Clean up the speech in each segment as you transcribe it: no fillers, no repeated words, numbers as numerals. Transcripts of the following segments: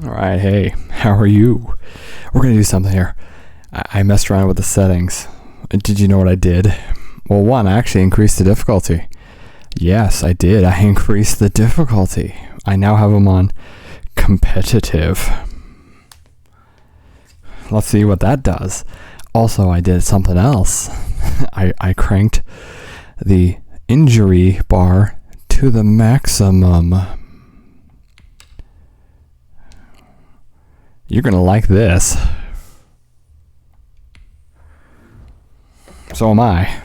Alright, hey, how are you? We're going to do something here. I messed around with the settings. Did you know what I did? Well, one, I actually increased the difficulty. Yes, I did. I increased the difficulty. I now have them on competitive. Let's see what that does. Also, I did something else. I cranked the injury bar to the maximum. You're going to like this. So am I.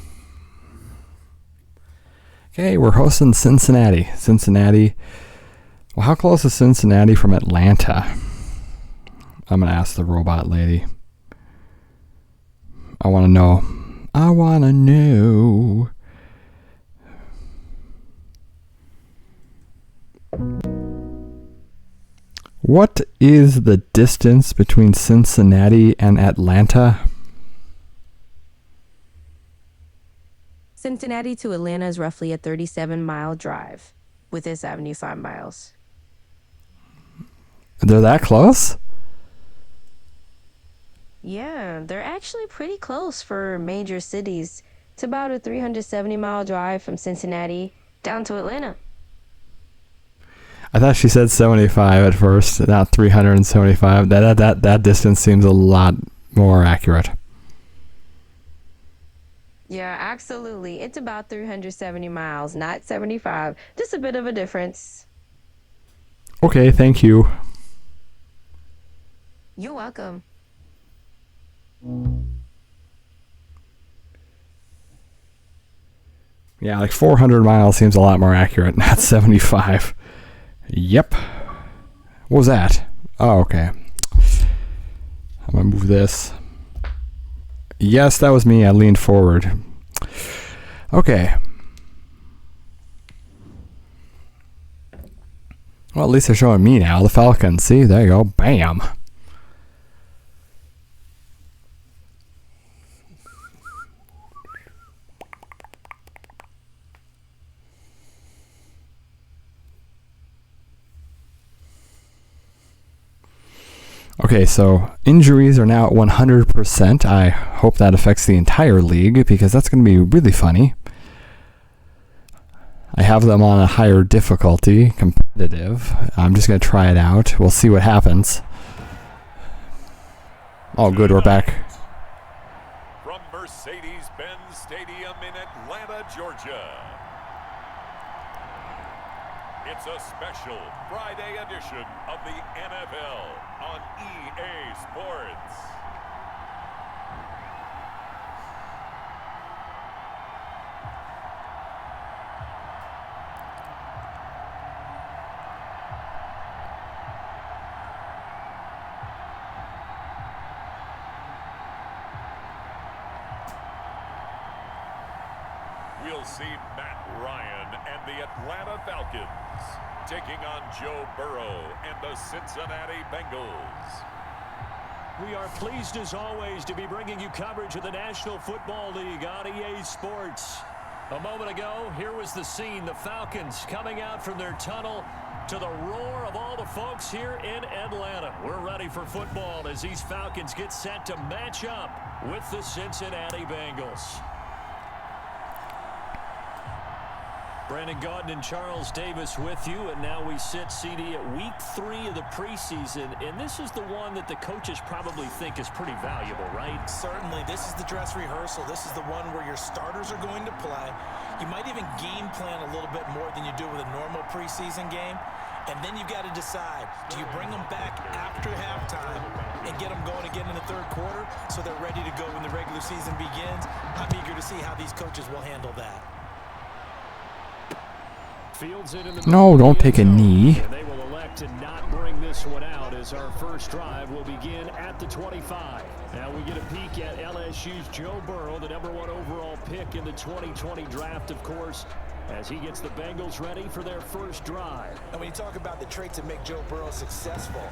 Okay, we're hosting Cincinnati. Well, how close is Cincinnati from Atlanta? I'm going to ask the robot lady. I want to know. What is the distance between Cincinnati and Atlanta? Cincinnati to Atlanta is roughly a 37-mile drive, with it 75 miles. They're that close? Yeah, they're actually pretty close for major cities. It's about a 370-mile drive from Cincinnati down to Atlanta. I thought she said 75 at first, not 375. That distance seems a lot more accurate. Yeah, absolutely. It's about 370 miles, not 75. Just a bit of a difference. Okay, thank you. You're welcome. Yeah, like 400 miles seems a lot more accurate, not 75. Yep. What was that? Oh, okay. I'm going to move this. Yes, that was me. I leaned forward. Okay. Well, at least they're showing me now. The Falcons. See, there you go. Bam. Okay, so injuries are now at 100%. I hope that affects the entire league because that's going to be really funny. I have them on a higher difficulty, competitive. I'm just going to try it out. We'll see what happens. Oh, good, we're back. From Mercedes-Benz Stadium in Atlanta, Georgia. It's a special Friday edition of the NFL on EA Sports. We'll see Matt Ryan and the Atlanta Falcons taking on Joe Burrow and the Cincinnati Bengals. We are pleased as always to be bringing you coverage of the National Football League on EA Sports. A moment ago, here was the scene. The Falcons coming out from their tunnel to the roar of all the folks here in Atlanta. We're ready for football as these Falcons get set to match up with the Cincinnati Bengals. Brandon Gaudin and Charles Davis with you, and now we sit, CD, at week 3 of the preseason, and this is the one that the coaches probably think is pretty valuable, right? Certainly. This is the dress rehearsal. This is the one where your starters are going to play. You might even game plan a little bit more than you do with a normal preseason game, and then you've got to decide, do you bring them back after halftime and get them going again in the third quarter so they're ready to go when the regular season begins? I'm eager to see how these coaches will handle that. No, don't take a knee. And they will elect to not bring this one out as our first drive will begin at the 25. Now we get a peek at LSU's Joe Burrow, the #1 overall pick in the 2020 draft, of course, as he gets the Bengals ready for their first drive. And when you talk about the traits that make Joe Burrow successful,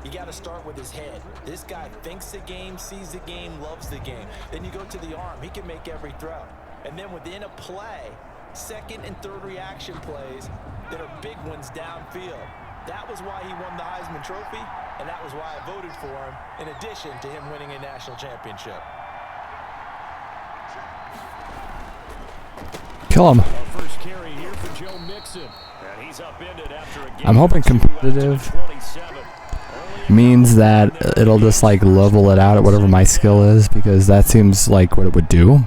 you got to start with his head. This guy thinks the game, sees the game, loves the game. Then you go to the arm. He can make every throw. And then within a play, second and third reaction plays that are big ones downfield. That was why he won the Heisman Trophy, and that was why I voted for him, in addition to him winning a national championship. Kill him. First carry here for Joe Mixon. And he's upended after a game I'm hoping competitive means that it'll just like level it out at whatever my skill is, because that seems like what it would do.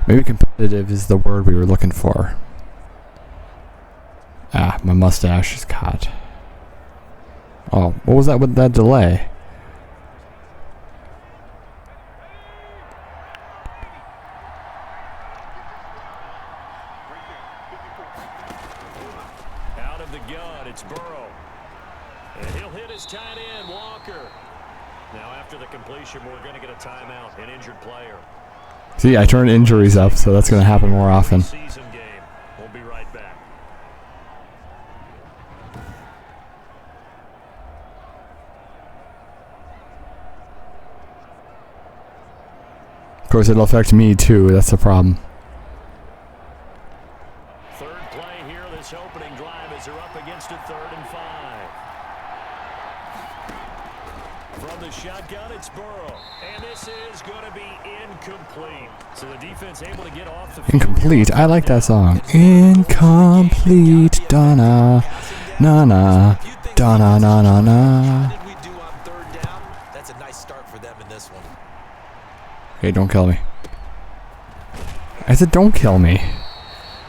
Maybe competitive is the word we were looking for. Ah, my mustache is caught. Oh, what was that with that delay? Out of the gun, it's Burrow. And he'll hit his tight end, Walker. Now after the completion, we're going to get a timeout, an injured player. See, I turn injuries up, so that's going to happen more often. Season game. We'll be right back. Of course, it'll affect me too. That's the problem. Third play here, this opening drive as they're up against a 3rd and 5. From the shotgun, it's Burrow. And this is going to be incomplete. So the defense able to get off the field. Incomplete. I like that song. Incomplete. Donna. Na na. Donna na na na. How did we do on 3rd down? That's a nice start for them in this one. Hey, don't kill me. I said don't kill me.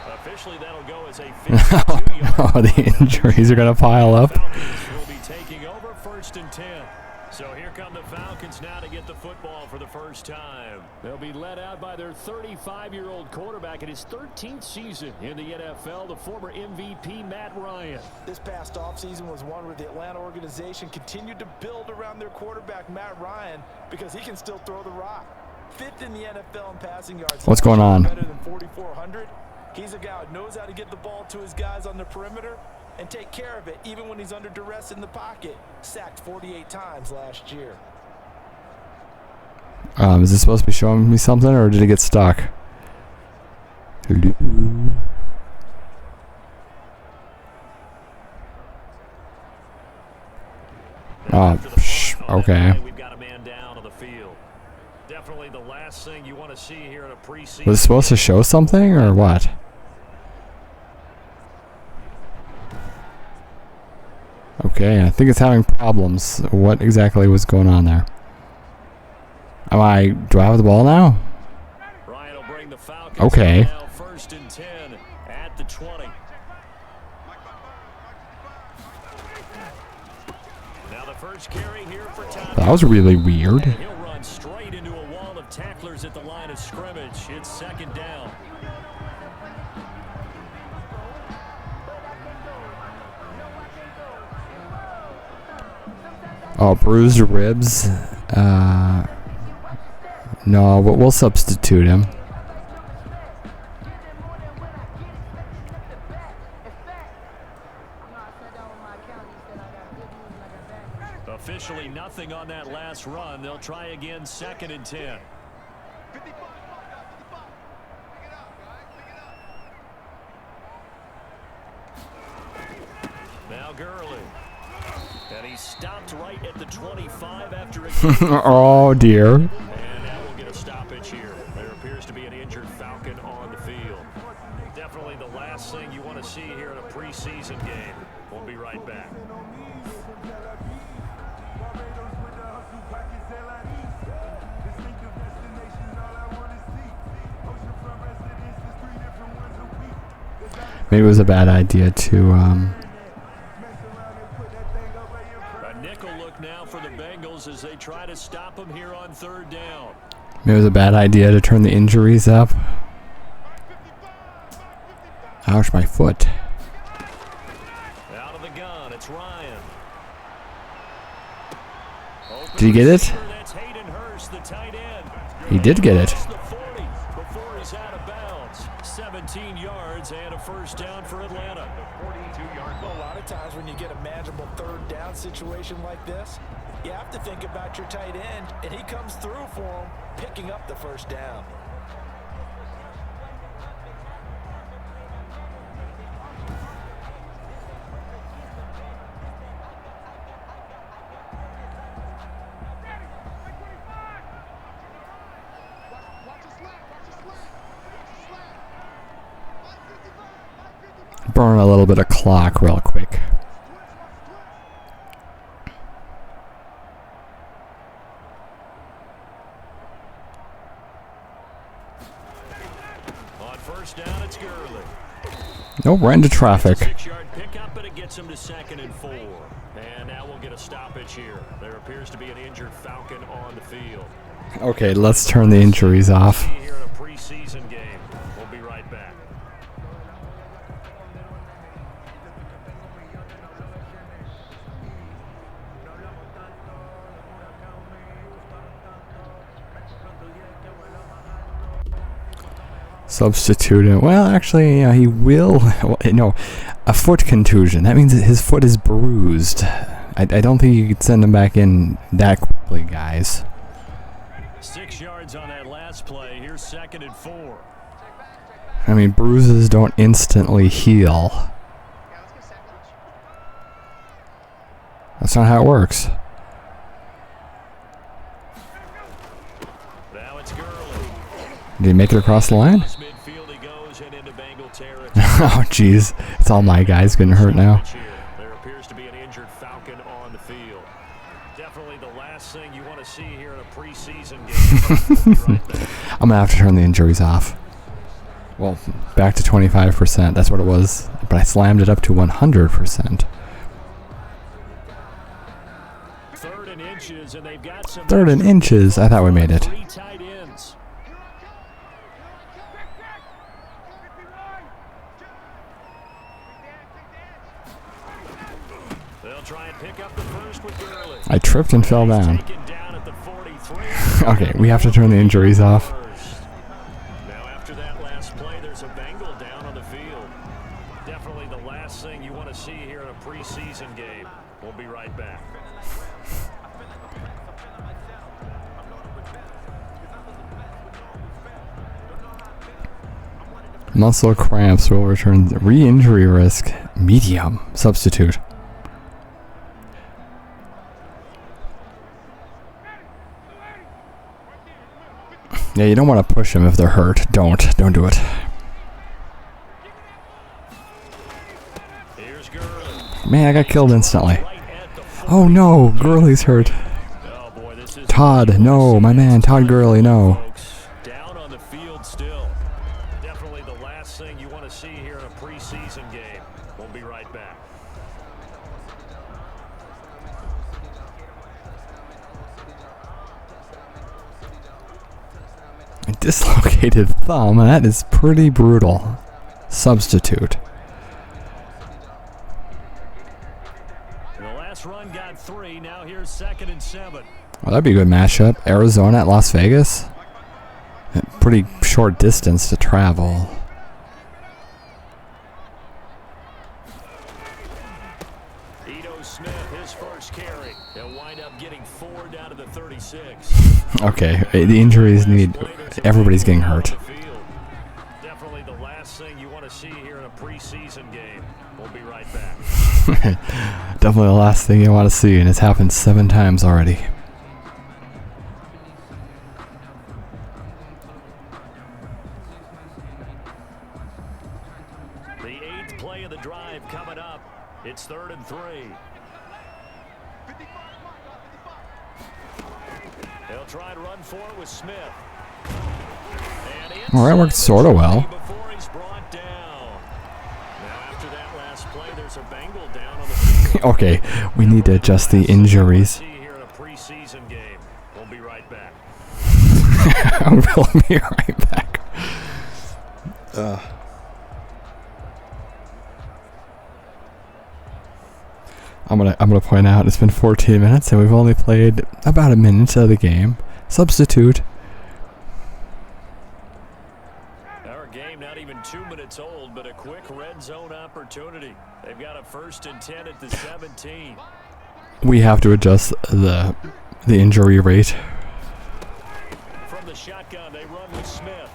Officially, that'll go as a 52-yard. Oh, the injuries are going to pile up. Falcons will be taking over 1st and 10. So here come the Falcons now to get the football for the first time. They'll be led out by their 35-year-old quarterback in his 13th season in the NFL, the former MVP Matt Ryan. This past offseason was one where the Atlanta organization continued to build around their quarterback, Matt Ryan, because he can still throw the rock. 5th in the NFL in passing yards. What's going on? Better than 4,400. He's a guy who knows how to get the ball to his guys on the perimeter and take care of it even when he's under duress in the pocket. Sacked 48 times last year. Is this supposed to be showing me something, or did it get stuck? Hello? Oh, okay. We've got a man down on the field. Definitely the last thing you want to see here in a preseason. Was it supposed to show something, or what? Okay, I think it's having problems. What exactly was going on there? Do I have the ball now? Ryan will bring the Falcons Okay. now 1st and 10 at the 20. Now the first carry here for Tom. That was really weird. And he'll run straight into a wall of tacklers at the line of scrimmage. It's 2nd down. Oh, bruised ribs. No, but we'll substitute him. Officially nothing on that last run. They'll try again 2nd and 10. Now Gurley. And he stopped right at the 25 after a Oh, dear. And now we'll get a stoppage here. There appears to be an injured Falcon on the field. Definitely the last thing you want to see here in a preseason game. We'll be right back. Maybe it was a bad idea to A nickel look now for the Bengals as they try to stop him here on 3rd down. maybe it was a bad idea to turn the injuries up. Ouch, my foot. Out of the gun, it's Ryan. Did he get it? That's Hayden Hurst, the tight end. He did get it. The 40 before he's out of bounds. 17 yards and a first down for Atlanta. 42-yard. Well, a lot of times when you get a manageable 3rd down situation like this, you have to think about your tight end, and he comes through for him, picking up the first down. burn a little bit of clock real quick. On first down, it's Gurley. Nope, right into traffic. 6-yard pickup, but it gets him to 2nd and 4. And now we'll get a stoppage here. There appears to be an injured Falcon on the field. Okay, let's turn the injuries off. Here in a preseason game. We'll be right back. Substitute. Well, actually, he will. No, a foot contusion. That means that his foot is bruised. I don't think you could send him back in that quickly, guys. 6 yards on that last play. Here's 2nd and 4. I mean, bruises don't instantly heal. That's not how it works. Now it's Gurley. Did he make it across the line? Midfield he goes and into Bengal territory. Oh, jeez. It's all my guys getting hurt now. There appears to be an injured Falcon on the field. Definitely the last thing you want to see here in a preseason game. I'm going to have to turn the injuries off. Well, back to 25%. That's what it was. But I slammed it up to 100%. 3rd and inches, and they've got some 3rd and inches. I thought we made it. 3 tight ends. They'll try and pick up the first with Gurley. I tripped and fell down. Taken down at the 43. Okay, we have to turn the injuries off. Now after that last play, there's a Bengal down on the field. Definitely the last thing you want to see here in a preseason game. We'll be right back. Muscle cramps will return. Re-injury risk. Medium. Substitute. Yeah, you don't want to push them if they're hurt. Don't do it. Here's Gurley. Man, I got killed instantly. Oh no, Gurley's hurt. Oh boy, this is Todd, no, my man, Todd Gurley, no. folks. Down on the field still. Definitely the last thing you want to see here in a preseason game. We'll be right back. A dislocated thumb, that is pretty brutal. Substitute. The last run got 3. Now here's 2nd and 7. Well, that'd be a good matchup. Arizona at Las Vegas. Pretty short distance to travel. Ito Smith, his first carry. He'll wind up getting 4 down to the 36. Okay, the injuries need. Everybody's getting hurt. Definitely the last thing you want to see here in a preseason game. We'll be right back. Definitely the last thing you want to see, and it's happened 7 times already. The 8th play of the drive coming up. It's 3rd and 3. They'll try and run for it with Smith. All right, worked sort of well. Before he's brought down. Now after that last play, there's a Bengal down on the field. Okay, we need to adjust the injuries. See here in a preseason game. We'll be right back. We'll be right back. I'm gonna point out it's been 14 minutes and we've only played about a minute of the game. Substitute. Our game not even 2 minutes old, but a quick red zone opportunity. They've got a 1st and 10 at the 17. We have to adjust the injury rate. From the shotgun, they run with Smith.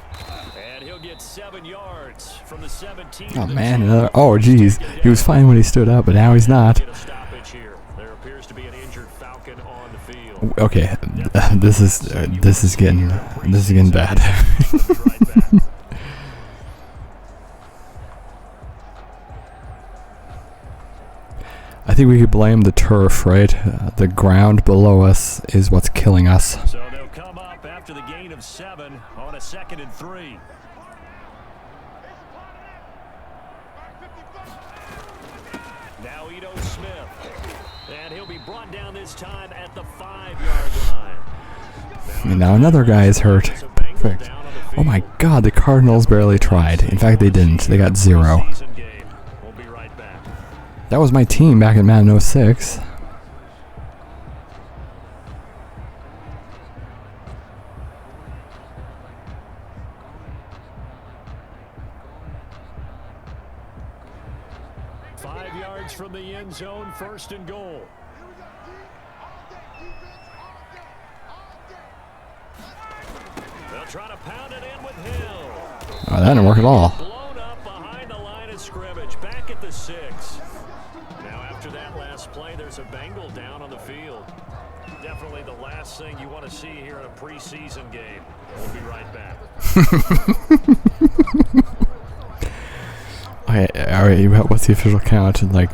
And he'll get 7 yards from the 17. Oh man, another. Oh geez, he was fine when he stood up, but now he's not. Get a stoppage here. There appears to be an injured Falcon on the field. Okay, this is getting bad. Right back. I think we could blame the turf, right? The ground below us is what's killing us. So they'll come up after the gain of 7 on a 2nd and 3. Now Ito Smith. And he'll be brought down this time at the 5-yard line. And now another guy is hurt. Perfect. Oh my god, the Cardinals barely tried. In fact, they didn't. They got 0. We'll be right back. That was my team back in Madden 06. From the end zone, 1st and goal. They'll try to pound it in with Hill. Oh, that didn't work at all. Blown up behind the line of scrimmage, back at the 6. Now after that last play, there's a Bengal down on the field. Definitely the last thing you want to see here in a preseason game. We'll be right back. Okay, all right, what's the official count? Like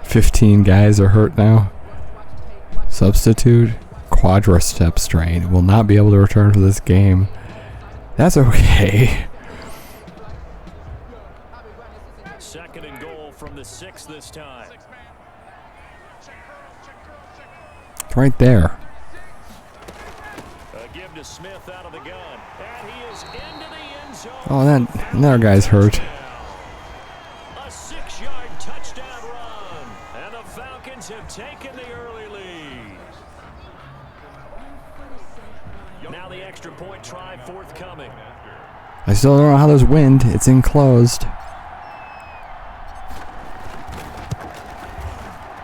15 guys are hurt now. Substitute quadricep strain. Will not be able to return for this game. That's okay. 2nd and goal from the 6 this time. It's right there. A give to Smith out of the gun. And he is into the end zone. Oh, that another guy's hurt. A 6-yard touchdown run. And the Falcons have taken the early lead. Now the extra point try forthcoming. I still don't know how there's wind. It's enclosed.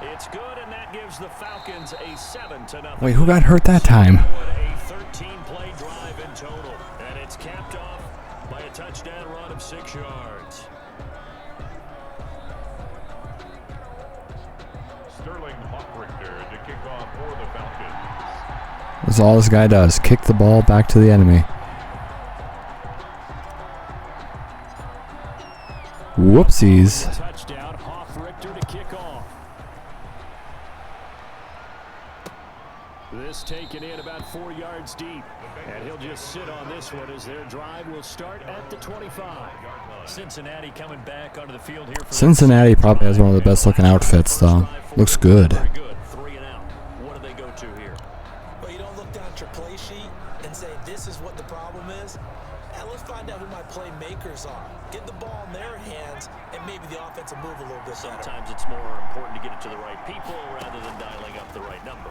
It's good, and that gives the Falcons a 7-0. Wait, who got hurt that time? A 13-play drive in total, and it's capped off by a touchdown run of 6 yards. Sterling Hawkrichter to kick off for the Falcons. That's all this guy does. Kick the ball back to the enemy. Whoopsies. Touchdown, Hawkrichter to kick off. This taken in about 4 yards deep. And he'll just sit on this one as their drive will start at the 25. Cincinnati coming back onto the field here. Cincinnati probably has one of the best looking outfits, though. Looks good. Very good. 3 and out. What do they go to here? Well, you don't look down at your play sheet and say, this is what the problem is. Now let's find out who my playmakers are. Get the ball in their hands, and maybe the offense will move a little bit better. Sometimes it's more important to get it to the right people rather than dialing up the right number.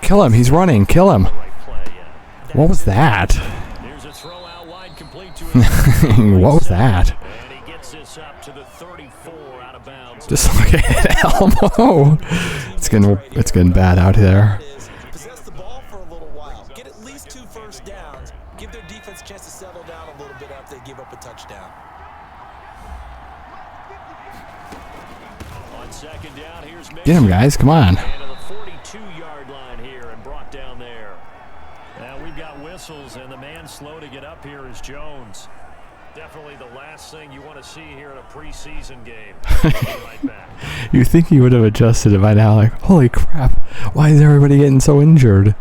Kill him. He's running. Kill him. The right play, yeah. What was that? There's a throw out wide complete to him. What was that? And he gets this up to the 34 out of bounds. Just look at Elmo. It's getting bad out there. Possess the ball for a little while. Get at least 2 first downs. Give their defense a chance to settle down a little bit after they give up a touchdown. On 2nd down, here's Mason. Get him, guys. Come on. And to the 42-yard line here and brought down there. Now we've got whistles, and the man slow to get up here is Jones. Definitely the last thing you want to see here in a preseason game. We'll be right back. You think he would have adjusted it by now? Like, holy crap. Why is everybody getting so injured?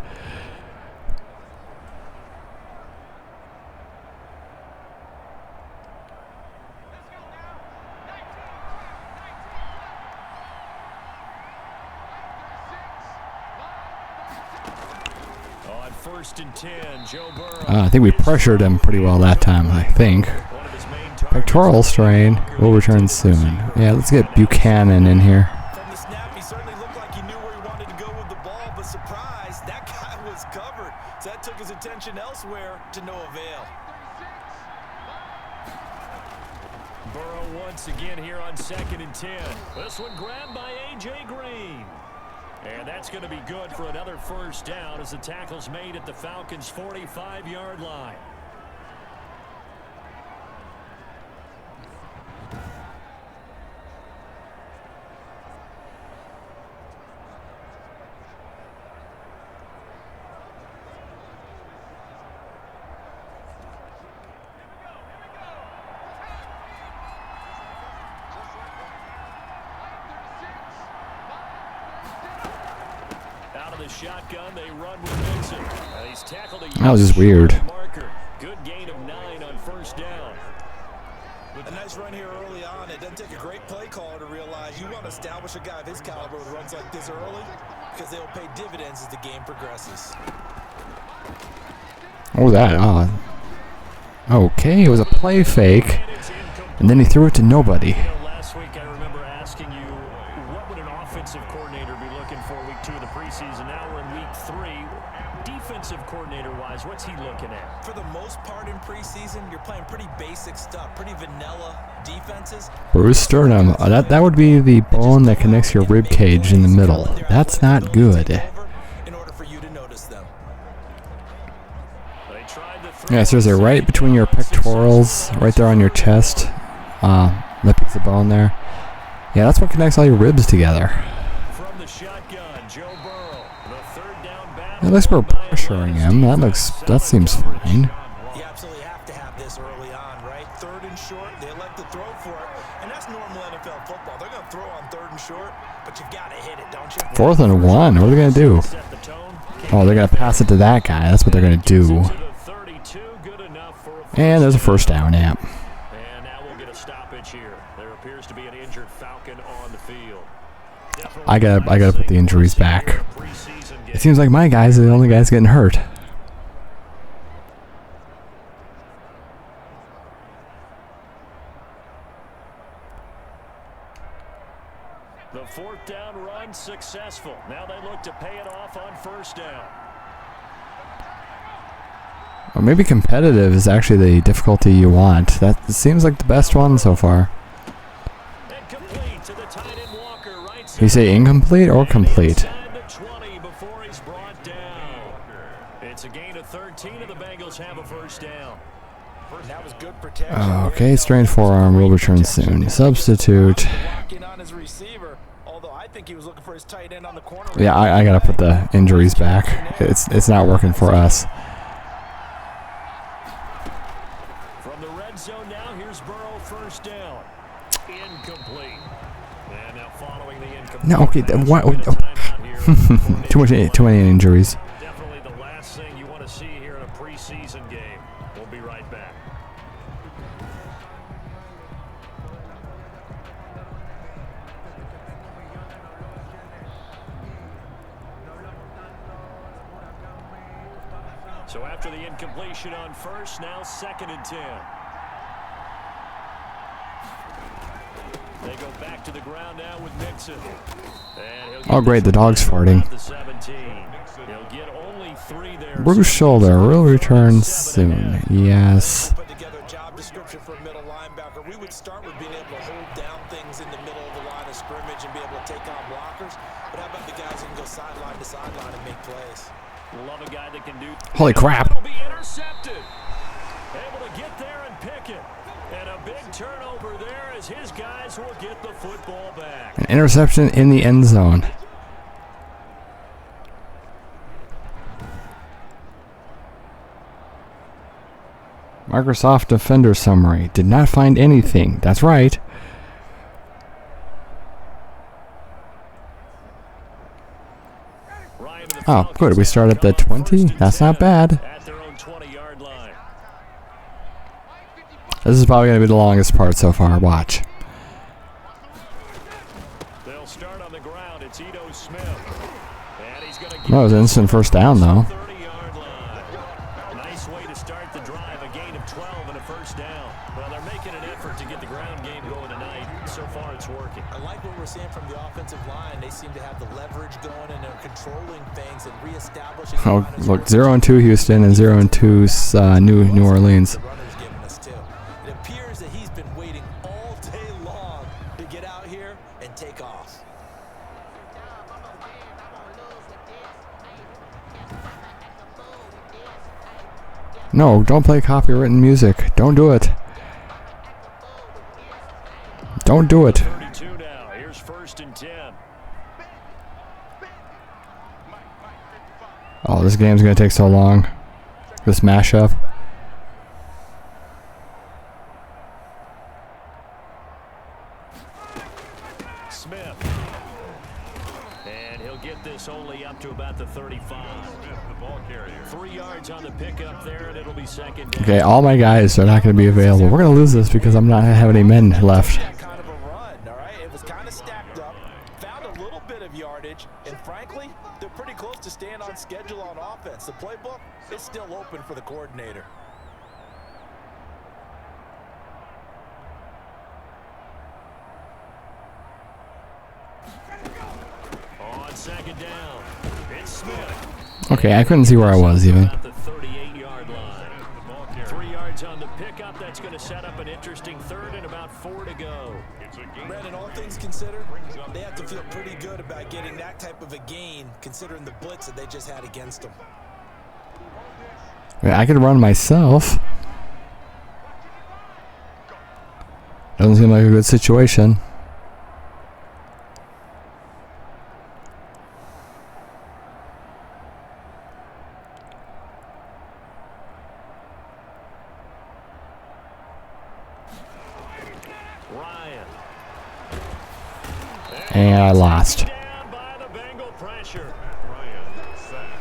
On 1st and 10, Joe Burrow. I think we pressured him pretty well that time, I think. One of his main targets. Pectoral strain will return soon. Yeah, let's get Buchanan in here. From the snap, he certainly looked like he knew where he wanted to go with the ball, but surprise, that guy was covered. So that took his attention elsewhere to no avail. Burrow once again here on 2nd and 10. This one grabbed by A.J. Green. And that's going to be good for another first down as the tackle's made at the Falcons' 45-yard line. the shotgun. They run with Mixon. He's tackled a That was just weird. marker. Good gain of 9 on first down. A nice run here early on. It doesn't take a great play caller to realize you want to establish a guy of his caliber with runs like this early because they'll pay dividends as the game progresses. What was that? Okay, it was a play fake, and then he threw it to nobody. Last week I remember asking you, what would an offensive coordinator be looking for week 2 of the preseason? Now we're in week 3. Defensive coordinator-wise, what's he looking at? For the most part in preseason, you're playing pretty basic stuff, pretty vanilla defenses. Bruce sternum. That would be the bone that connects your rib cage in the middle. That's not good. In order for you to notice them. Yeah, so they're right between your pectorals, right there on your chest. That piece of bone there. Yeah, that's what connects all your ribs together. From the shotgun, Joe Burrow, the third down back. At least we're pressuring him. That seems fine. You absolutely have to have this early on, right? 3rd and short, they elect to throw for it, and that's normal NFL football. They're going to throw on 3rd and short, but you've got to hit it, don't you? 4th and 1. What are they going to do? Oh, they're going to pass it to that guy. That's what they're going to do. And there's a first down, yeah. And now we'll get a stoppage here. There appears to be an injured Falcon on the field. I gotta put the injuries back. It seems like my guys are the only guys getting hurt. The 4th down run successful. Now they look to pay it off on first down. Or maybe competitive is actually the difficulty you want. That seems like the best one so far. Incomplete to the tight end Walker, right. You say incomplete or complete? Before he's brought down. It's a gain of 13 and the Bengals have a first down. That was good protection. Okay, strained forearm will return soon. Substitute. Yeah, I gotta put the injuries back. It's not working for us. From the red zone now, here's Burrow, first down. Incomplete. And now following the incomplete. No, okay, what? Too many injuries. Definitely the last thing you want to see here in a preseason game. We'll be right back. So after the incompletion on first, now 2nd and 10. They go back to the ground now with Mixon. Oh great, the dog's farting. The 17. He'll get only 3 there. Bruce shoulder will return soon. Yes. Put together a job description for a middle linebacker. We would start with being able to hold down things in the middle of the line of scrimmage and be able to take on blockers. But how about the guys who can go sideline to sideline and make plays? Love a guy that can do. Holy crap. It'll be intercepted. Able to get there and pick it. And a big turnover there as his guys will get the football back. An interception in the end zone. Microsoft Defender Summary. Did not find anything. That's right. Oh, good. We start at the 20. That's not bad. At their own 20-yard line. This is probably going to be the longest part so far. Watch. They'll start on the ground. It's Ito Smith. And he's going to That was an instant first down, though. 30-yard line. Nice way to start the drive. A gain of 12 and a first down. Well, they're making an effort to get the ground game going tonight. So far, it's working. I like what we're seeing from the offensive line. They seem to have the leverage going, and they're controlling things and reestablishing. Oh, look, 0-2 Houston and 0-2 New Orleans. It appears that he's been waiting all day long to get out here and take off. No, don't play copywritten music. Don't do it. Don't do it. 32 now. Here's 1st and 10. Oh, this game's going to take so long. This mashup. Smith. And he'll get this only up to about the 35. Smith, the ball carrier. 3 yards on the pickup there, and it'll be second down. Okay, all my guys are not going to be available. We're going to lose this because I'm not having any men left. That kind of a run, all right? It was kind of stacked up, found a little bit of yardage, and frankly, they're pretty close to staying on schedule on offense. The playbook is still open for the coordinator. On second down, it's Smith. Okay, I couldn't see where I was even. About the 38-yard line. 3 yards on the pickup. That's going to set up an interesting third and about 4 to go. Brandon, all things considered, they have to feel pretty good about getting that type of a gain, considering the blitz that they just had against them. I could run myself. Doesn't seem like a good situation. Ryan. And I lost. Down by the Bengal pressure.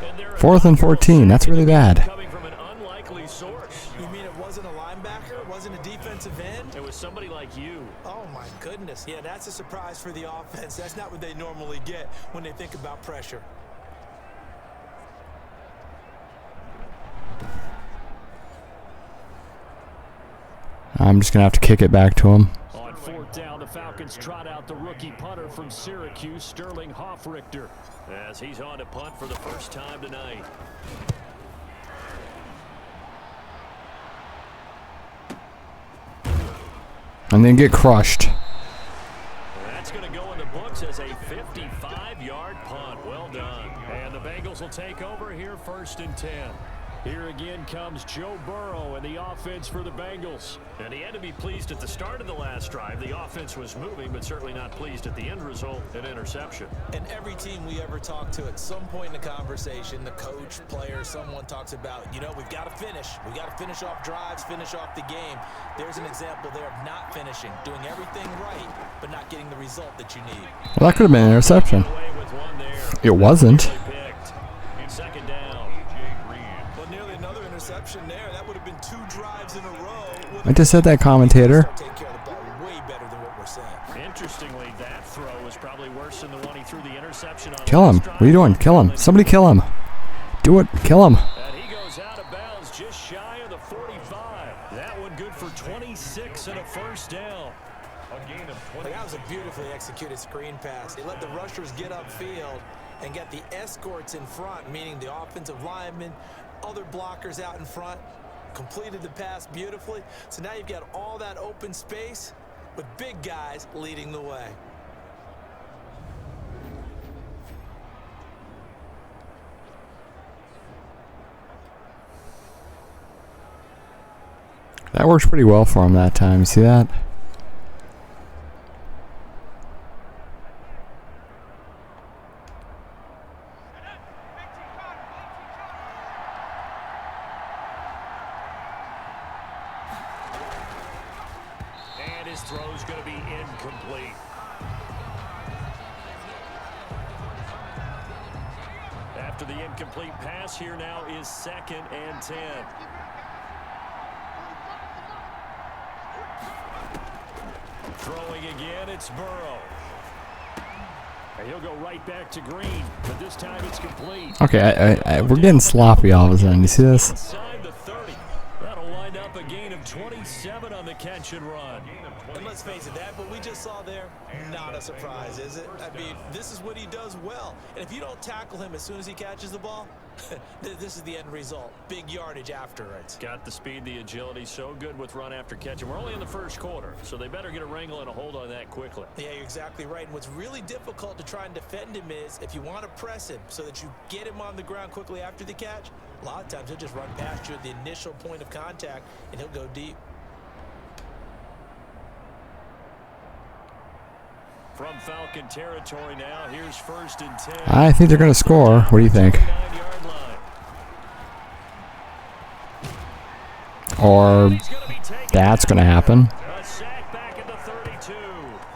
And they're 4th and 14. That's really bad. coming from an unlikely source. You mean it wasn't a linebacker? It wasn't a defensive end? It was somebody like you. Oh, my goodness. Yeah, that's a surprise for the offense. That's not what they normally get when they think about pressure. I'm just going to have to kick it back to him. On 4th down, the Falcons trot out the rookie punter from Syracuse, Sterling Hoffrichter, as he's on to punt for the first time tonight. And then get crushed. That's going to go in the books as a 55-yard punt. Well done. And the Bengals will take over here 1st and 10. Here again comes Joe Burrow and the offense for the Bengals. And he had to be pleased at the start of the last drive. The offense was moving, but certainly not pleased at the end result, an interception. And every team we ever talk to, at some point in the conversation, the coach, player, someone talks about, you know, we've got to finish. We've got to finish off drives, finish off the game. There's an example there of not finishing, doing everything right, but not getting the result that you need. Well, that could have been an interception. Away with one there. It wasn't. Picked. Second down. Well, nearly another interception there. That would have been 2 drives in a row. I just said that, commentator. Take care of the ball way better than what we're saying. Interestingly, that throw was probably worse than the one he threw the interception on. Kill him. What are you doing? Kill him. Somebody kill him. Do it. Kill him. And he goes out of bounds just shy of the 45. That one good for 26 and a first down. A gain of 20. That was a beautifully executed screen pass. They let the rushers get upfield and get the escorts in front, meaning the offensive linemen, other blockers out in front, completed the pass beautifully. So now you've got all that open space with big guys leading the way. That works pretty well for him that time. You see that? And his throw's going to be incomplete. After the incomplete pass, here now is 2nd and 10. Throwing again, it's Burrow. And he'll go right back to Green, but this time it's complete. Okay, we're getting sloppy all of a sudden. You see this? Inside the 30. That'll wind up a gain of 27 on the catch and run. And let's face it, that what we just saw there, not a surprise, is it? I mean, this is what he does well. And if you don't tackle him as soon as he catches the ball, this is the end result. Big yardage after it. Got the speed, the agility, so good with run after catch. And we're only in the first quarter, so they better get a wrangle and a hold on that quickly. Yeah, you're exactly right. And what's really difficult to try and defend him is if you want to press him so that you get him on the ground quickly after the catch, a lot of times he'll just run past you at the initial point of contact, and he'll go deep. From Falcon territory now, here's 1st and 10. I think they're going to score. What do you think? 9-yard line. Or that's going to happen. A sack back at the 32.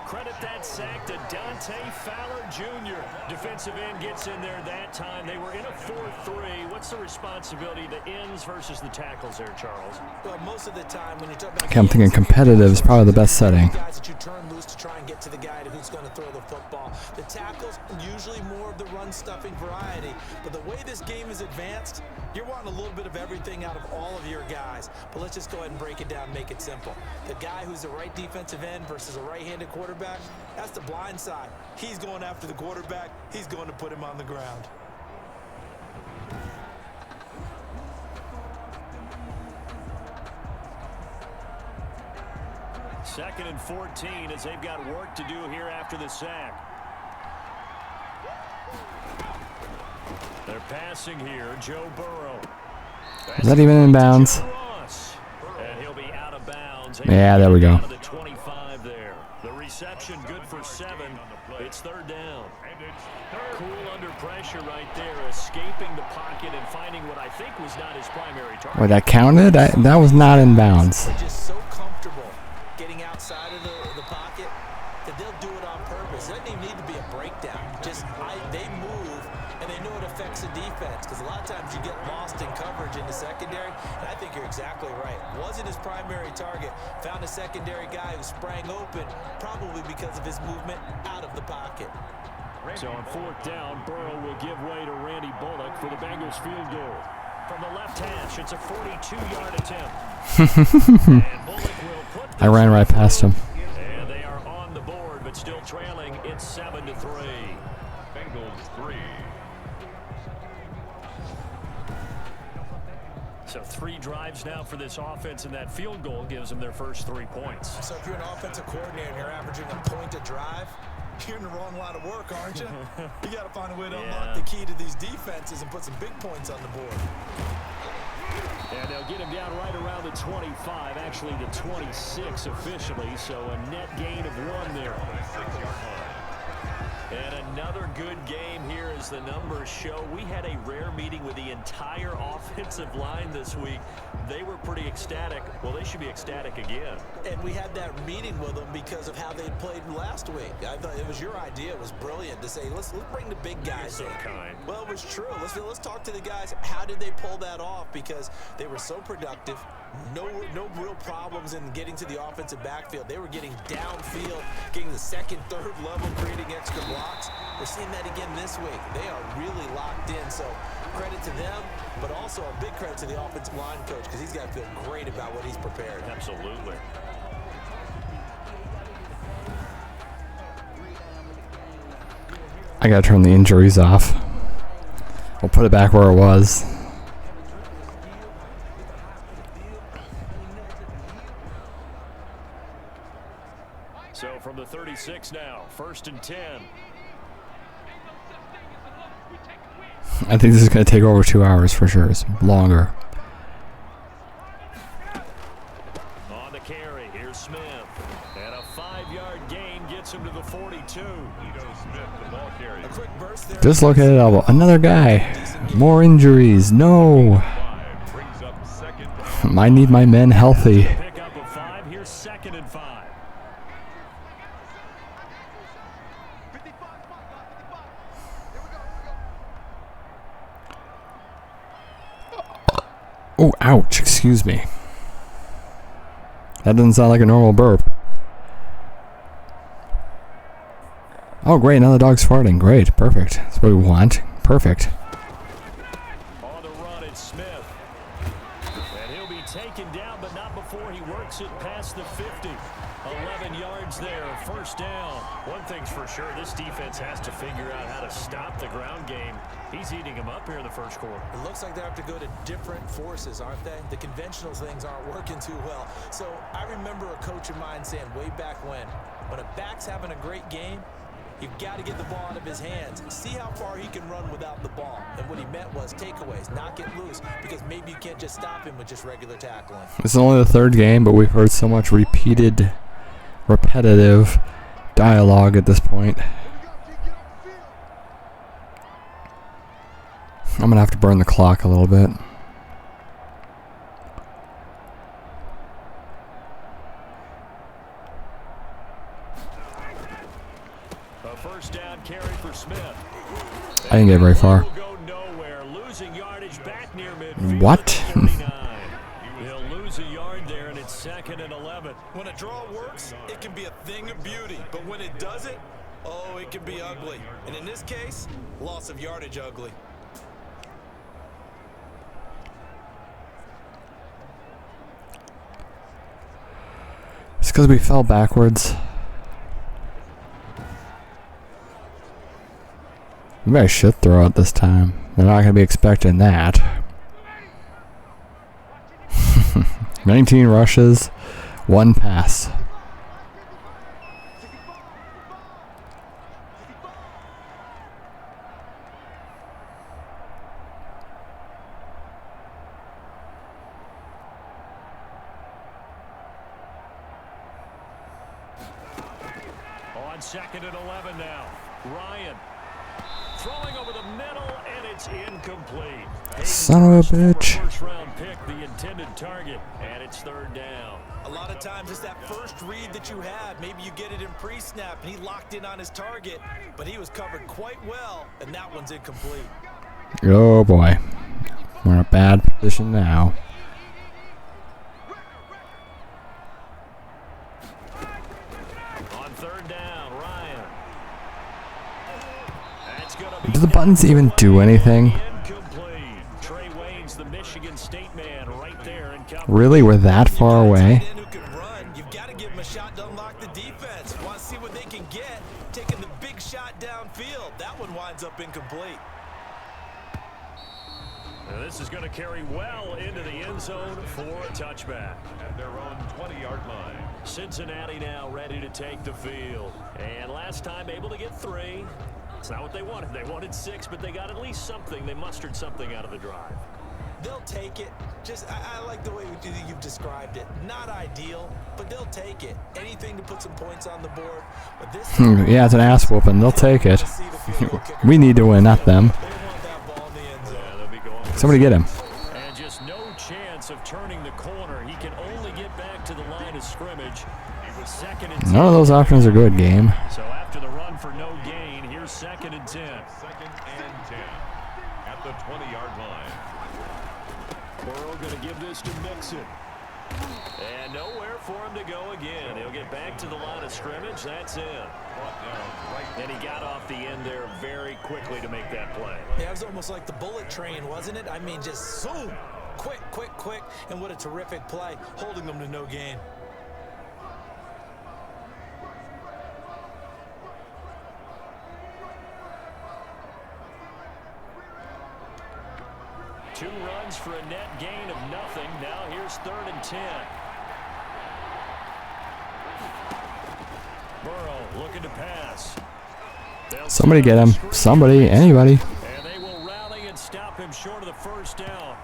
Credit that sack to Dante Fowler Jr., defensive end, gets in there that time. They were in a 4-3. What's the responsibility, the ends versus the tackles there, Charles? Well, most of the time when you're talking about Okay, I'm thinking competitive is probably the best setting. guys that you turn loose to try and get to the guy who's going to throw the football. The tackles, usually more of the run-stuffing variety. But the way this game is advanced, you're wanting a little bit of everything out of all of your guys. But let's just go ahead and break it down and make it simple. The guy who's the right defensive end versus a right-handed quarterback, that's the blind side. He's going after the quarterback. He's going to put him on the ground. Second and 14 as they've got work to do here after the sack. They're passing here. Joe Burrow. Is that even in bounds? And he'll be out of bounds. Yeah, there we go. The 25 there. The reception good for 7. It's third down. Cool under pressure right there, escaping the pocket and finding what I think was not his primary target. Wait, that counted? That was not in bounds. They're just so comfortable getting outside of the pocket that they'll do it on purpose. It doesn't even need to be a breakdown. They move, and they know it affects the defense, because a lot of times you get lost in coverage in the secondary, and I think you're exactly right. Wasn't his primary target. Found a secondary guy who sprang open, probably because of his movement out of the pocket. So on fourth down, Burrow will give way to Randy Bullock for the Bengals field goal. From the left hash, it's a 42-yard attempt. And Bullock will put I ran right past him. And they are on the board, but still trailing. It's 7-3. Bengals 3. So 3 drives now for this offense, and that field goal gives them their first 3 points. So if you're an offensive coordinator and you're averaging a point a drive, you're in the wrong line of work, aren't you? You got to find a way to unlock the key to these defenses and put some big points on the board. And they'll get him down right around the 25, actually the 26 officially, so a net gain of 1 there. And another good game here as the numbers show. We had a rare meeting with the entire offensive line this week. They were pretty ecstatic. Well, they should be ecstatic again. And we had that meeting with them because of how they played last week. I thought it was your idea. It was brilliant to say, let's bring the big guys in. Kind. Well, it was true. Let's talk to the guys. How did they pull that off? Because they were so productive. No real problems in getting to the offensive backfield. They were getting downfield, getting the second, third level, creating extra blocks. We're seeing that again this week. They are really locked in. So credit to them, but also a big credit to the offensive line coach, because he's got to feel great about what he's prepared. Absolutely. I gotta turn the injuries off. We'll put it back where it was. So from the 36 now, 1st and 10. I think this is going to take over 2 hours for sure. It's longer. On the carry, here's Smith. And a 5-yard gain gets him to the 42. Smith, the ball carrier. A quick burst there. Dislocated elbow. Another guy. More injuries. No. Brings up second down. I need my men healthy. Pick up a 5. Here's 2nd and 5. Oh, ouch. Excuse me. That doesn't sound like a normal burp. Oh, great. Another dog's farting. Great. Perfect. That's what we want. Perfect. On the run, it's Smith. And he'll be taken down, but not before he works it past the 50. 11 yards there, 1st down. One thing's for sure, this defense has to figure out how to stop the ground game. He's eating them up here in the 1st quarter. It looks like they have to go to different forces, aren't they? The conventional things aren't working too well. So I remember a coach of mine saying way back when a back's having a great game, you've got to get the ball out of his hands. See how far he can run without the ball. And what he meant was takeaways, not get loose, because maybe you can't just stop him with just regular tackling. This is only the 3rd game, but we've heard so much repetitive dialogue at this point. I'm going to have to burn the clock a little bit. A 1st down carry for Smith. I didn't get very far. Will go nowhere, losing yardage back near midfield. What? 39. He'll lose a yard there, and it's 2nd and 11. When a draw works, it can be a thing of beauty. But when it doesn't, oh, it can be ugly. And in this case, loss of yardage ugly. It's because we fell backwards. Maybe I should throw it this time. They're not going to be expecting that. 19 rushes, 1 pass. On 2nd and 11 now. Ryan throwing over the middle, and it's incomplete. Son of a bitch. First-round pick, the intended target, and it's 3rd down. A lot of times it's that first read that you have. Maybe you get it in pre-snap, and he locked in on his target, but he was covered quite well, and that one's incomplete. Oh boy. We're in a bad position now. On 3rd down, Ryan. That's gonna be Do the buttons even do anything? incomplete. Trey Wayne's the Michigan State man right there in coverage. Really? We're that far away? Tight end who can run. You've got to give him a shot to unlock the defense. Want to see what they can get? Taking the big shot downfield. That one winds up incomplete. Now this is going to carry well into the end zone for a touchback. At their own 20-yard line. Cincinnati now ready to take the field. And last time able to get 3. It's not what they wanted. They wanted 6, but they got at least something. They mustered something out of the drive. They'll take it. Just, I like the way you've described it. Not ideal, but they'll take it. Anything to put some points on the board. But this Yeah, it's an ass whooping. They'll take it. We need to win, not them. They want that ball in the end zone. Yeah, they'll be going. Somebody get him. And just no chance of turning the corner. He can only get back to the line of scrimmage. He was 2nd and 10. None of those options are good, game. So after the run for no gain, here's 2nd and 10. 2nd and 10. At the 20-yard line. Burrow going to give this to Mixon. And nowhere for him to go again. He'll get back to the line of scrimmage. That's it. And he got off the end there very quickly to make that play. Yeah, it was almost like the bullet train, wasn't it? I mean, just zoom. Quick, quick, quick. And what a terrific play, holding them to no gain. Two runs for a net gain of nothing. Now here's 3rd and 10. Burrow looking to pass. Somebody get him. Somebody. Anybody. And they will rally and stop him short of the 1st down.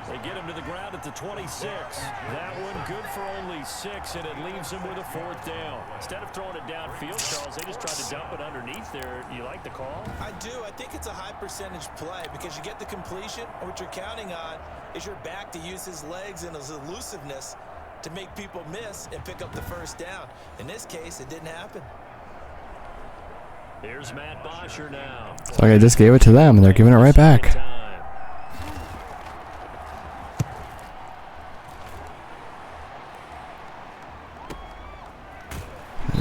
They get him to the ground at the 26. That one good for only 6, and it leaves him with a 4th down. Instead of throwing it downfield, Charles, they just tried to dump it underneath there. You like the call? I do. I think it's a high percentage play because you get the completion, and what you're counting on is your back to use his legs and his elusiveness to make people miss and pick up the 1st down. In this case, it didn't happen. Here's Matt Bosher now. So I just gave it to them, and they're giving it right back.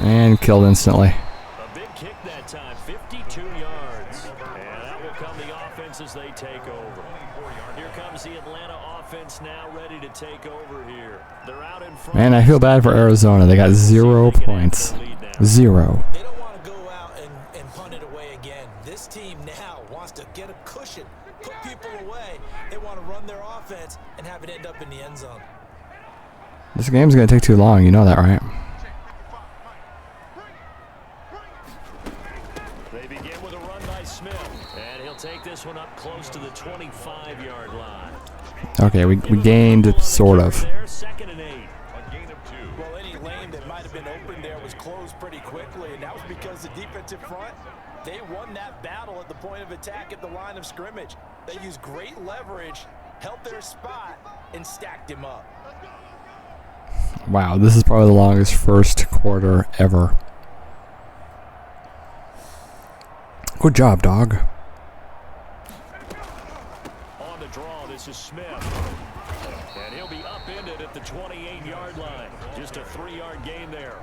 And killed instantly. A big kick that time, 52 yards. And that will come the offense as they take over. Here comes the Atlanta offense now ready to take over here. They're out in front. Man, I feel bad for Arizona. They got 0 points. 0. They don't want to go out and punt it away again. This team now wants to get a cushion, put people away. They want to run their offense and have it end up in the end zone. This game's going to take too long. You know that, right? They begin with a run by Smith, and he'll take this one up close to the 25-yard line. Okay, we gained sort of. 2nd and 8. A gain of 2. Well, any lane that might have been open there was closed pretty quickly, and that was because the defensive front, they won that battle at the point of attack at the line of scrimmage. They used great leverage, held their spot, and stacked him up. Wow, this is probably the longest first quarter ever. Good job, dog. On the draw, this is Smith. And he'll be upended at the 28-yard line. Just a 3-yard gain there.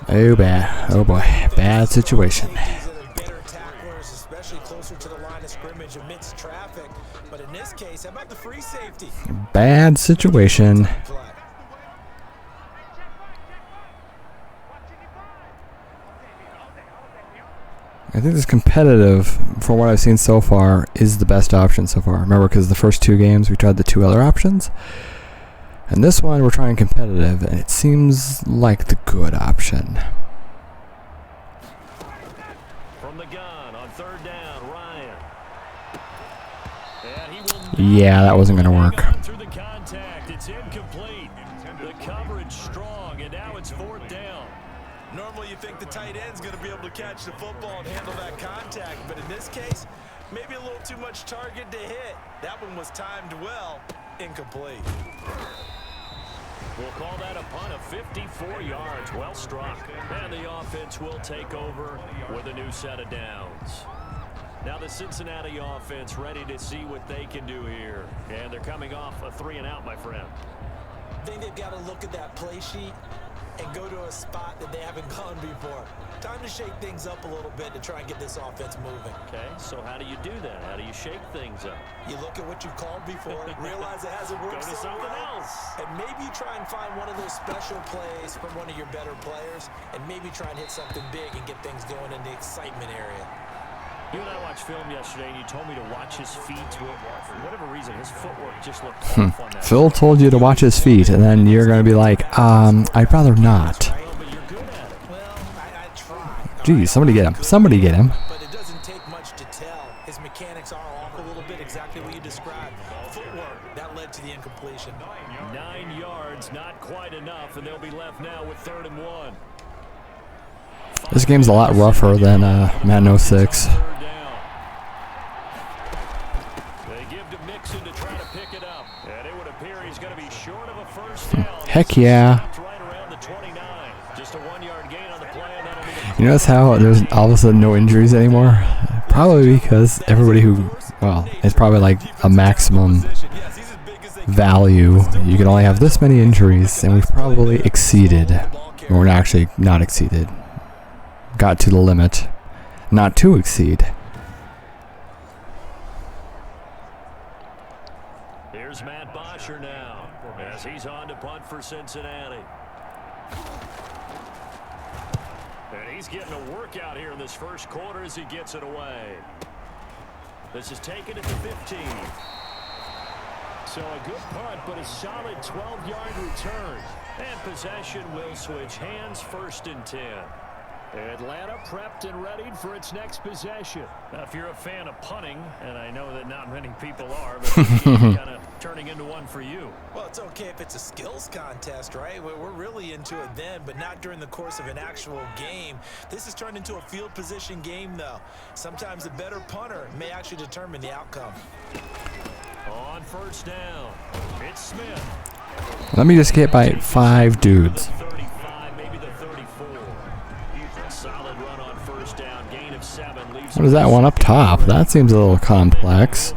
Oh, bad. Oh, boy. Bad situation. Better tacklers, especially closer to the line of scrimmage amidst traffic. But in this case, how about the free safety? Bad situation. I think this competitive, from what I've seen so far, is the best option so far. Remember, because the first 2 games we tried the 2 other options. And this one we're trying competitive, and it seems like the good option. From the gun on 3rd down, Ryan. And he will Yeah, that wasn't going to work. through the contact. It's incomplete. The coverage strong, and now it's 4th down. Normally you think the tight end's going to be able to catch the football and handle that contact, but in this case, maybe a little too much target to hit. That one was timed well. Incomplete. We'll call that a punt of 54 yards. Well struck. And the offense will take over with a new set of downs. Now the Cincinnati offense ready to see what they can do here. And they're coming off a 3-and-out, my friend. I think they've got to look at that play sheet and go to a spot that they haven't gone before. Time to shake things up a little bit to try and get this offense moving. Okay, so how do you do that? How do you shake things up? You look at what you've called before, realize it hasn't worked Go to so something well, else. and maybe you try and find one of those special plays from one of your better players, and maybe try and hit something big and get things going in the excitement area. You and I watched film yesterday, and you told me to watch his feet. For whatever reason, his footwork just looked off on that. Phil told you to watch his feet, and then you're going to be like, I'd rather not. Well, but you're good at it. Well, I try. Geez, somebody get him. Somebody get him. But it doesn't take much to tell. His mechanics are off a little bit, exactly what you described. Footwork, that led to the incompletion. 9 yards, not quite enough, and they'll be left now with 3rd and 1. This game's a lot rougher than Madden 06. They give to Mixon to try to pick it up, and it would appear he's going to be short of a first down. Heck yeah. Right around the 29. Just a 1-yard gain on the play, and that'll be You notice how there's all of a sudden no injuries anymore? Probably because everybody who, well, it's probably like a maximum value. You can only have this many injuries, and we've probably exceeded. Or we're actually not exceeded. Got to the limit. Not to exceed. Here's Matt Bosher now, as he's on to punt for Cincinnati. And he's getting a workout here in this first quarter as he gets it away. This is taken at the 15. So a good punt, but a solid 12-yard return. And possession will switch hands, 1st and 10. Atlanta prepped and readied for its next possession. Now, if you're a fan of punting, and I know that not many people are, but it's kind of turning into one for you. Well, it's okay if it's a skills contest, right? We're really into it then, but not during the course of an actual game. This has turned into a field position game, though. Sometimes the better punter may actually determine the outcome. On 1st down, it's Smith. Let me just get by 5 dudes. 35, maybe the 34. Solid run on 1st down, gain of 7. Leaves What is that one up top? That seems a little complex.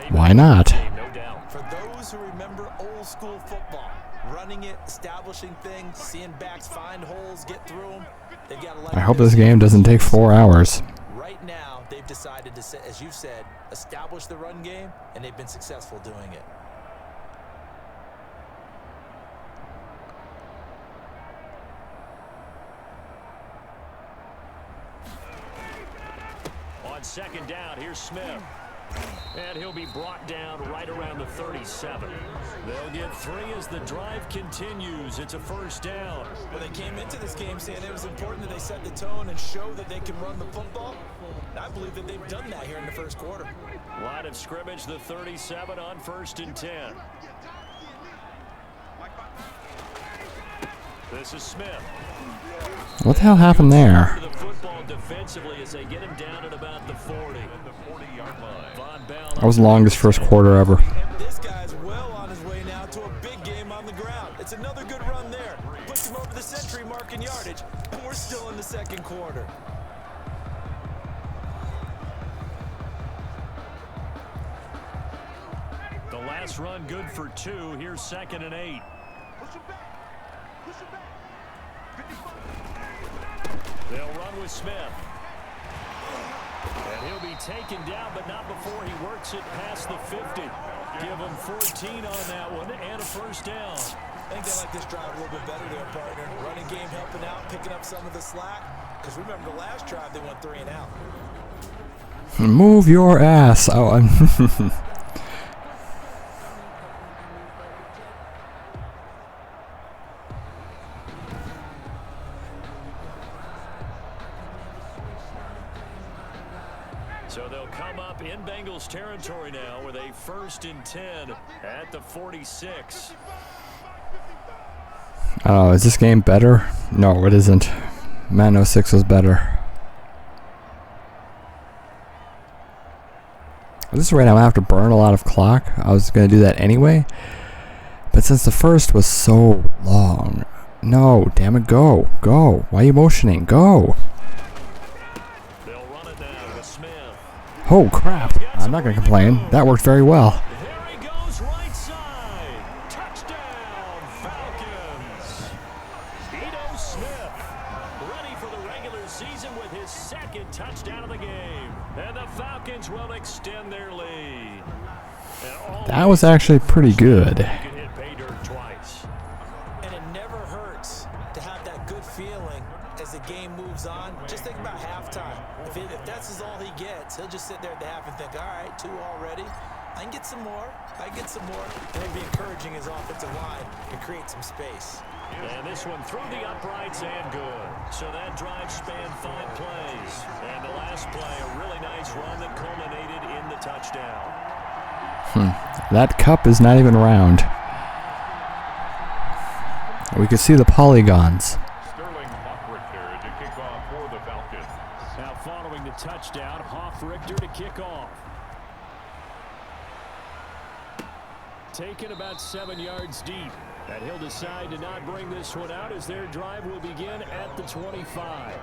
Why not? No doubt. For those who remember old school football, running it, establishing things, seeing backs find holes, get through them, they've got to like I hope this game doesn't take 4 hours. Right now, they've decided to, as you said, establish the run game, and they've been successful doing it. On 2nd down, here's Smith. And he'll be brought down right around the 37. They'll get 3 as the drive continues. It's a 1st down. Well, they came into this game saying it was important that they set the tone and show that they can run the football. And I believe that they've done that here in the first quarter. Line of scrimmage, the 37 on 1st and 10. This is Smith. What the hell happened there? The football defensively as they get him down at about the 40. That was the longest first quarter ever. This guy's well on his way now to a big game on the ground. It's another good run there. Puts him over the century mark in yardage, and we're still in the 2nd quarter. last run good for 2. Here's 2nd and 8. They'll run with Smith. And he'll be taken down, but not before he works it past the 50. Give him 14 on that one and a first down. I think they like this drive a little bit better there, partner. Running game helping out, picking up some of the slack. Because remember, the last drive, they went 3 and out. Move your ass. Oh, So they'll come up in Bengals territory now with a 1st and 10 at the 46. oh, is this game better? No, it isn't. Madden 06 was better. This is right. I'm gonna have to burn a lot of clock. I was gonna do that anyway, but since the first was so long, no, damn it, go. Why are you motioning? Go. They'll run it now with Smith. Oh crap! I'm not gonna complain. That worked very well. There he goes, right side. Touchdown, Falcons. Ito Smith, ready for the regular season with his 2nd touchdown of the game. And the Falcons will extend their lead. That was actually pretty good. Can hit pay dirt twice. And it never hurts to have that good feeling as the game moves on. Just think about halftime. If that's all he gets, he'll just sit there at the half and think, all right, 2 already. I can get some more. And he'll be encouraging his offensive line to create some space. And this one through the uprights and good. So that drive spanned 5 plays. And the last play, a really nice run that culminated in the touchdown. That cup is not even round. We can see the polygons. Sterling Hoffrichter to kick off for the Falcons. Now following the touchdown, Hoffrichter to kick off. Taken about 7 yards deep. And he'll decide to not bring this one out as their drive will begin at the 25.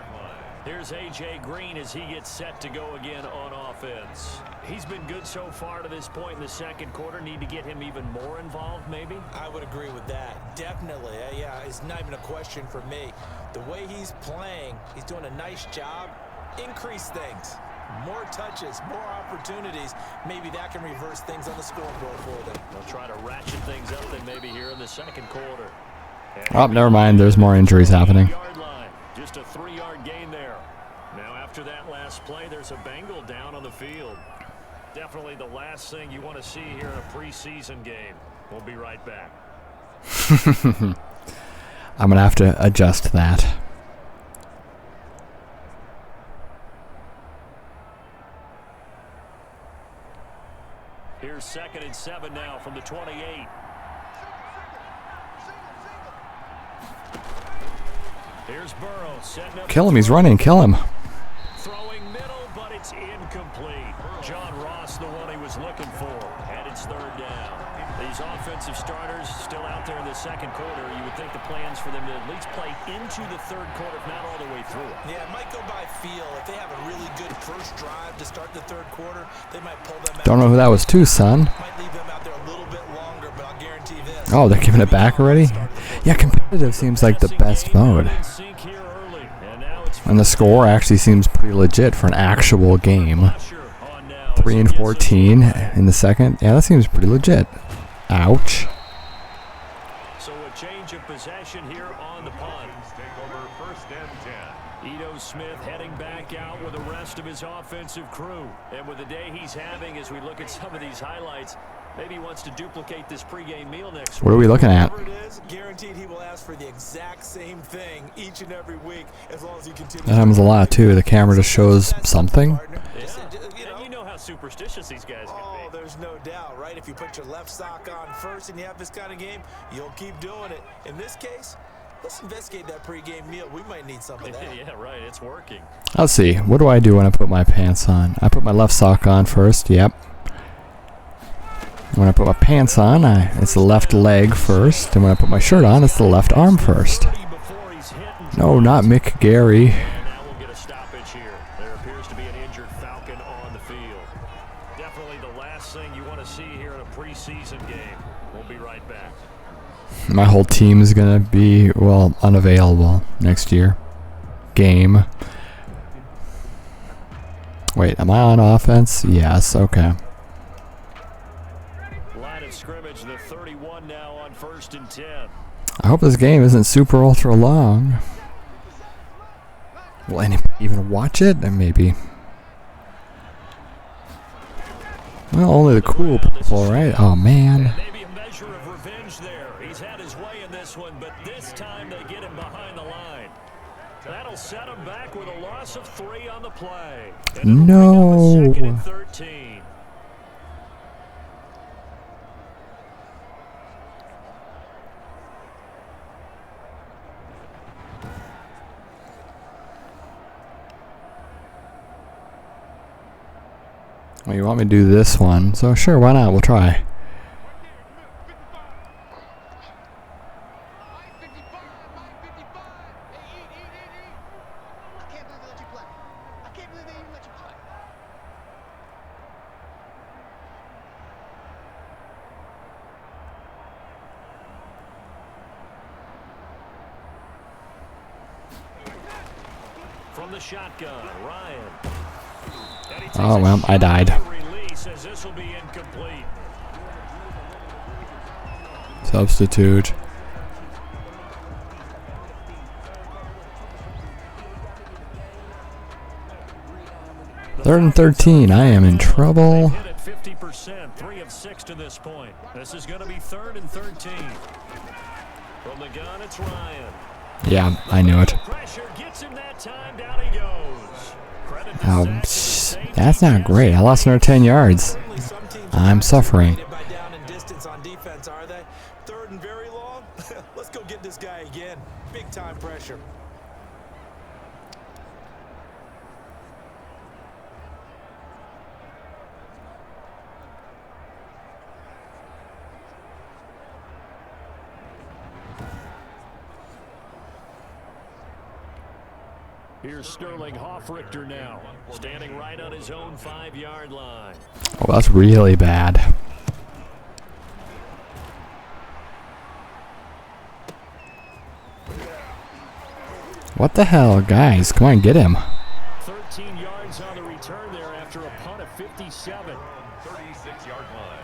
Here's A.J. Green as he gets set to go again on offense. He's been good so far to this point in the 2nd quarter. Need to get him even more involved, maybe? I would agree with that. Definitely. Yeah, it's not even a question for me. The way he's playing, he's doing a nice job. Increase things. More touches, more opportunities. Maybe that can reverse things on the scoreboard for them. They'll try to ratchet things up then maybe here in the 2nd quarter. Oh, never mind. There's more injuries happening. Just a 3-yard gain there. Now after that last play, there's a Bengal down on the field. Definitely the last thing you want to see here in a preseason game. We'll be right back. I'm going to have to adjust that. Here's 2nd and 7 now from the 28. Here's Burrow setting up. Kill him. He's running. Kill him. Throwing middle, but it's incomplete. John Ross, the one he was looking for. And it's 3rd down. These offensive starters still out there in the 2nd quarter. You would think the plans for them to at least play into the 3rd quarter, if not all the way through it. Yeah, it might go by feel. If they have a really good first drive to start the 3rd quarter, they might pull them out. Don't know who that was too, son. Might leave them out there a little bit longer, but I'll guarantee this. Oh, they're giving it back already? Yeah, competitive seems like the best mode. And the score actually seems pretty legit for an actual game. 3 and 14 in the 2nd. Yeah, that seems pretty legit. Ouch. So a change of possession here on the punt. Take over 1st and 10. Ito Smith heading back out with the rest of his offensive crew. And with the day he's having, as we look at some of these highlights, maybe he wants to duplicate this pregame meal next week. What are we looking at? Whatever it is, guaranteed he will ask for the exact same thing each and every week as long as he continues. That happens a lot too. The camera just shows something. And you know how superstitious these guys can Oh, be. there's no doubt, right? If you put your left sock on first and you have this kind of game, you'll keep doing it. In this case, let's investigate that pregame meal. We might need some of that. Yeah, right. It's working. Let's see. What do I do when I put my pants on? I put my left sock on first. Yep. When I put my pants on, it's the left leg first. And when I put my shirt on, it's the left arm first. No, not Mick Gary. And now we'll get a stoppage here. There appears to be an injured Falcon on the field. Definitely the last thing you want to see here in a preseason game. We'll be right back. My whole team is gonna be, well, unavailable next year. Game. Wait, am I on offense? Yes, okay. Line of scrimmage, the 31 now on 1st and 10. I hope this game isn't super ultra long. Will anybody even watch it? And maybe. Well, only the cool people, right? Oh, man. Maybe a measure of revenge there. He's had his way in this one, but this time they get him behind the line. That'll set him back with a loss of 3 on the play. And No. 2nd and 13. Well, you want me to do this one, so sure, why not? We'll try. From the shotgun, Ryan. Oh, well, I died. This will be incomplete. Substitute. Third and 13. I am in trouble. Hit at 50%, 3 of 6 to this point. This is going to be 3rd and 13. From the gun, it's Ryan. Yeah, I knew it. Pressure gets him that time. Down he goes. Credit to Oh, Zach. that's not great. I lost another 10 yards. I'm suffering. By down in distance on defense, are they? 3rd and very long? Let's go get this guy again. Big time pressure. Here's Sterling Hoffrichter now, standing right on his own 5-yard line. Oh, that's really bad. What the hell, guys? Come on, get him. 13 yards on the return there after a punt of 57. 36-yard line.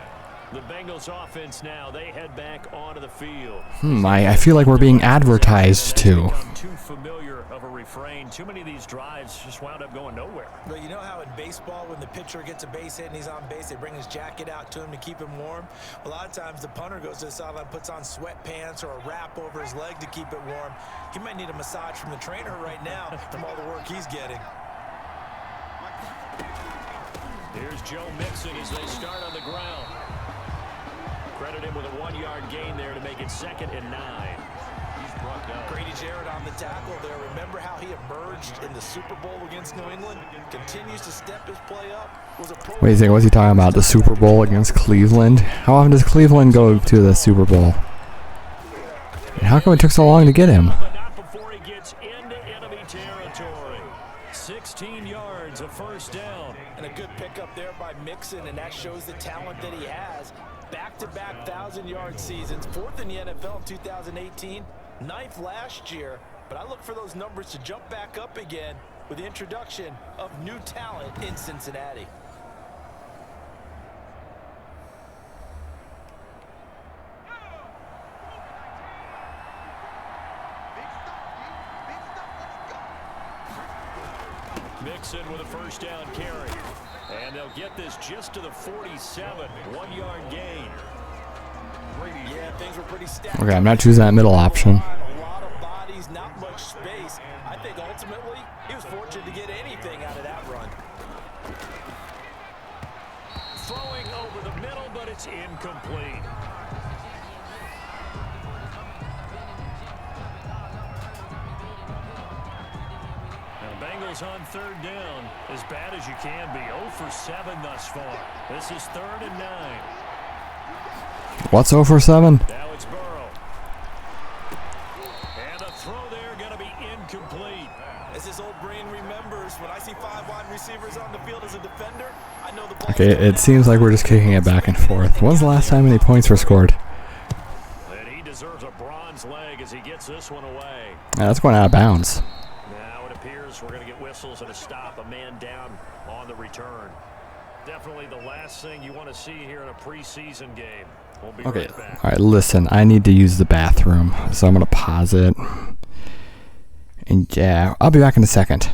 The Bengals offense now, they head back onto the field. I feel like we're being advertised to. Too familiar of a refrain. Too many of these drives just wound up going nowhere. But you know how in baseball, when the pitcher gets a base hit and he's on base, they bring his jacket out to him to keep him warm? A lot of times the punter goes to the sideline, puts on sweatpants or a wrap over his leg to keep it warm. He might need a massage from the trainer right now from all the work he's getting. Here's Joe Mixon as they start on the ground. Credit him with a 1-yard gain there to make it 2nd and 9. He's brought down. Grady Jarrett on the tackle there. Remember how he emerged in the Super Bowl against New England? Continues to step his play up. Wait a second, what's he talking about? The Super Bowl against Cleveland? How often does Cleveland go to the Super Bowl? And how come it took so long to get him? But not before he gets into enemy territory. 16 yards, a 1st down. And a good pickup there by Mixon, and that shows the talent that he has. Back-to-back 1,000-yard seasons, 4th in the NFL in 2018, 9th last year. But I look for those numbers to jump back up again with the introduction of new talent in Cincinnati. Mixon with a 1st down carry. And they'll get this just to the 47. 1-yard gain. Yeah, things were pretty stacked. Okay, I'm not choosing that middle option. A lot of bodies, not much space. I think ultimately he was fortunate to get anything out of that run. Throwing over the middle, but it's incomplete. Bengals on 3rd down, as bad as you can be. 0 for 7 thus far. This is 3rd and 9. What's 0 for 7? Now it's Burrow. And a throw there going to be incomplete. As his old brain remembers, when I see 5 wide receivers on the field as a defender, I know the ball. Okay, it seems like we're just kicking it back and forth. When's the last time any points were scored? And he deserves a bronze leg as he gets this one away. Yeah, that's going out of bounds. Now it appears we're going to get whistles and a stop, a man down on the return. Definitely the last thing you want to see here in a preseason game. We'll be Okay, right back. all right, listen, I need to use the bathroom, so I'm going to pause it. And yeah, I'll be back in a second.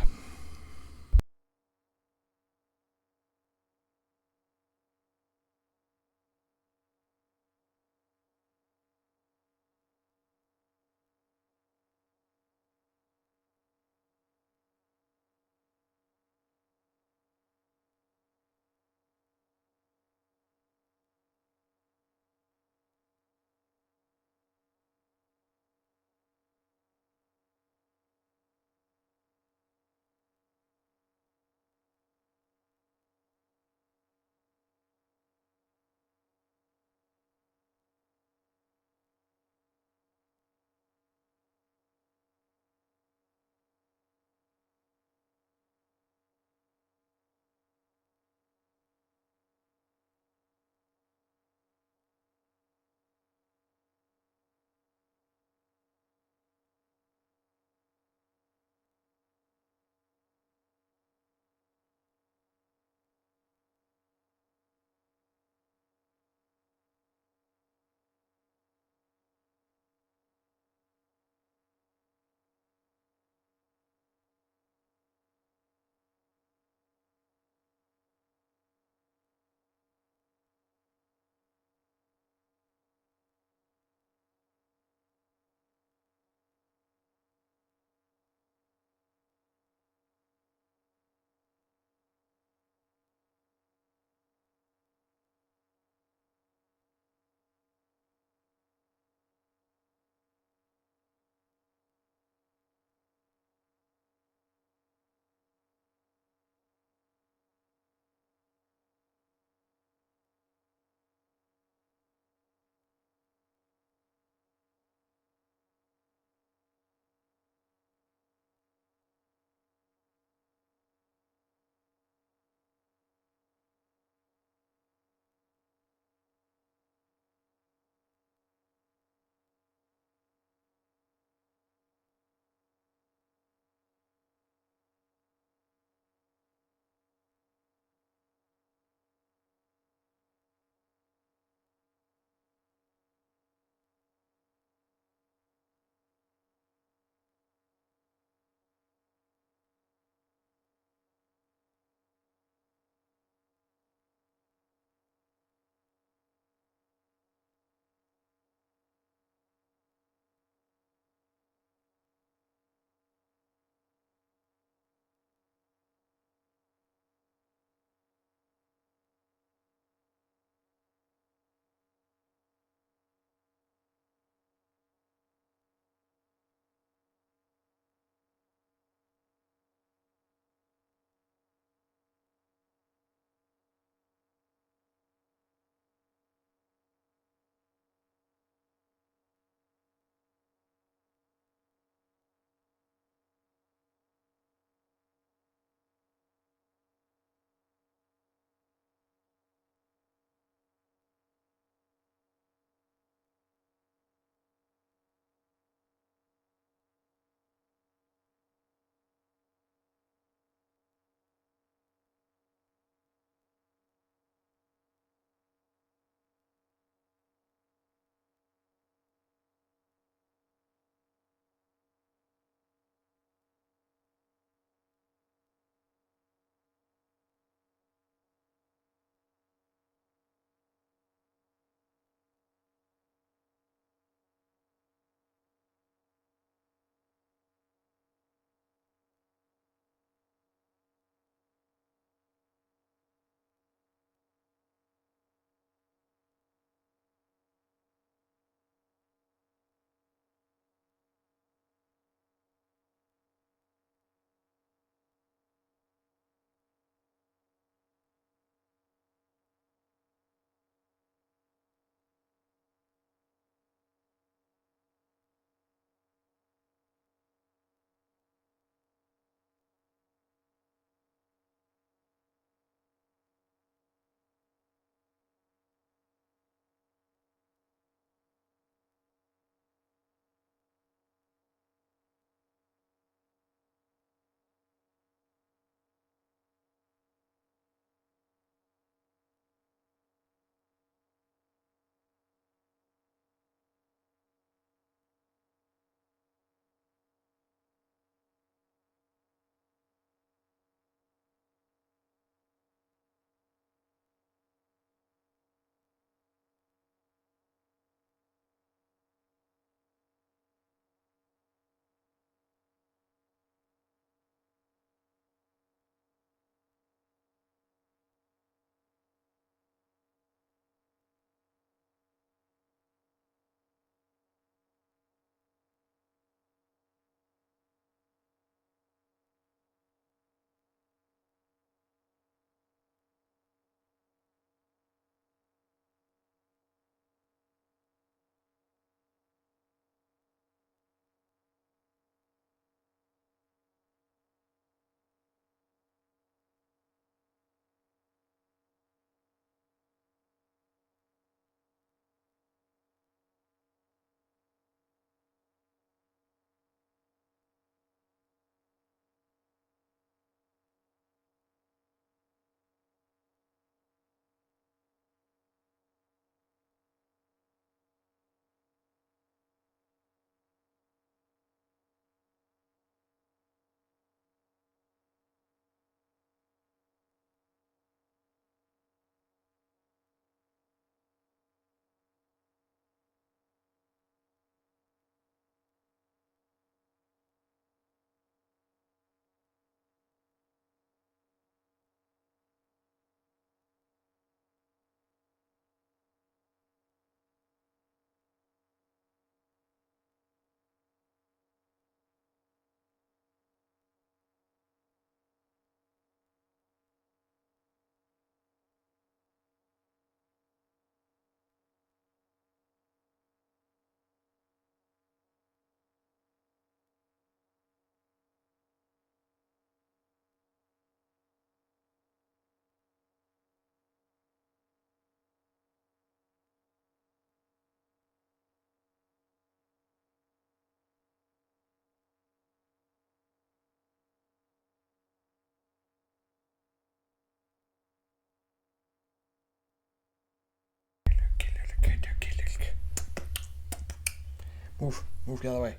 Move the other way.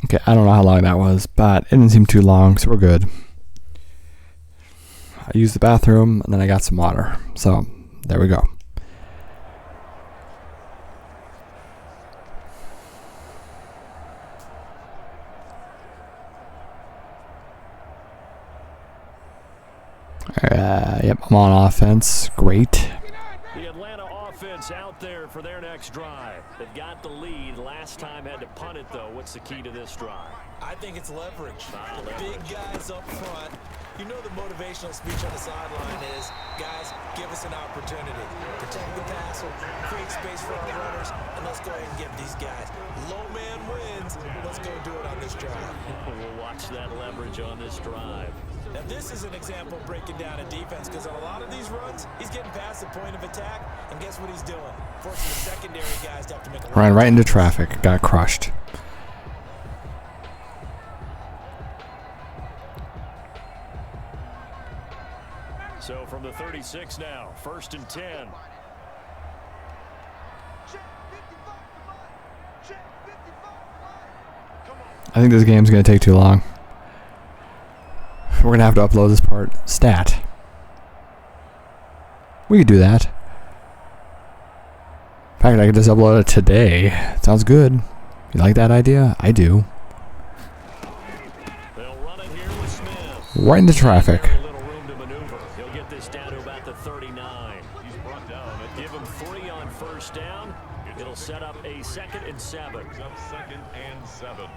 Okay, I don't know how long that was, but it didn't seem too long, so we're good. I used the bathroom, and then I got some water. So, there we go. Yep, I'm on offense. Great. The Atlanta offense out there for their next drive. They've got the lead. Last time had to punt it, though. What's the key to this drive? I think it's leverage. Big guys up front. You know the motivational speech on the sideline is, guys, give us an opportunity. Protect the passer, create space for our runners, and let's go ahead and give these guys. Low man wins. Let's go do it on this drive. We'll watch that leverage on this drive. Now, this is an example of breaking down a defense because on a lot of these runs, he's getting past the point of attack, and guess what he's doing? Forcing the secondary guys to have to make a Ran right into traffic. Got crushed. So from the 36 now, 1st and 10. I think this game's going to take too long. We're going to have to upload this part stat. We could do that. In fact, I could just upload it today. Sounds good. You like that idea? I do. They'll run it here with Smith. Right into traffic. Very little room to maneuver. He'll get this down to about the 39. He's brought down. Give him 3 on 1st down. It'll set up a 2nd and 7. 2nd and 7.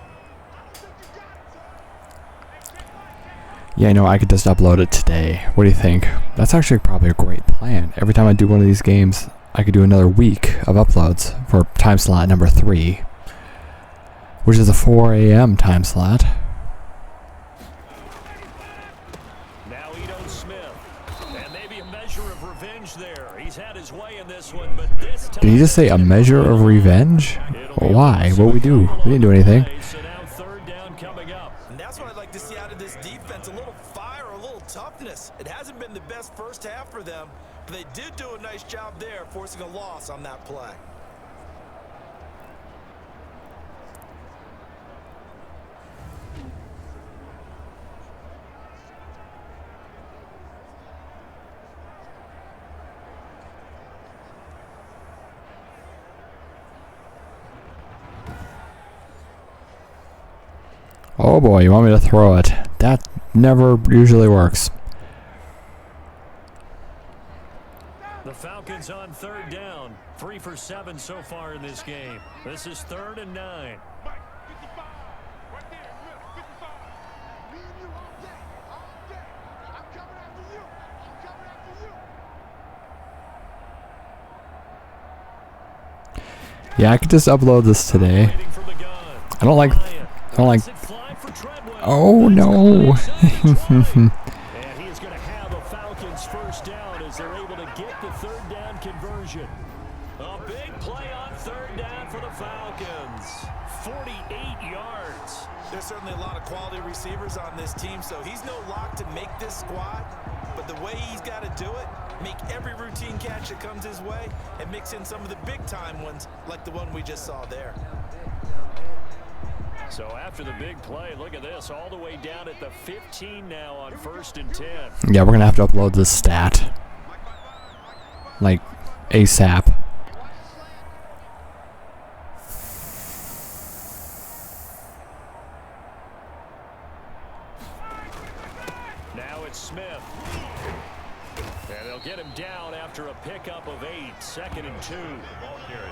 Yeah, I know, I could just upload it today. What do you think? That's actually probably a great plan. Every time I do one of these games, I could do another week of uploads for time slot number 3, which is a 4 a.m. time slot. Now Ito Smith. And maybe a measure of revenge there. He's had his way in this one, but this time... Did he just say a measure of revenge? Why? What'd we do? We didn't do anything. So now 3rd down coming up. And that's what I'd like to see out of this defense, a little fire, a little toughness. It hasn't been the best first half for them, but they did do a nice job there, forcing a loss on that play. Oh boy, you want me to throw it? That never usually works. The Falcons on 3rd down. 3 for 7 so far in this game. This is 3rd and 9. Yeah, I could just upload this today. I don't like... Oh no! And he is going to have a Falcons 1st down as they're able to get the 3rd down conversion. A big play on 3rd down for the Falcons. 48 yards. There's certainly a lot of quality receivers on this team, so he's no lock to make this squad. But the way he's got to do it, make every routine catch that comes his way, and mix in some of the big-time ones, like the one we just saw there. So after the big play, look at this, all the way down at the 15 now on 1st and 10. Yeah, we're going to have to upload this stat. Like, ASAP. Now it's Smith. And they'll get him down after a pickup of 8, 2nd and 2. Ball carrier.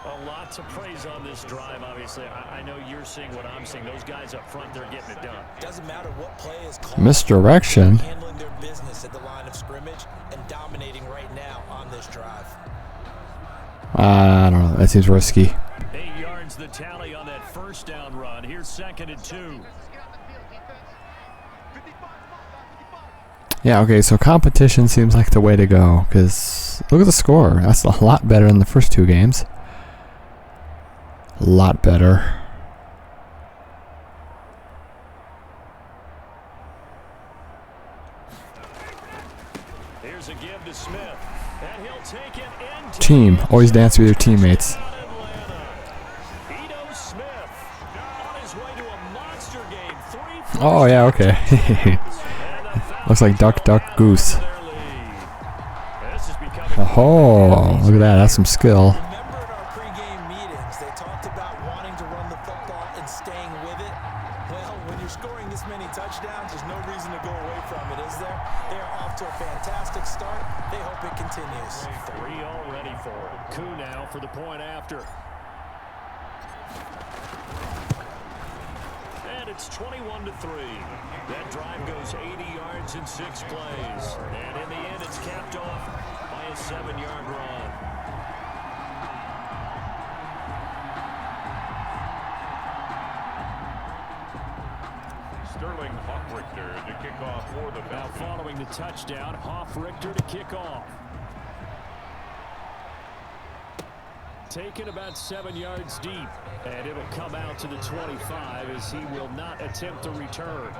A lot to praise on this drive, obviously. I know you're seeing what I'm seeing. Those guys up front, they're getting it done. Doesn't matter what play is called. Misdirection. Handling their business at the line of scrimmage and dominating right now on this drive. I don't know. That seems risky. 8 yards the tally on that 1st down run. Here's 2nd and 2. Yeah, okay, so competition seems like the way to go, because look at the score. That's a lot better than the first 2 games. A lot better. Here's a give to Smith. And he'll take it into Team. Always dance with your teammates. Ito Smith on his way to a monster game. Oh, yeah, okay. Looks like duck, duck, goose. Oh, look at that. That's some skill. Remember in our pregame meetings, they talked about wanting to run the football and staying with it. Well, when you're scoring this many touchdowns, there's no reason to go away from it, is there? They are off to a fantastic start. They hope it continues. 3 already for Koo now for the point after. And it's 21-3. That drive goes 80 yards in 6 plays. And in the end, it's capped off by a 7-yard run. Sterling Hoffrichter to kick off for the Now Falcons. following the touchdown, Hoffrichter to kick off. Taken about 7 yards deep, and it'll come out to the 25 as he will not attempt to return.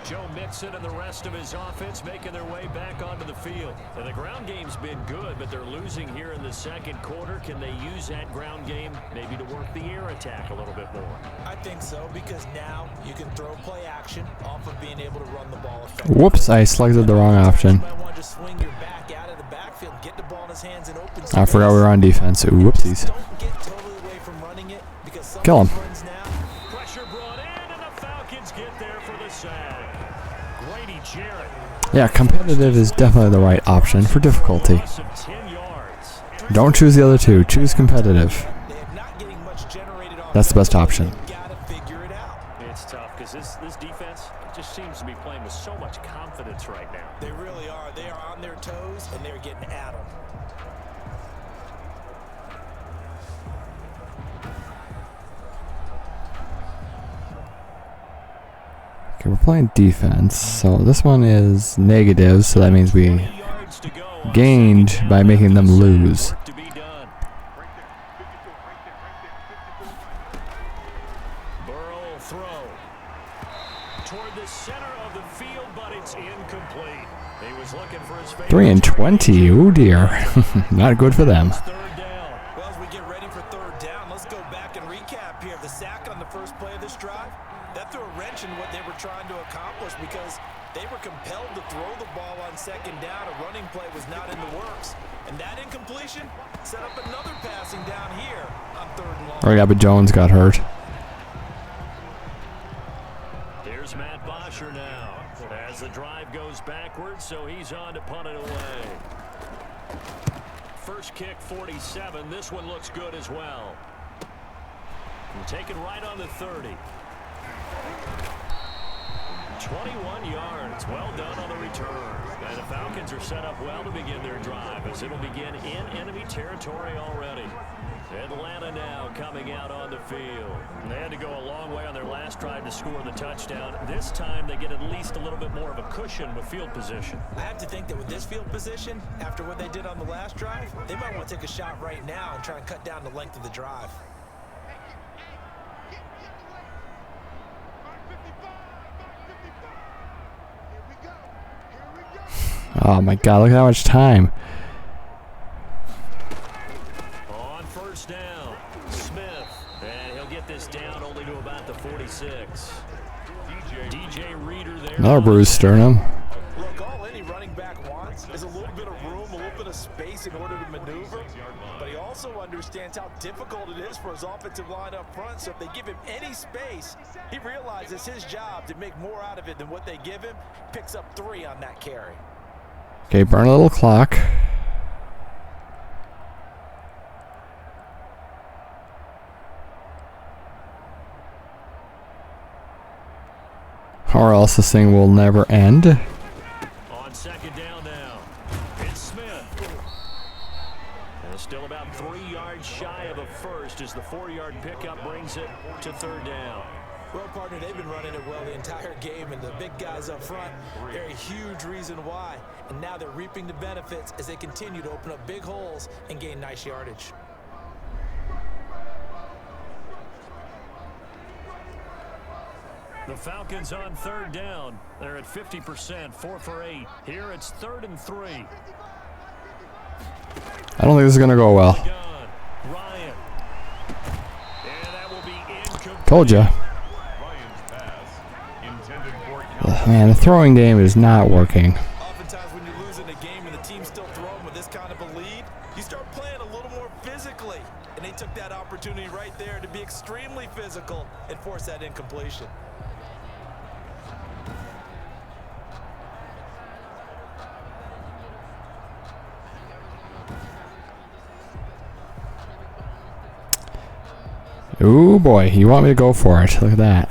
Joe Mixon and the rest of his offense making their way back onto the field. And the ground game's been good, but they're losing here in the second quarter. Can they use that ground game maybe to work the air attack a little bit more? I think so, because now you can throw play action off of being able to run the ball effectively. Whoops, I selected the wrong option. You might want to just swing your back out of the backfield and get the ball in his hands and open I forgot we were on defense. Ooh, whoopsies. Don't get totally away from running it, because some Kill him. runs now. Pressure brought in, and the Falcons get there for the sack. Grady Jarrett. Yeah, competitive is definitely the right option for difficulty. Loss of 10 yards. Don't choose the other two. Choose competitive. They are not getting much generated That's the best option. You gotta figure it out. It's tough because this defense just seems to be playing with so much confidence right now. They really are. They are on their toes, and they're getting at them. Okay, we're playing defense, so this one is negative, so that means we 20 yards to go on gained second by down. making them lose. Work to be done. Burrow will throw toward the center of the field, but it's incomplete. He was looking for his favorite 3 and 20. Oh dear, not good for them. third down. Well, as we get ready for third down, let's go back and recap here. The sack on the first play of this drive, that threw a wrench in what they were trying to accomplish, because they were compelled to throw the ball on second down. A running play was not in the works. And that incompletion set up another passing down here on third and long. Oh yeah, but Jones got hurt. Here's Matt Bosher now as the drive goes backwards, so he's on to punt it away. First kick 47. This one looks good as well. And taken right on the 30. 21 yards. Well done on the return. And the Falcons are set up well to begin their drive, as it'll begin in enemy territory already. Atlanta now coming out on the field. They had to go a long way on their last drive to score the touchdown. This time they get at least a little bit more of a cushion with field position. I have to think that with this field position, after what they did on the last drive, they might want to take a shot right now and try and cut down the length of the drive. Oh my god, look at how much time. On first down, Smith. And he'll get this down only to about the 46. DJ Reader there. Another bruised sternum. Look, all any running back wants is a little bit of room, a little bit of space in order to maneuver. But he also understands how difficult it is for his offensive line up front. So if they give him any space, he realizes his job to make more out of it than what they give him. Picks up 3 on that carry. Okay, burn a little clock. Or else this thing will never end. On second down now, it's Smith. And still about 3 yards shy of a first as the 4-yard pickup brings it to third down. Well, partner, they've been running it well the entire game, and the big guys up front, they're a huge reason why. And now they're reaping the benefits as they continue to open up big holes and gain nice yardage. The Falcons on third down. They're at 50%, 4 for 8. Here it's 3rd and 3. I don't think this is going to go well. Ryan. And that will be incomplete. Told you. Ryan's pass intended for Man, the throwing game is not working. Oftentimes when you're losing a game and the team's still throwing with this kind of a lead, you start playing a little more physically. And they took that opportunity right there to be extremely physical and force that incompletion. Ooh boy, you want me to go for it. Look at that.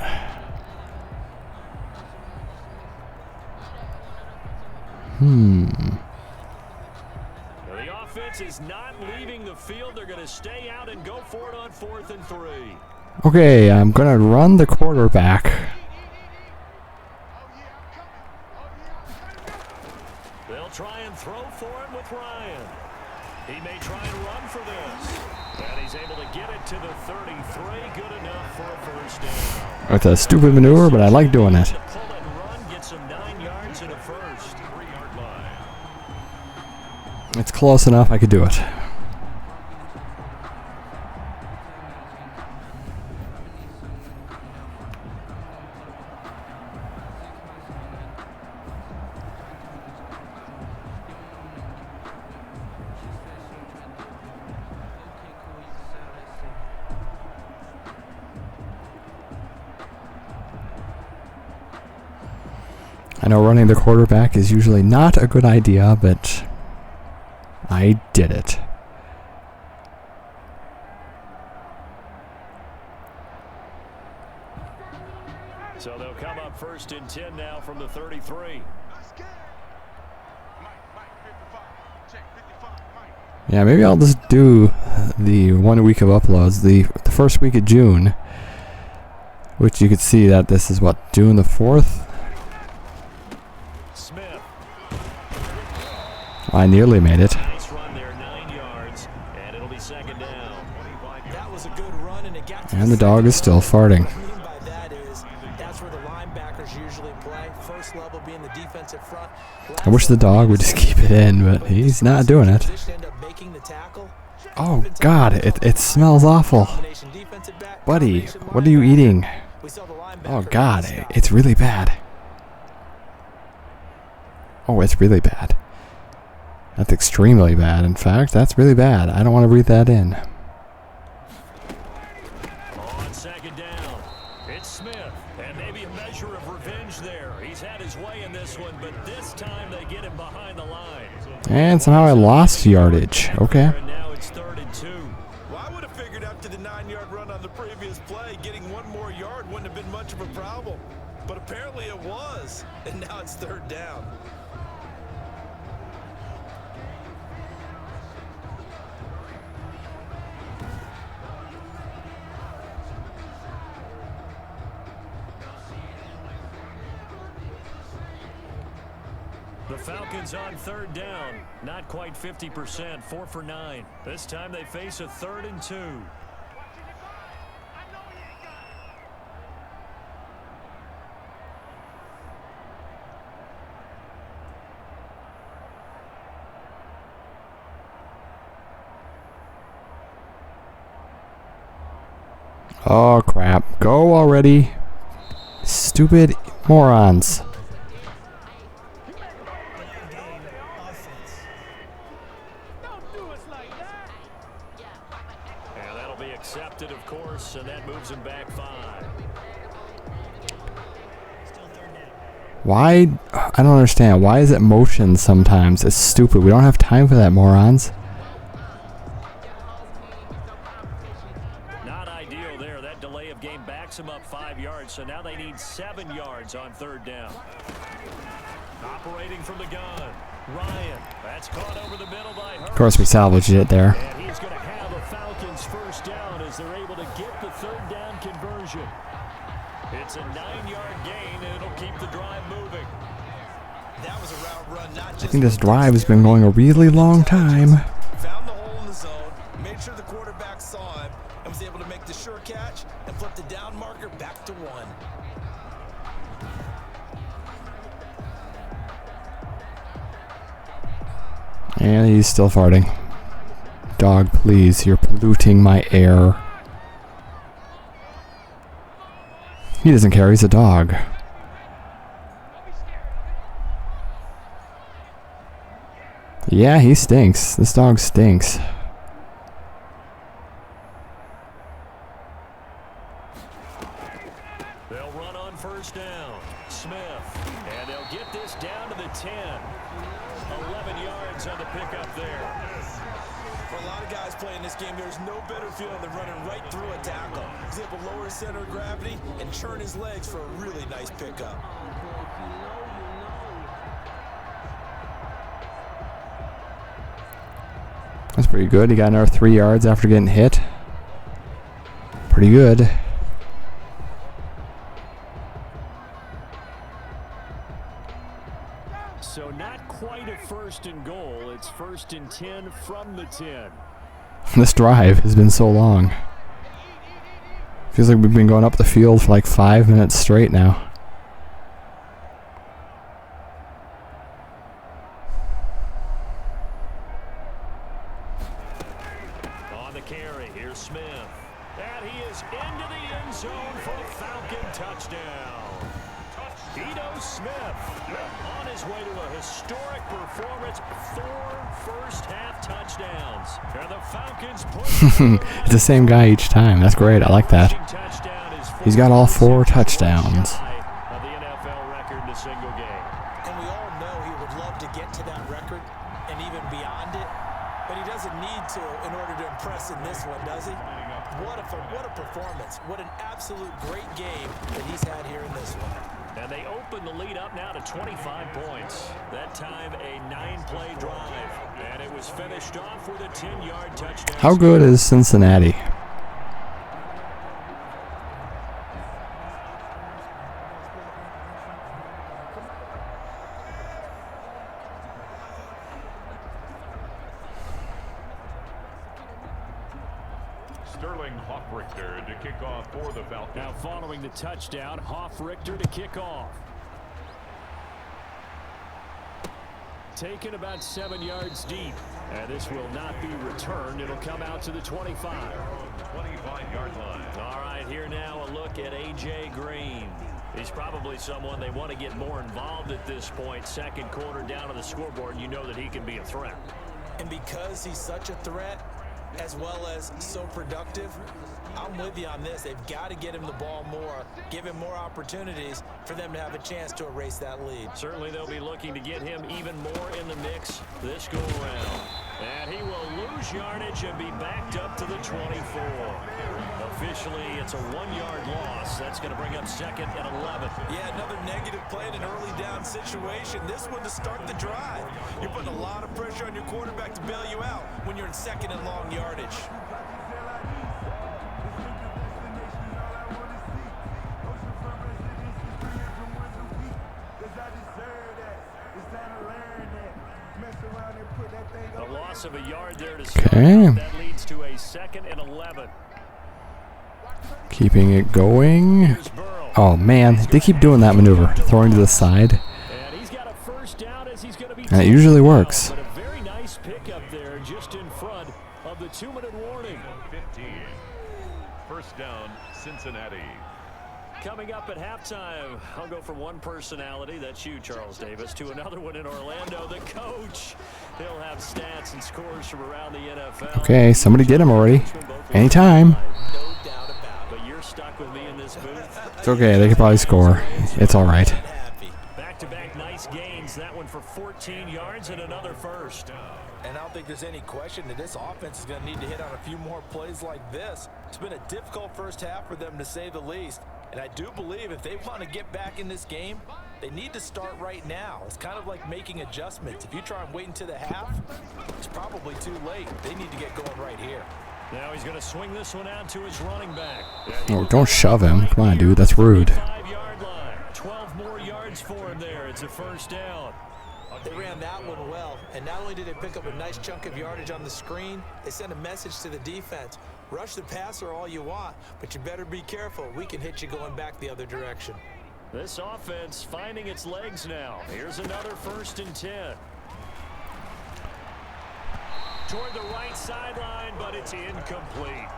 The offense is not leaving the field. They're going to stay out and go for it on 4th and 3. Okay, I'm going to run the quarterback. They'll try and throw for him with Ryan. He may try and run for this. And he's able to get it to the 33. Good enough for a first down. With a stupid maneuver, but I like doing it. To pull and run, get some 9 yards and a first. 3-yard line. It's close enough, I could do it. I know running the quarterback is usually not a good idea, but I did it. So they'll come up 1st and 10 now from the 33. Yeah, maybe I'll just do the 1 week of uploads, the first week of June, which you could see that this is what, June the 4th? Smith. I nearly made it. Nice run there, 9 yards, and it'll be 2nd down. That was a good run, and it got to And the dog is still farting. What I mean by that is that's where the linebackers usually play. First level being the defensive front. I wish the dog would just keep it in, but he's not doing it. Oh God, it smells awful. Buddy, what are you eating? Oh God, it's really bad. Oh, it's really bad. That's extremely bad. In fact, that's really bad. I don't want to breathe that in. On 2nd down, it's Smith, and maybe a measure of revenge there. He's had his way in this one, but this time they get him behind the line. And somehow I lost yardage. Okay. And now it's 3rd and 2. Well, I would have figured after the 9-yard run on the previous play, getting 1 more yard wouldn't have been much of a problem. But apparently it was, and now it's 3rd down. The Falcons on 3rd down. Not quite 50%, 4 for 9. This time they face a 3rd and 2. Oh crap. Go already. Stupid morons. And that'll be accepted, of course, and that moves him back 5. Why? I don't understand. Why is it motion sometimes? It's stupid. We don't have time for that, morons. Not ideal there. That delay of game backs him up 5 yards, so now they need 7 yards on 3rd down. Operating from the gun, Ryan. That's caught over the middle by Hurst. Of course, we salvaged it there. And he's going to have a Falcons 1st down as they're able to get the 3rd down conversion. It's a 9-yard gain, and it'll keep the drive moving. That was a route run, not just I think this drive has been going a really long time. Found the hole in the zone, made sure the quarterback saw him, and was able to make the sure catch and flip the down marker back to 1. And he's still farting. Dog, please, you're polluting my air. He doesn't care, he's a dog. Yeah, he stinks. This dog stinks. They'll run on first down. Smith. And they'll get this down to the 10. 11 yards on the pickup there. For a lot of guys playing this game, there's no better feeling than running right through a tackle. He's able to lower his center of gravity and churn his legs for a really nice pickup. That's pretty good. He got another 3 yards after getting hit. Pretty good. So not quite a first and goal. It's first and 10 from the 10. This drive has been so long. Feels like we've been going up the field for like 5 minutes straight now. On the carry, here's Smith. And he is into the end zone for a Falcon touchdown. Ito Smith on his way to a historic performance. 4 first-half touchdowns. And the Falcons push. It's the same guy each time. That's great. I like that. He's got all 4 touchdowns. Of the NFL record in a single game. And we all know he would love to get to that record and even beyond it, but he doesn't need to in order to impress in this one, does he? What a performance. What an absolute great game that he's had here in this one. And they open the lead up now to 25 points. That time a 9-play drive. And it was finished off with a 10-yard touchdown. How good is Cincinnati? To kick off for the Falcons. Now following the touchdown, Hoff-Richter to kick off. Taken about 7 yards deep. And this will not be returned. It'll come out to the 25. 25-yard line. All right, here now a look at A.J. Green. He's probably someone they want to get more involved at this point. Second quarter down on the scoreboard, and you know that he can be a threat. And because he's such a threat, as well as so productive, I'm with you on this. They've got to get him the ball more, give him more opportunities for them to have a chance to erase that lead. Certainly they'll be looking to get him even more in the mix this go-around. And he will lose yardage and be backed up to the 24. Officially, it's a 1-yard loss. That's going to bring up second and 11. Yeah, another negative play in an early down situation. This one to start the drive. You're putting a lot of pressure on your quarterback to bail you out when you're in second and long yardage. A loss of a yard there to Okay. start. That leads to a second and 11. Keeping it going. Here's Burrow. Oh man, they keep doing that maneuver, throwing to the side. And he's got a first down as he's going to be. And it usually works. But a very nice pickup there, just in front of the 2-minute warning. 15. First down, Cincinnati. Coming up at halftime, I'll go from one personality, that's you, Charles Davis, to another one in Orlando, the coach. He'll have stats and scores from around the NFL. Okay, somebody get him already. Anytime. No doubt about it. But you're stuck with me in this booth. It's okay, they could probably score. It's alright. Happy. Back-to-back nice gains, that one for 14 yards and another first. And I don't think there's any question that this offense is going to need to hit on a few more plays like this. It's been a difficult first half for them, to say the least. And I do believe if they want to get back in this game, they need to start right now. It's kind of like making adjustments. If you try and wait until the half, it's probably too late. They need to get going right here. Now he's going to swing this one out to his running back. Oh, don't shove him. Come on, dude, that's rude. 5-yard line. 12 more yards for him there. It's a first down. They ran that one well, and not only did they pick up a nice chunk of yardage on the screen, they sent a message to the defense. Rush the passer all you want, but you better be careful. We can hit you going back the other direction. This offense finding its legs now. Here's another first and 10. toward the right sideline, but it's incomplete.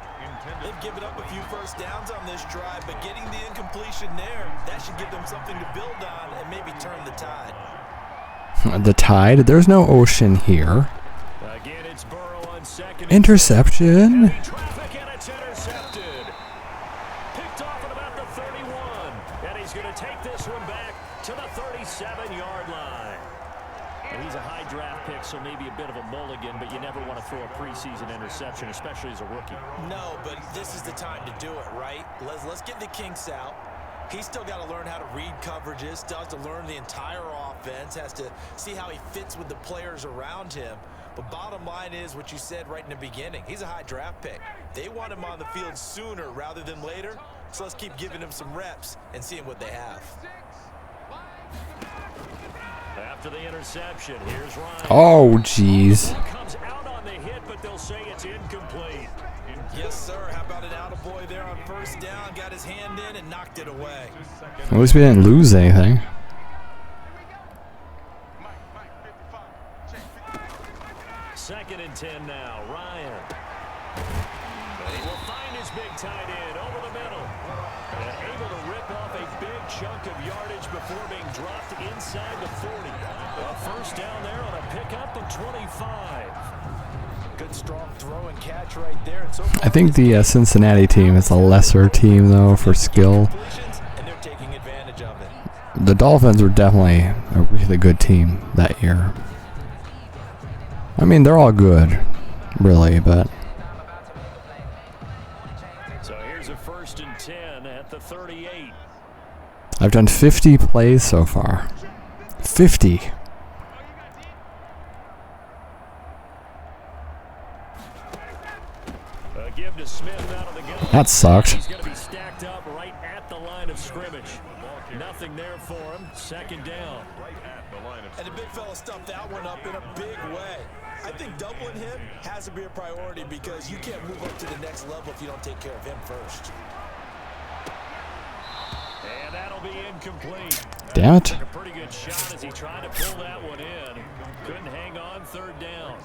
They've given up a few first downs on this drive, but getting the incompletion there, that should give them something to build on and maybe turn the tide. The tide? There's no ocean here. Again, it's Burrow on second. Interception. Traffic, and it's intercepted. Picked off at about the 31, and he's going to take this one back to the 37-yard line. And he's a high draft pick, so maybe a bit of a mulligan, but you never want to throw a preseason interception, especially as a rookie. No, but this is the time to do it, right? Let's get the kinks out. He's still got to learn how to read coverages, still has to learn the entire offense, has to see how he fits with the players around him. But bottom line is what you said right in the beginning. He's a high draft pick. They want him on the field sooner rather than later, so let's keep giving him some reps and seeing what they have. After the interception, here's Ryan. Oh, jeez. Comes out on the hit, but they'll say it's incomplete. Yes, sir. How about an attaboy there on first down? Got his hand in and knocked it away. At least we didn't lose anything. Second and 10 now. Ryan. He will find his big tight end over the middle. And able to rip off a big chunk of yardage before being dropped inside the 40. A first down there on a pickup at 25. Good strong throw and catch right there. And so I think the Cincinnati team is a lesser team, though, for skill. and they're taking advantage of it. The Dolphins were definitely a really good team that year. I mean, they're all good, really, but... So here's a first and 10 at the 38. I've done 50 plays so far. 50. Give to Smith out of the gun. That sucked. He's going to be stacked up right at the line of scrimmage. Nothing there for him. Second down. And the big fella stuffed that one up in a big way. I think doubling him has to be a priority because you can't move up to the next level if you don't take care of him first. And that'll be incomplete. Damn it. Took a pretty good shot as he tried to pull that one in. Couldn't hang on. Third down.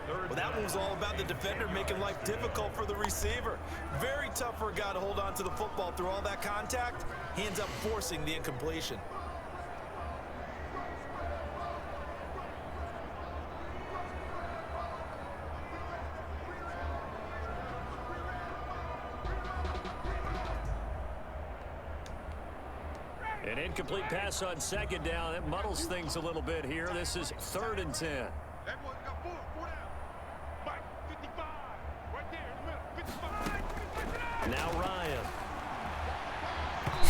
Well, that one was all about the defender making life difficult for the receiver. Very tough for a guy to hold on to the football through all that contact. He ends up forcing the incompletion. An incomplete pass on second down. It muddles things a little bit here. This is third and 10. Now Ryan.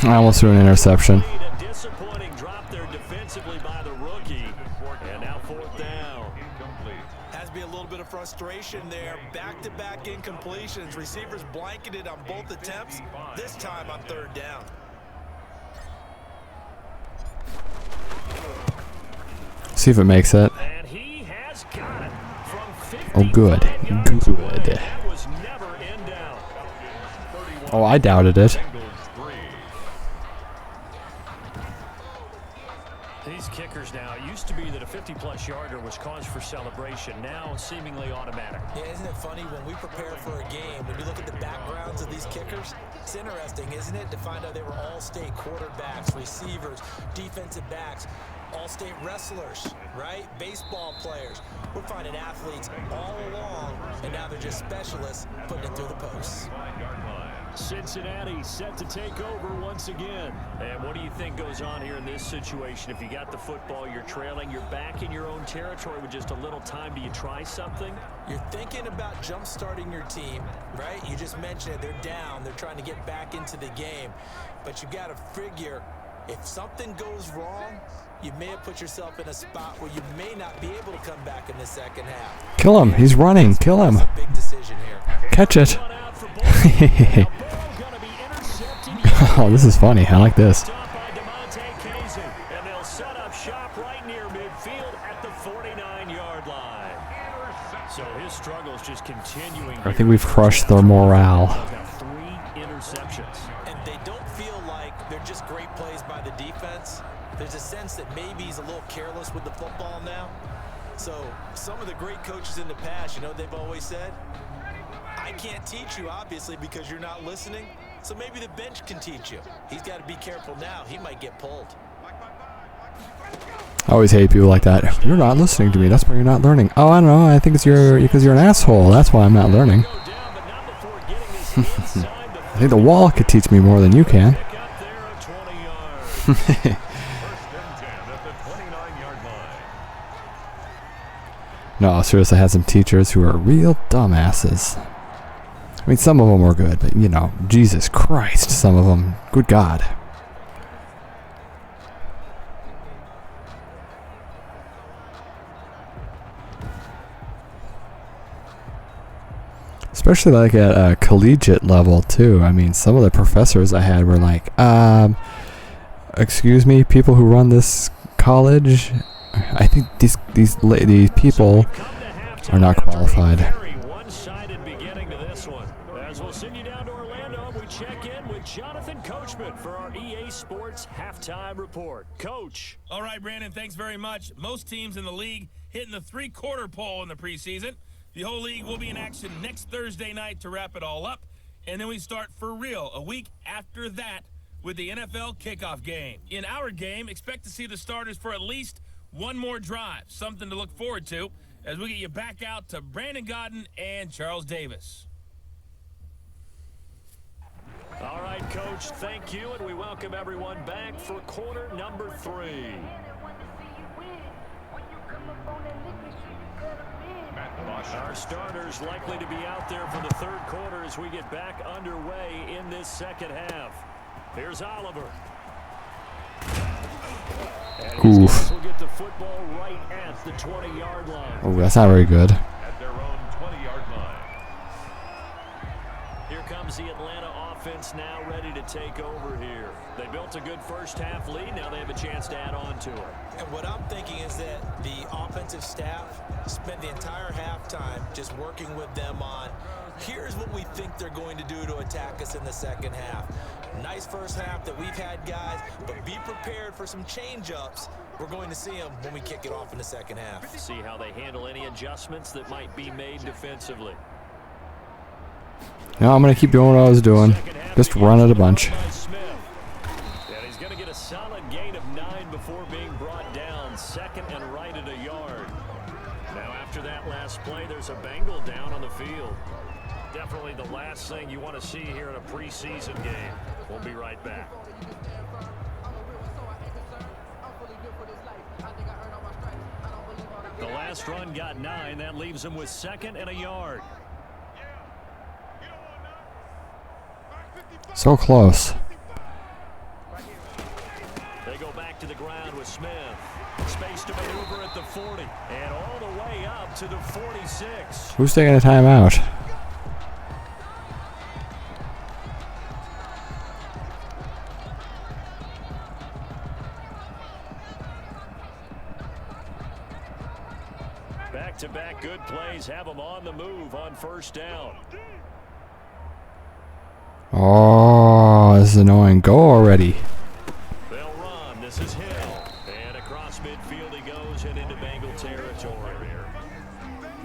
I almost threw an interception. A disappointing drop there defensively by the rookie. And now fourth down. Has to be a little bit of frustration there. Back-to-back incompletions. Receivers blanketed on both attempts, this time on third down. See if it makes it. And he has got it from 50. Oh, good. Good. That was never in doubt. Oh, I doubted it. These kickers now, it used to be that a 50-plus yarder was cause for celebration. Now seemingly automatic. Yeah, isn't it funny when we prepare for a game, when you look at the backgrounds of these kickers, it's interesting, isn't it, to find out they were all-state quarterbacks, receivers, defensive backs, all-state wrestlers, right? Baseball players. We're finding athletes all along, and now they're just specialists putting it through the posts. Cincinnati set to take over once again. And what do you think goes on here in this situation? If you got the football, you're trailing, you're back in your own territory with just a little time. Do you try something? You're thinking about jump-starting your team, right? You just mentioned it. They're down. They're trying to get back into the game. But you got to figure, if something goes wrong, you may have put yourself in a spot where you may not be able to come back in the second half. Kill him. He's running. Kill him. Big decision here. Catch it. Oh, this is funny. I like this. And they'll set up shop right near midfield at the 49-yard line. So his struggles just continuing. I think we've crushed their morale. 3 interceptions. And they don't feel like they're just great plays by the defense. There's a sense that maybe he's a little careless with the football now. So some of the great coaches in the past, you know, they've always said, I can't teach you, obviously, because you're not listening. So maybe the bench can teach you. He's got to be careful now. He might get pulled. I always hate people like that. You're not listening to me. That's why you're not learning. Oh, I don't know. I think it's because you're an asshole. That's why I'm not learning. I think the wall could teach me more than you can. No, seriously, I had some teachers who are real dumbasses. I mean, some of them were good, but, you know, Jesus Christ, some of them, good God. Especially like at a collegiate level, too. I mean, some of the professors I had were like, excuse me, people who run this college, I think these people are not qualified. For our EA Sports halftime report. Coach. All right, Brandon, thanks very much. Most teams in the league hitting the three-quarter pole in the preseason. The whole league will be in action next Thursday night to wrap it all up. And then we start for real a week after that with the NFL kickoff game. In our game, expect to see the starters for at least one more drive. Something to look forward to as we get you back out to Brandon Godden and Charles Davis. All right, Coach, thank you, and we welcome everyone back for quarter number 3. Our starters likely to be out there for the third quarter as we get back underway in this second half. Here's Oliver. Oof. Will get the football right at the 20-yard line. Oh, that's not very good. At their own 20-yard line. Here comes the Atlanta offense now ready to take over here. They built a good first half lead. Now they have a chance to add on to it. And what I'm thinking is that the offensive staff spent the entire halftime just working with them on, here's what we think they're going to do to attack us in the second half. Nice first half that we've had, guys, but be prepared for some change-ups. We're going to see them when we kick it off in the second half. See how they handle any adjustments that might be made defensively. No, I'm going to keep doing what I was doing. Just run it a bunch. And he's going to get a solid gain of 9 before being brought down. Second and right at a yard. Now after that last play, there's a Bengal down on the field. Definitely the last thing you want to see here in a preseason game. We'll be right back. The last run got 9. That leaves them with second and a yard. So close. They go back to the ground with Smith. Space to maneuver at the 40. And all the way up to the 46. Who's taking a timeout? Back-to-back good plays have them on the move on first down. Oh, this is annoying. Go already. They'll run. This is Hill. And across midfield he goes and into Bengal territory.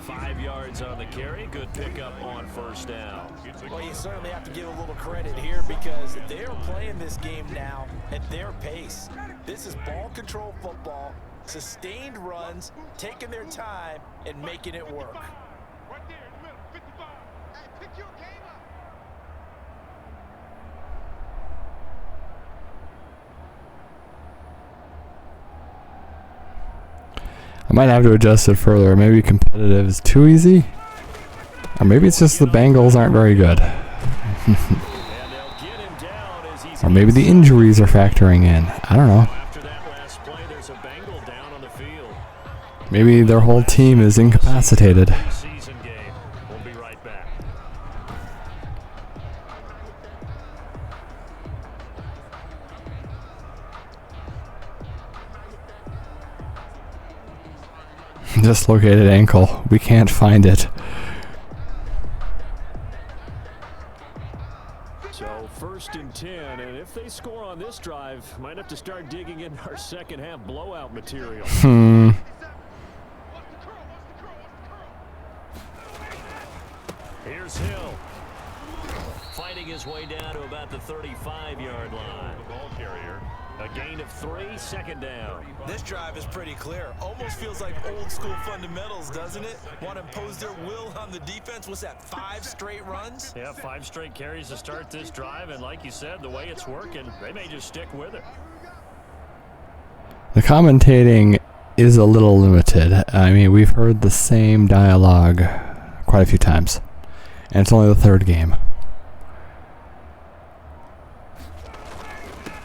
5 yards on the carry. Good pickup on first down. Well, you certainly have to give a little credit here because they're playing this game now at their pace. This is ball control football, sustained runs, taking their time, and making it work. Right there in the middle, 55. Hey, pick your game up. I might have to adjust it further. Maybe competitive is too easy. Or maybe it's just the Bengals aren't very good. Or maybe the injuries are factoring in. I don't know. After that last play, there's a Bengal down on the field. Maybe their whole team is incapacitated. Season game. We'll be right back. Dislocated ankle. We can't find it. So 1st and 10, and if they score on this drive, might have to start digging in our second half blowout material. his way down to about the 35-yard line. The ball carrier. A gain of 3, second down. This drive is pretty clear. Almost feels like old school fundamentals, doesn't it? Want to impose their will on the defense. What's that, 5 straight runs? Yeah, 5 straight carries to start this drive, and like you said, the way it's working, they may just stick with it. The commentating is a little limited. I mean, we've heard the same dialogue quite a few times, and it's only the third game.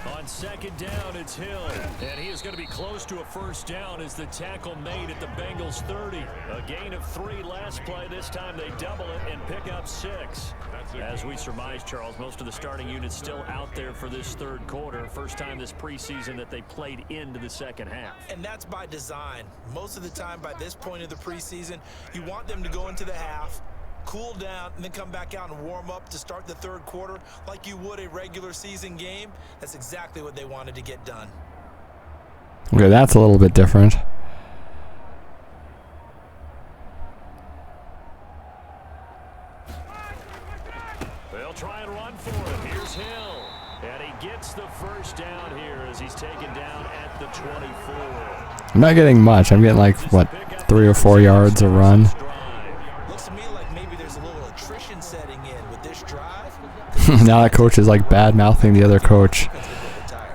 On second down, it's Hill, and he is going to be close to a first down as the tackle made at the Bengals 30. A gain of 3 last play. This time they double it and pick up 6. As we surmise, Charles, most of the starting units still out there for this third quarter. First time this preseason that they played into the second half. And that's by design. Most of the time by this point of the preseason, you want them to go into the half, cool down, and then come back out and warm up to start the third quarter like you would a regular season game. That's exactly what they wanted to get done. Okay, that's a little bit different. They'll try and run for it. Here's Hill. And he gets the first down here as he's taken down at the 24. I'm not getting much. I'm getting like, what, 3 or 4 yards a run. Looks to me like maybe there's a little attrition setting in with this drive. Now that coach is like bad-mouthing the other coach.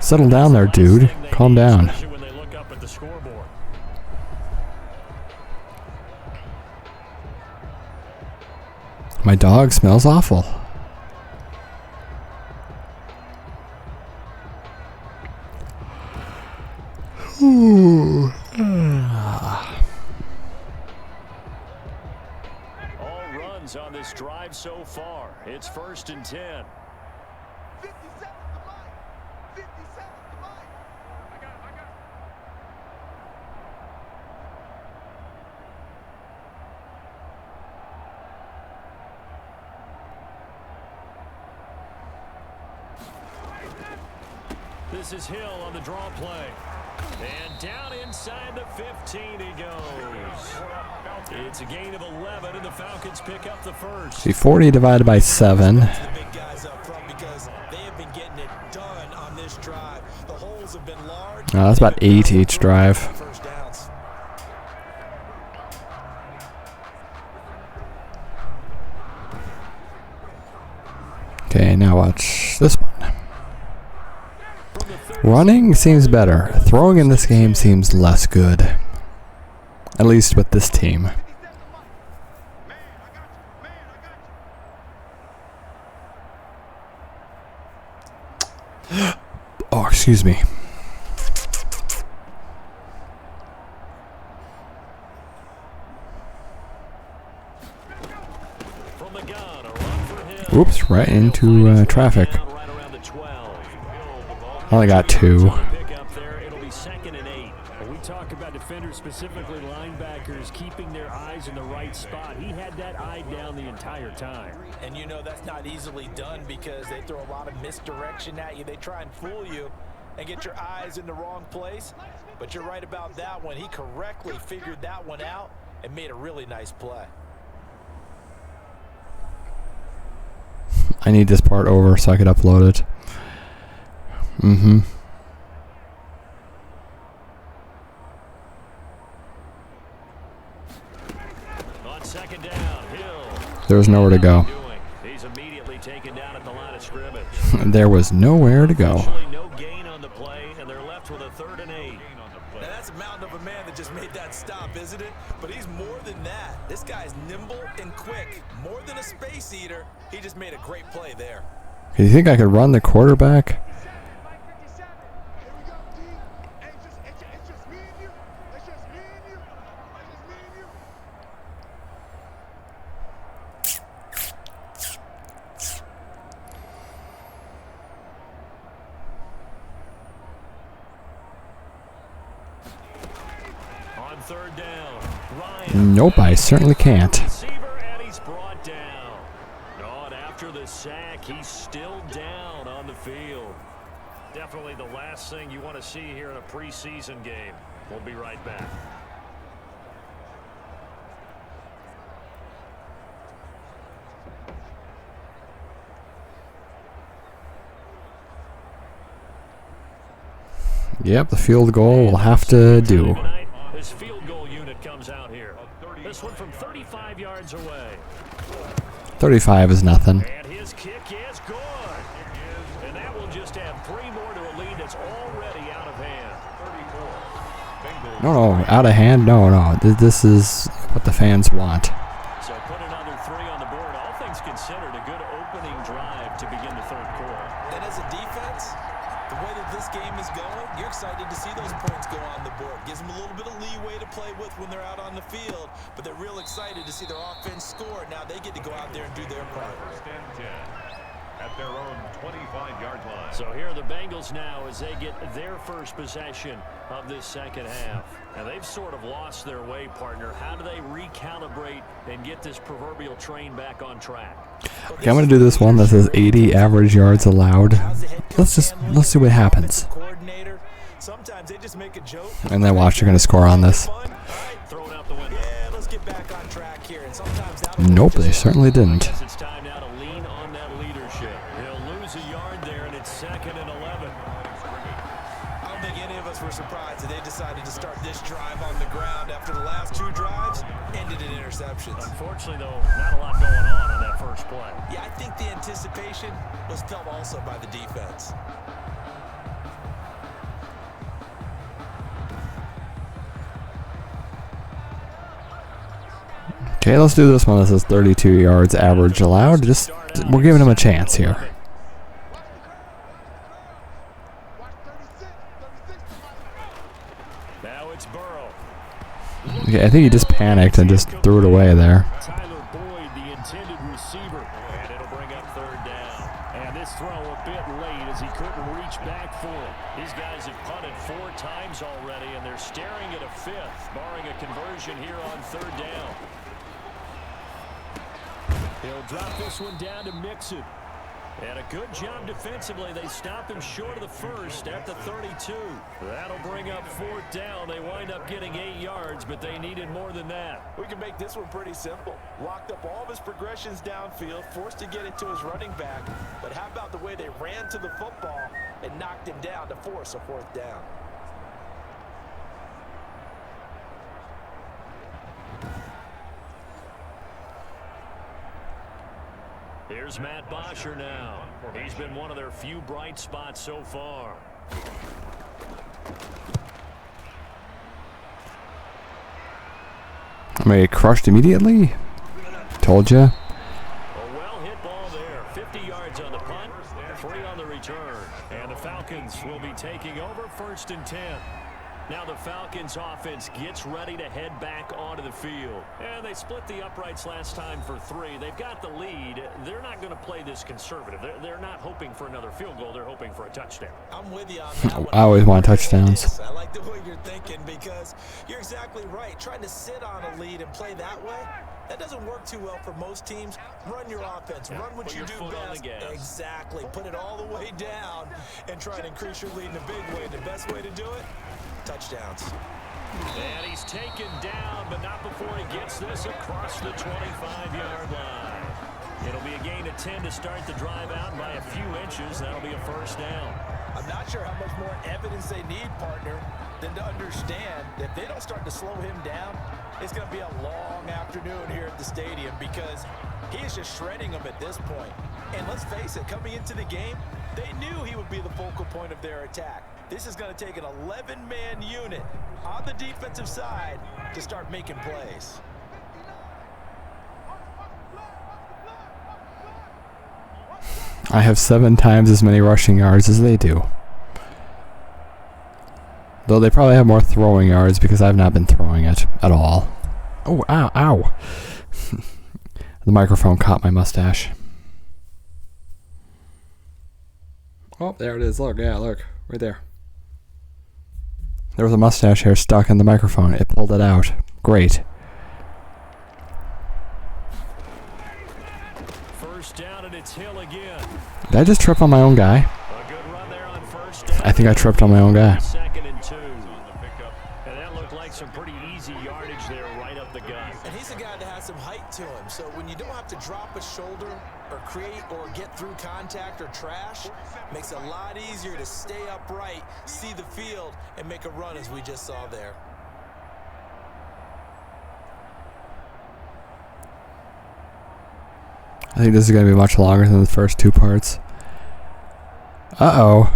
Settle down there, dude. Calm down. When they look up at the scoreboard. My dog smells awful. Ooh. All runs on this drive so far. It's 1st and 10. 50 seconds to mine. 50 seconds to mine. I got it. This is Hill on the draw play. And down inside the 15 he goes. It's a gain of 11, and the Falcons pick up the first. See, 40 divided by 7. The big guys up front because they have been getting it done on this drive. The holes have been large. Oh, that's about 8 each drive. First downs. Okay, now watch this one. Running seems better. Throwing in this game seems less good. At least with this team. Oh, excuse me. From the gun, a run for Hill. Oops, right into traffic. Right around the 12. Only got 2. Pick up there, it'll be 2nd and 8. When we talk about defenders, specifically linebackers, keeping their eyes in the right spot. He had that eye down the entire time. And you know that's not easily done because they throw a lot of misdirection at you. They try and fool you and get your eyes in the wrong place. But you're right about that one. He correctly figured that one out and made a really nice play. I need this part over so I could upload it. Mm-hmm. On 2nd down, Hill. There was nowhere to go. He's immediately taken down at the line of scrimmage. There was nowhere to go. Actually, no gain on the play, and they're left with a 3rd and 8. Now that's a mountain of a man that just made that stop, isn't it? But he's more than that. This guy's nimble and quick. More than a space eater. He just made a great play there. Do you think I could run the quarterback? It's just me and you. It's just me and you. It's just me and you. On 3rd down, Ryan. Nope, I certainly can't. Receiver, and he's brought down. Oh, and after the sack, he's still down on the field. Definitely the last thing you want to see here in a preseason game. We'll be right back. Yep, the field goal will have to do. This field goal unit comes out here. This one from 35 yards away. 35 is nothing. And his kick is good. And that will just add 3 more to a lead that's already out of hand. No, out of hand? No. This is what the fans want. So put another 3 on the board. All things considered, a good opening drive to begin the third quarter. And as a defense, the way that this game is going, you're excited to see those points go on the board. Gives them a little bit of leeway to play with when they're out on the field, but they're real excited to see their offense score. Now they get to go out there and do their part. First and 10 at their own 25-yard line. So here are the Bengals now as they get their first possession of this second half. Now they've sort of lost their way, partner. How do they recalibrate and get this proverbial train back on track? Okay, I'm going to do this one that says 80 average yards allowed. Let's see what happens. Sometimes they just make a joke. And then watch, you're going to score on this. Thrown out the window. Yeah, let's get back on track here. And sometimes Nope, they certainly didn't. It's time now to lean on that leadership. He'll lose a yard there, and it's 2nd and 11. I don't think any of us were surprised that they decided to start this drive on the ground after the last 2 drives ended in interceptions. Unfortunately, though, not a lot going on that first play. Yeah, I think the anticipation was felt also by the defense. Okay, let's do this one that says 32 yards average allowed. We're giving him a chance here. Now it's Burrow. Okay, I think he just panicked and just threw it away there. Tyler Boyd, the intended receiver, and it'll bring up 3rd down. And this throw a bit late as he couldn't reach back for it. These guys have punted 4 times already, and they're staring at a 5th, barring a conversion here on 3rd down. He'll drop this one down to Mixon. And a good job defensively. They stop him short of the first at the 32. That'll bring up 4th down. They wind up getting 8 yards, but they needed more than that. We can make this one pretty simple. Locked up all of his progressions downfield, forced to get it to his running back. But how about the way they ran to the football and knocked him down to force a 4th down? Here's Matt Bosher now. He's been one of their few bright spots so far. I'm going to get crushed immediately. Told ya. A well-hit ball there. 50 yards on the punt, 3 on the return. And the Falcons will be taking over 1st and 10. Now the Falcons offense gets ready to head back onto the field. And they split the uprights last time for 3. They've got the lead. They're not going to play this conservative. They're not hoping for another field goal. They're hoping for a touchdown. I'm with you on that one. I always want touchdowns. I like the way you're thinking because you're exactly right. Trying to sit on a lead and play that way, that doesn't work too well for most teams. Run your offense. Run what you do best. Exactly. Put it all the way down and try and increase your lead in a big way. The best way to do it, touchdowns. And he's taken down, but not before he gets this across the 25-yard line. It'll be a gain of 10 to start the drive out by a few inches. That'll be a 1st down. I'm not sure how much more evidence they need, partner, than to understand that if they don't start to slow him down, it's going to be a long afternoon here at the stadium because he is just shredding them at this point. And let's face it, coming into the game, they knew he would be the focal point of their attack. This is going to take an 11-man unit on the defensive side to start making plays. I have 7 times as many rushing yards as they do. Though they probably have more throwing yards because I've not been throwing it at all. Oh, ow, ow. The microphone caught my mustache. Oh, there it is. Look, yeah, look. Right there. There was a mustache hair stuck in the microphone. It pulled it out. Great. First down, and it's Hill again. Did I just trip on my own guy? A good run there on 1st down. I think I tripped on my own guy. 2nd and 2. And that looked like some pretty easy yardage there right up the gut. And he's a guy that has some height to him. So when you don't have to drop a shoulder or create or get through contact or trash, makes it a lot easier to stay upright, see the field, and make a run as we just saw there. I think this is going to be much longer than the first two parts. Uh-oh.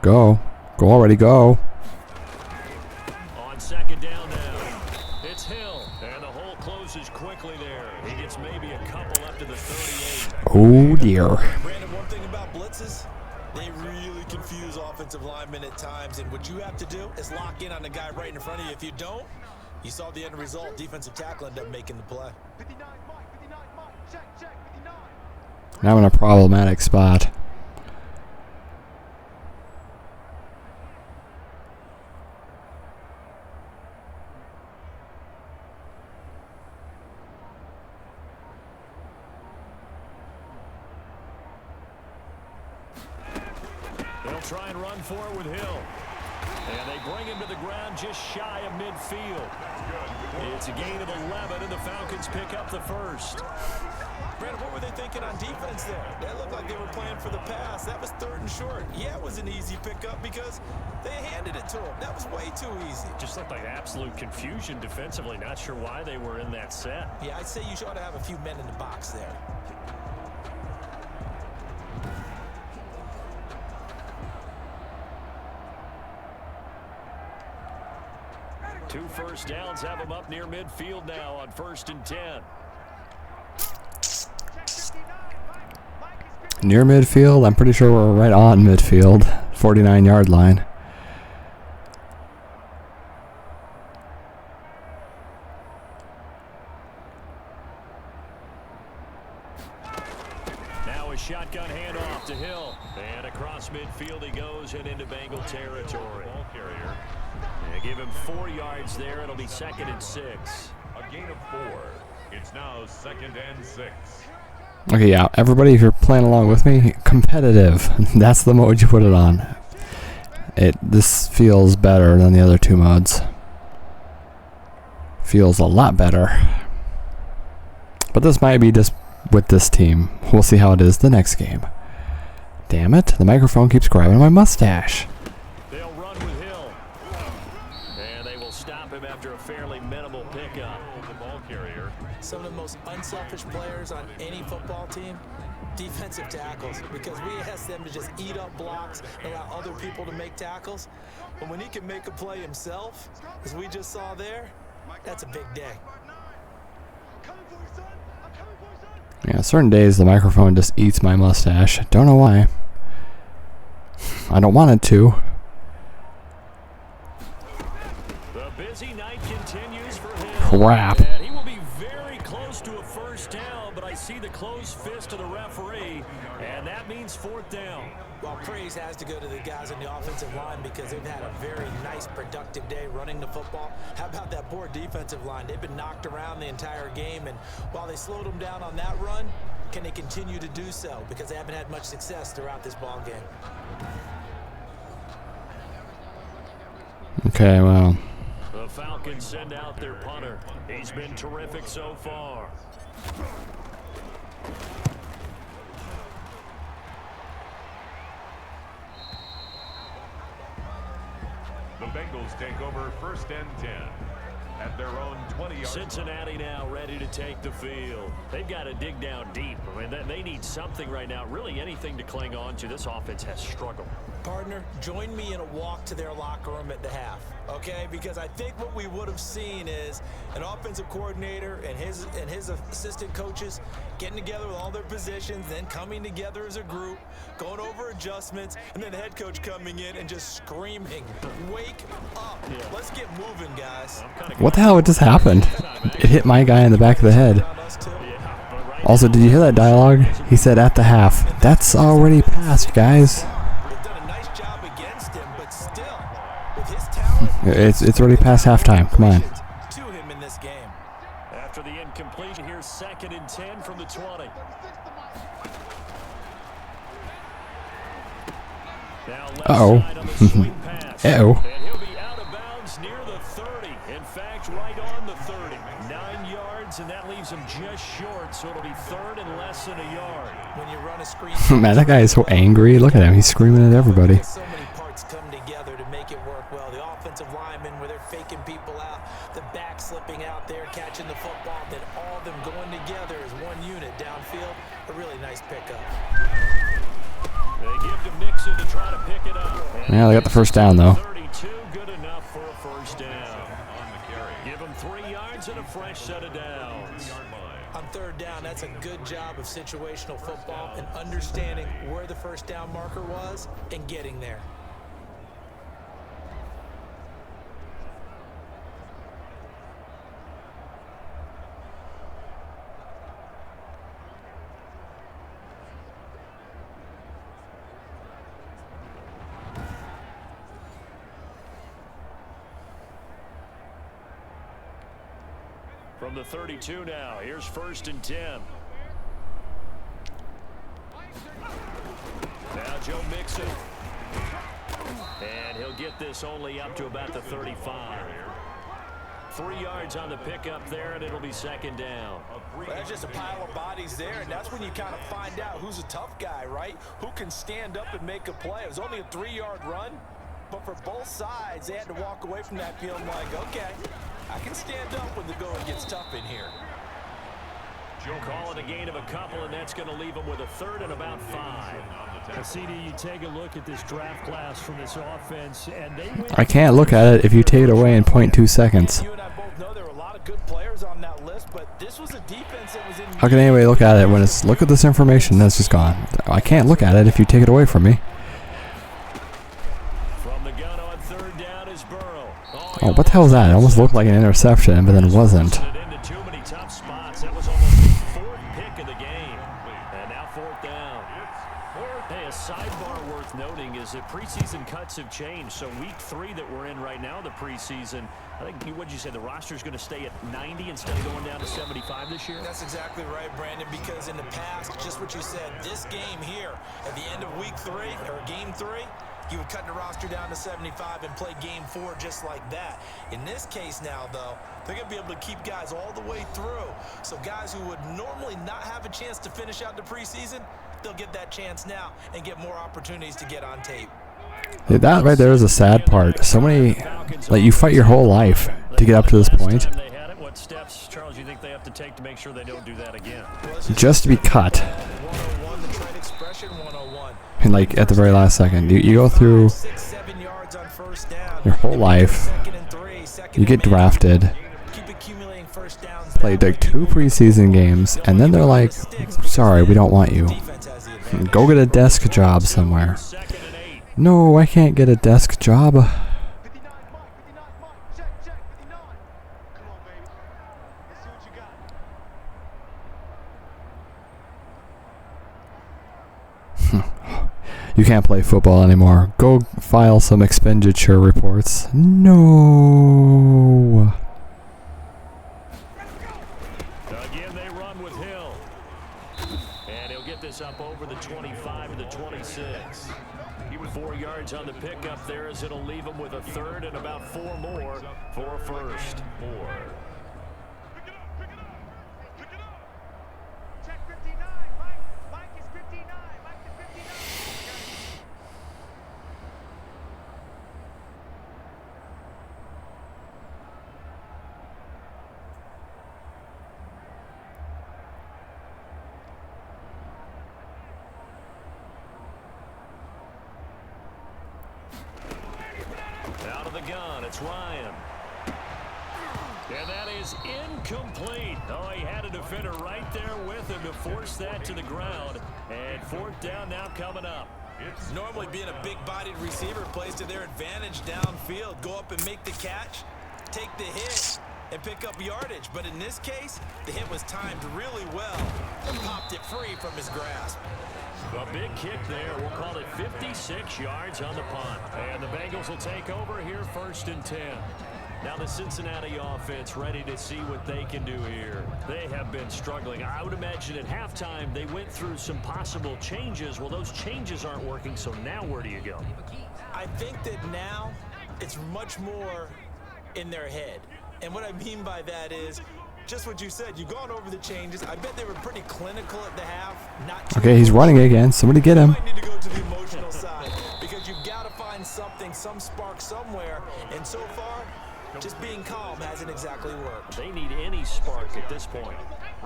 Go. Go already, go. On second down now, it's Hill, and the hole closes quickly there. He gets maybe a couple up to the 38. Oh, dear. Brandon, one thing about blitzes, they really confuse offensive linemen at times, and what you have to do is lock in on the guy right in front of you. If you don't, you saw the end result. Defensive tackle ended up making the play. 59 Mike, 59 Mike, check, 59. Now I'm in a problematic spot. They'll try and run for it with Hill. And they bring him to the ground just shy of midfield. It's a gain of 11, and the Falcons pick up the first. Brandon, what were they thinking on defense there? That looked like they were playing for the pass. That was 3rd and short. Yeah, it was an easy pickup because they handed it to him. That was way too easy. Just looked like absolute confusion defensively. Not sure why they were in that set. Yeah, I'd say you ought to have a few men in the box there. Two first downs have them up near midfield now on 1st and 10. Near midfield? I'm pretty sure we're right on midfield. 49-yard line. Now a shotgun handoff to Hill. And across midfield he goes and into Bengal territory. Ball carrier. They give him 4 yards there. It'll be 2nd and 6. A gain of 4. It's now 2nd and 6. Okay, yeah, everybody, if you're playing along with me, competitive. That's the mode you put it on. This feels better than the other two modes. Feels a lot better. But this might be just with this team. We'll see how it is the next game. Damn it, the microphone keeps grabbing my mustache. They'll run with Hill. And they will stop him after a fairly minimal pickup. The ball carrier. Some of the most unselfish players on any football team, defensive tackles, because we ask them to just eat up blocks and allow other people to make tackles. But when he can make a play himself, as we just saw there, that's a big day. Yeah, certain days the microphone just eats my mustache. Don't know why. I don't want it to. The busy night continues for him. Crap. And he will be very close to a first down, but I see the closed fist of the referee, and that means 4th down. Well, praise has to go to the guys on the offensive line because they've had a very nice, productive day running the football. How about that poor defensive line? They've been knocked around the entire game, and while they slowed them down on that run, can they continue to do so? Because they haven't had much success throughout this ball game. Okay, well. The Falcons send out their punter. He's been terrific so far. The Bengals take over 1st and 10 at their own 20-yard. Cincinnati now ready to take the field. They've got to dig down deep. I mean, they need something right now, really anything to cling on to. This offense has struggled. Partner, join me in a walk to their locker room at the half, okay? Because I think what we would have seen is an offensive coordinator and his assistant coaches getting together with all their positions, then coming together as a group, going over adjustments, and then the head coach coming in and just screaming, "Wake up! Let's get moving, guys." What the hell just happened? It hit my guy in the back of the head. Also, did you hear that dialogue? He said at the half. That's already passed, guys. It's already past halftime. Come on. To him in this game. After the incompletion, here's 2nd and 10 from the 20. Now left Uh-oh. side on the swing pass. Uh-oh. And he'll be out of bounds near the yards, and that leaves him just short, so it'll be 3rd and less than a yard. When you run a screen, Man, that guy is so angry. Look at him. He's screaming at everybody. so many parts come together to make it work well. The offensive linemen, where they're faking people out, the back slipping out there, catching the football, then all of them going together as one unit downfield. A really nice pickup. They give to Mixon to try to pick it up. Yeah, they got the first down, though. 32, good enough for a first down. Give them 3 yards and a fresh set of downs. On 3rd down, that's a good job of situational football and understanding where the first down marker was and getting there. From the 32 now, here's 1st and 10. Now Joe Mixon. And he'll get this only up to about the 35. 3 yards on the pickup there, and it'll be 2nd down. Well, there's just a pile of bodies there, and that's when you kind of find out who's a tough guy, right? Who can stand up and make a play. It was only a 3-yard run, but for both sides, they had to walk away from that feeling like, okay, I can stand up when the going gets tough in here. Call it a gain of a couple, and that's going to leave them with a 3rd and about 5. Now, CD, you take a look at this draft class from this offense, and they win. I can't look at it if you take it away in 0.2 seconds. You and I both know there were a lot of good players on that list, but this was a defense that was in. How can anybody look at it when it's, look at this information that's just gone? I can't look at it if you take it away from me. From the gun on 3rd down is Burrow. Oh, what the hell was that? It almost looked like an interception, but then wasn't. Into too many tough spots. That was almost the 4th pick of the game. And now 4th down. Hey, a sidebar worth noting is that preseason cuts have changed. So week 3 that we're in right now, the preseason, I think, what'd you say, the roster's going to stay at 90 instead of going down to 75 this year? That's exactly right, Brandon, because in the past, just what you said, this game here, at the end of week 3, or game 3, you would cut the roster down to 75 and play game 4 just like that. In this case now, though, they're going to be able to keep guys all the way through. So guys who would normally not have a chance to finish out the preseason, they'll get that chance now and get more opportunities to get on tape. Yeah, that right there is a sad part. So many, like, you fight your whole life to get up to this point, What steps, Charles, you think they have to take to make sure they don't do that again? just to be cut. 101, the trade expression 101. And like at the very last second, you go through 6-7 yards on first down. your whole life, you get drafted, Keep accumulating first downs. played like 2 preseason games, and then they're like, sorry, we don't want you. Defense has the advantage. Go get a desk job somewhere. 2nd and 8. No, I can't get a desk job. 59, Mike, check, 59. Come on, baby. Let's see what you got. You can't play football anymore. Go file some expenditure reports. No. Again, they run with Hill. And he'll get this up over the 25 to the 26. 4 yards on the pickup there as it'll leave him with a 3rd and about 4 more for a first. Pick it up. Check 59, Mike. Mike is 59. Mike is 59. Out of the gun, it's Ryan. And that is incomplete. Oh, he had a defender right there with him to force that to the ground. And 4th down now coming up. Normally being a big-bodied receiver plays to their advantage downfield. Go up and make the catch, take the hit, and pick up yardage. But in this case, the hit was timed really well and popped it free from his grasp. A big kick there. We'll call it 56 yards on the punt. And the Bengals will take over here 1st and 10. Now the Cincinnati offense ready to see what they can do here. They have been struggling. I would imagine at halftime they went through some possible changes. Well, those changes aren't working, so now where do you go? I think that now it's much more in their head. And what I mean by that is Just what you said. You've gone over the changes. I bet they were pretty clinical at the half. Okay, he's running again. Somebody get him. You might need to go to the emotional side because you've got to find something, some spark somewhere. And so far, just being calm hasn't exactly worked. They need any spark at this point.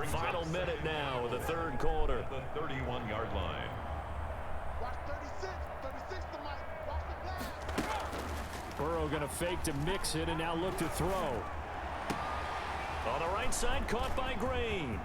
Final minute now of the third quarter. The 31-yard line. Watch 36. 36 to Mike. Watch the pass. Burrow going to fake to mix it and now look to throw. On the right side, caught by Green.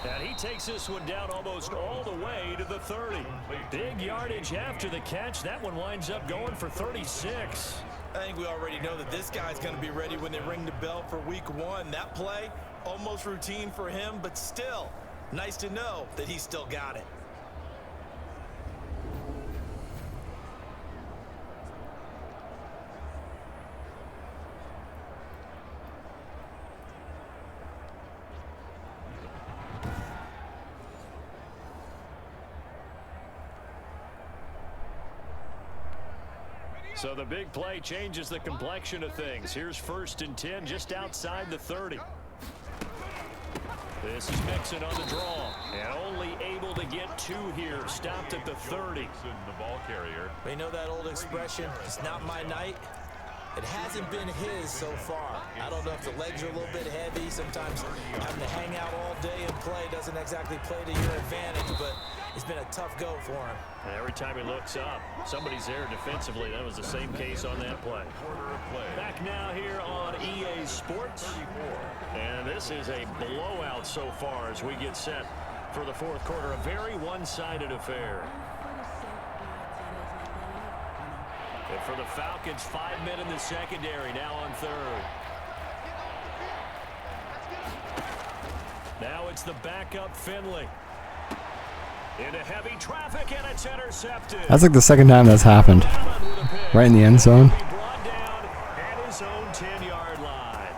And he takes this one down almost all the way to the 30. Big yardage after the catch. That one winds up going for 36. I think we already know that this guy's going to be ready when they ring the bell for week 1. That play, almost routine for him, but still, nice to know that he's still got it. So the big play changes the complexion of things. Here's 1st and 10 just outside the 30. This is Mixon on the draw. And only able to get 2 here. Stopped at the 30. The ball carrier. You know that old expression, it's not my night? It hasn't been his so far. I don't know if the legs are a little bit heavy. Sometimes having to hang out all day and play doesn't exactly play to your advantage, but it's been a tough go for him. And every time he looks up, somebody's there defensively. That was the same case on that play. Back now here on EA Sports. And this is a blowout so far as we get set for the fourth quarter. A very one-sided affair. And for the Falcons, 5 men in the secondary, now on 3rd. Now it's the backup Finley. Into heavy traffic, and it's intercepted. That's like the second time that's happened. Right in the end zone. Brought down at his own 10-yard line.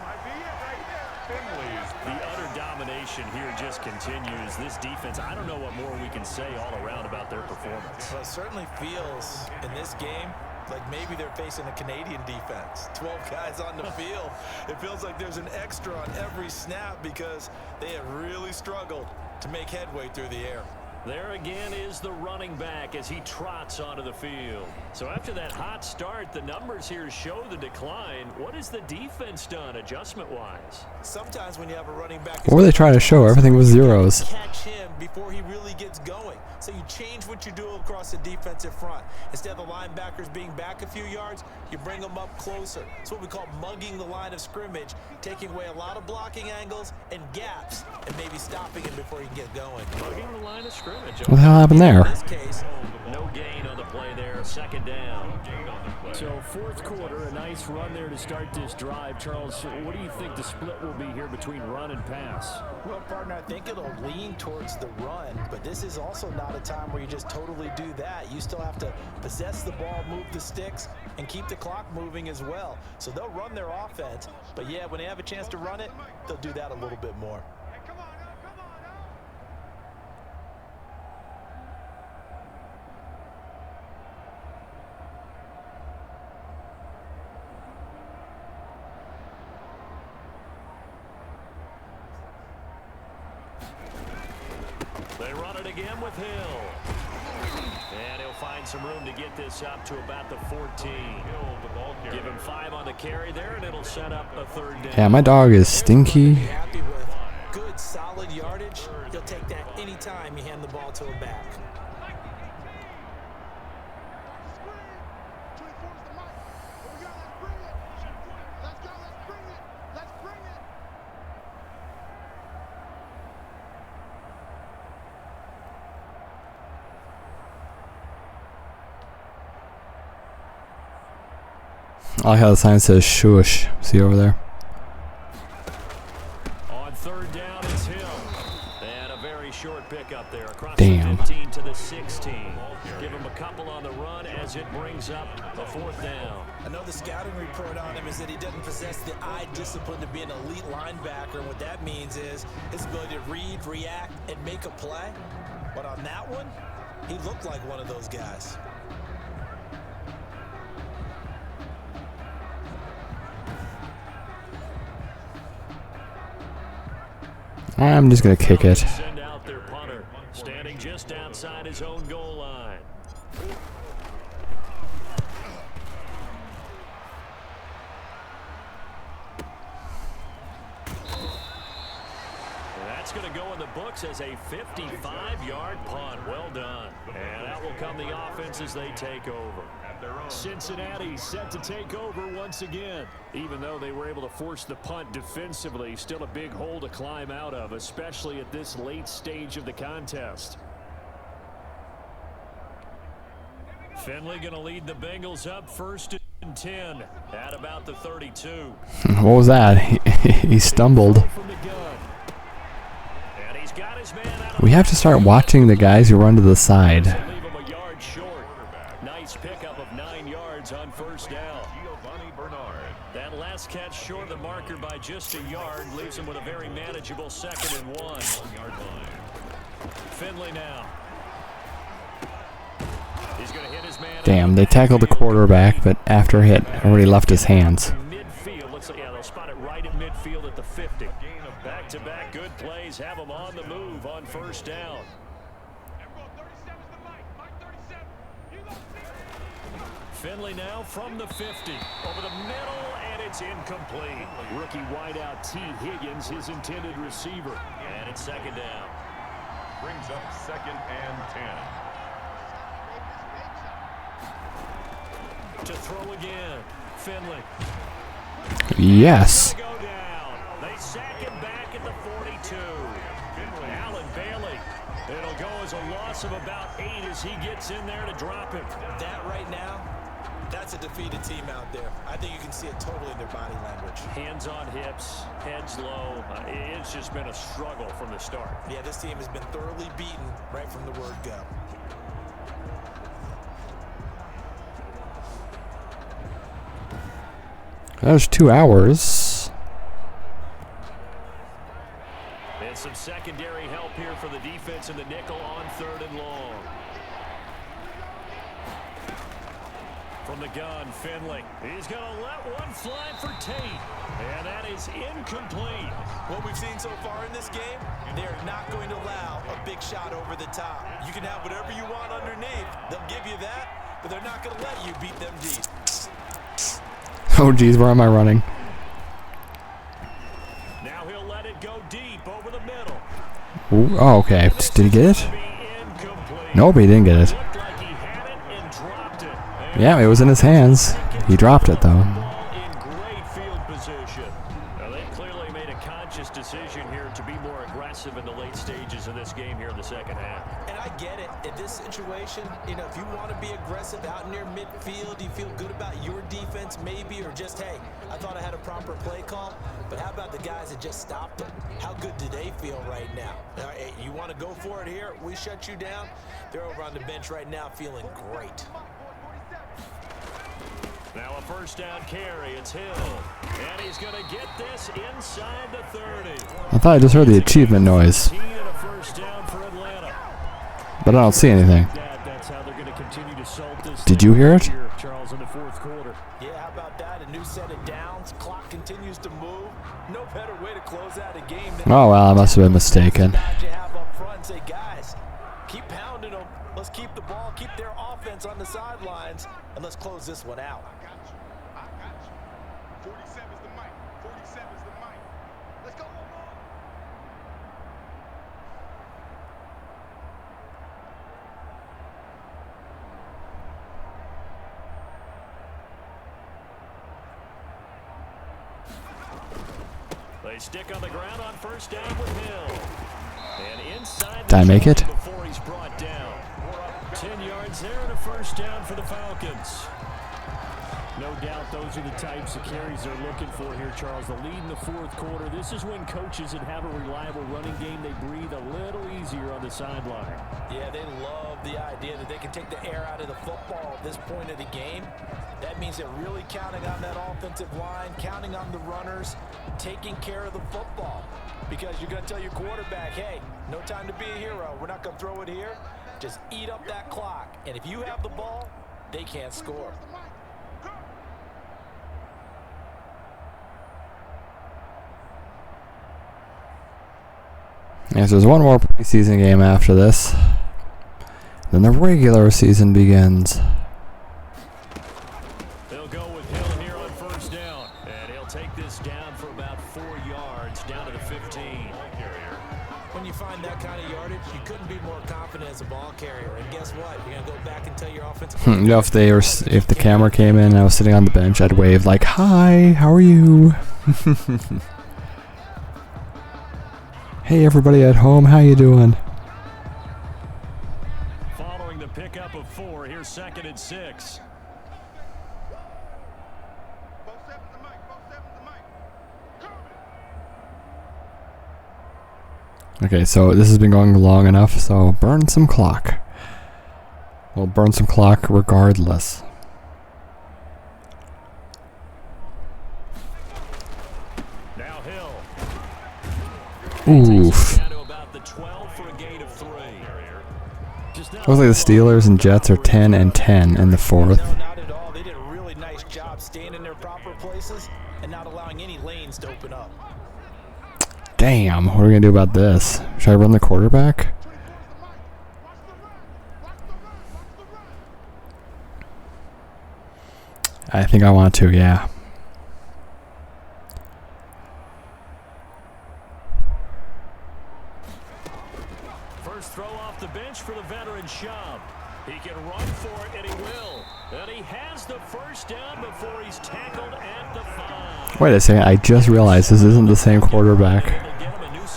The utter domination here just continues. This defense, I don't know what more we can say all around about their performance. Well, it certainly feels in this game like maybe they're facing a Canadian defense. 12 guys on the field. It feels like there's an extra on every snap because they have really struggled to make headway through the air. There again is the running back as he trots onto the field. So after that hot start, the numbers here show the decline. What has the defense done adjustment-wise? Sometimes when you have a running back, What were they trying to show? Everything was zeros. catch him before he really gets going. So you change what you do across the defensive front. Instead of the linebackers being back a few yards, you bring them up closer. It's what we call mugging the line of scrimmage, taking away a lot of blocking angles and gaps, and maybe stopping him before he can get going. Mugging the line of scrimmage. What the hell happened there? In this case, No gain on the play there. 2nd down. So fourth quarter, a nice run there to start this drive. Charles, what do you think the split will be here between run and pass? well, partner, I think it'll lean towards the run, but this is also not a time where you just totally do that. You still have to possess the ball, move the sticks, and keep the clock moving as well. So they'll run their offense, but yeah, when they have a chance to run it, they'll do that a little bit more. They run it again with Hill. And he'll find some room to get this up to about the 14. Give him 5 on the carry there, and it'll set up a 3rd down. Yeah, my dog is stinky. Happy with good, solid yardage. You'll take that anytime you hand the ball to him back. I like how the sign says shush. See over there? On 3rd down, it's Hill. And a very short pickup there across Damn. the 15 to the 16. Give him a couple on the run as it brings up a 4th down. I know the scouting report on him is that he doesn't possess the eye discipline to be an elite linebacker. And what that means is his ability to read, react, and make a play. But on that one, he looked like one of those guys. I'm just going to kick it. Send out their punter, standing just outside his own goal line. That's going to go in the books as a 55-yard punt. Well done. And out will come the offense as they take over. Cincinnati set to take over once again. Even though they were able to force the punt defensively, still a big hole to climb out of, especially at this late stage of the contest. Finley going to lead the Bengals up 1st and 10 at about the 32. What was that? He stumbled. We have to start watching the guys who run to the side. Nice pickup of 9 yards on 1st down. That last catch short of the marker by just a yard leaves him with a very manageable 2nd and 1. Finley now. He's going to hit his man. Damn, they tackled the quarterback, but after hit, already left his hands. Midfield, looks like, yeah, they'll spot it right in midfield at the 50. Back-to-back good plays have him on the move on 1st down. Finley now from the 50. Over the middle, and it's incomplete. Rookie wideout T. Higgins, his intended receiver. And it's 2nd down. Brings up 2nd and 10. To throw again. Finley. Yes. Go down. They sack him back at the 42. Allen Bailey. It'll go as a loss of about 8 as he gets in there to drop him. That right now, that's a defeated team out there. I think you can see it totally in their body language. Hands on hips, heads low. It's just been a struggle from the start. Yeah, this team has been thoroughly beaten right from the word go. That was 2 hours. And some secondary help here for the defense in the nickel on 3rd and long. From the gun, Finley. He's going to let one fly for Tate. And that is incomplete. What we've seen so far in this game, they're not going to allow a big shot over the top. You can have whatever you want underneath. They'll give you that, but they're not going to let you beat them deep. Oh, geez, where am I running? Now he'll let it go deep over the middle. Ooh, oh, okay. Did he get it? Nope, he didn't get it. Looked like he had it and dropped it. Yeah, it was in his hands. He dropped it, though. In great field position. Now, they clearly made a conscious decision here to be more aggressive in the late stages of this game here in the 2nd half. And I get it. In this situation, you know, if you want to be aggressive out near midfield, you feel good about your defense maybe, or just, hey, I thought I had a proper play call, but how about the guys that just stopped them? How good do they feel right now? Hey, you want to go for it here? We shut you down. They're over on the bench right now feeling great. Now a 1st down carry. It's Hill. And he's going to get this inside the 30. I thought I just heard the achievement noise, 15 and a 1st down for Atlanta. but I don't see anything. That's how they're going to continue to salt this. Did you hear it? Here, Charles, in the 4th quarter. Yeah, how about that? A new set of downs. Clock continues to move. No better way to close out a game than Oh, well, I must have been mistaken. guys you have up front and say, guys, keep pounding them. Let's keep the ball, keep their offense on the sidelines, and let's close this one out. I got you. 47 is the mic. 47 is the mic. Let's go. They stick on the ground on 1st down with Hill. And inside Did I make it? before he's brought down. 10 yards there and a 1st down for the Falcons. No doubt those are the types of carries they're looking for here, Charles. The lead in the 4th quarter. This is when coaches that have a reliable running game, they breathe a little easier on the sideline. Yeah, they love the idea that they can take the air out of the football at this point of the game. That means they're really counting on that offensive line, counting on the runners, taking care of the football. Because you're going to tell your quarterback, hey, no time to be a hero. We're not going to throw it here. Just eat up that clock. And if you have the ball, they can't score. Yes, there's one more preseason game after this. Then the regular season begins. They'll go with Hill here on first down. And he'll take this down for about 4 yards, down to the 15. When you find that kind of yardage, you couldn't be more confident as a ball carrier. And guess what? You're going to go back and tell your offensive You know, if the camera came in and I was sitting on the bench, I'd wave like, "Hi, how are you?" Hey everybody at home, how you doing? Following the pickup of 4, here's 2nd and 6. Okay, so this has been going long enough, so burn some clock. We'll burn some clock regardless. Now Hill. Oof. Down to about the 12 for a gain of 3. Just now, Looks like the Steelers and Jets are 10 and 10 in the fourth. No, not at all. They did a really nice job staying in their proper places and not allowing any lanes to open up. Damn, what are we gonna do about this? Should I run the quarterback? I think I want to, yeah. first throw off the bench for the veteran Schaub. He can run for it, and he will. And he has the first down before he's tackled at the 5. Wait a second, I just realized this isn't the same quarterback.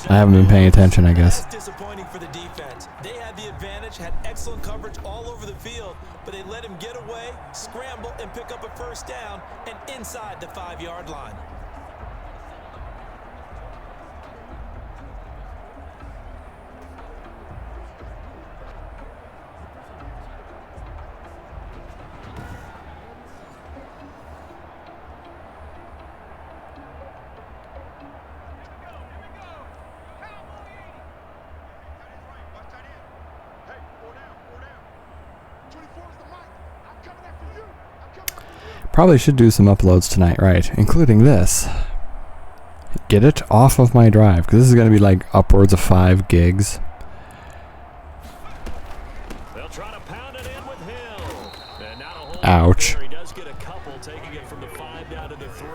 I haven't been paying attention, I guess. Disappointing for the defense. They had the advantage, had excellent coverage all over the field, but they let him get away, scramble, and pick up a first down, and inside the 5-yard line. Probably should do some uploads tonight, right? Including this. Get it off of my drive, because this is going to be like upwards of 5 gigs. They'll try to pound it in with Hill. And not a whole Ouch. lot there. He does get a couple, taking it from the 5 down to the 3.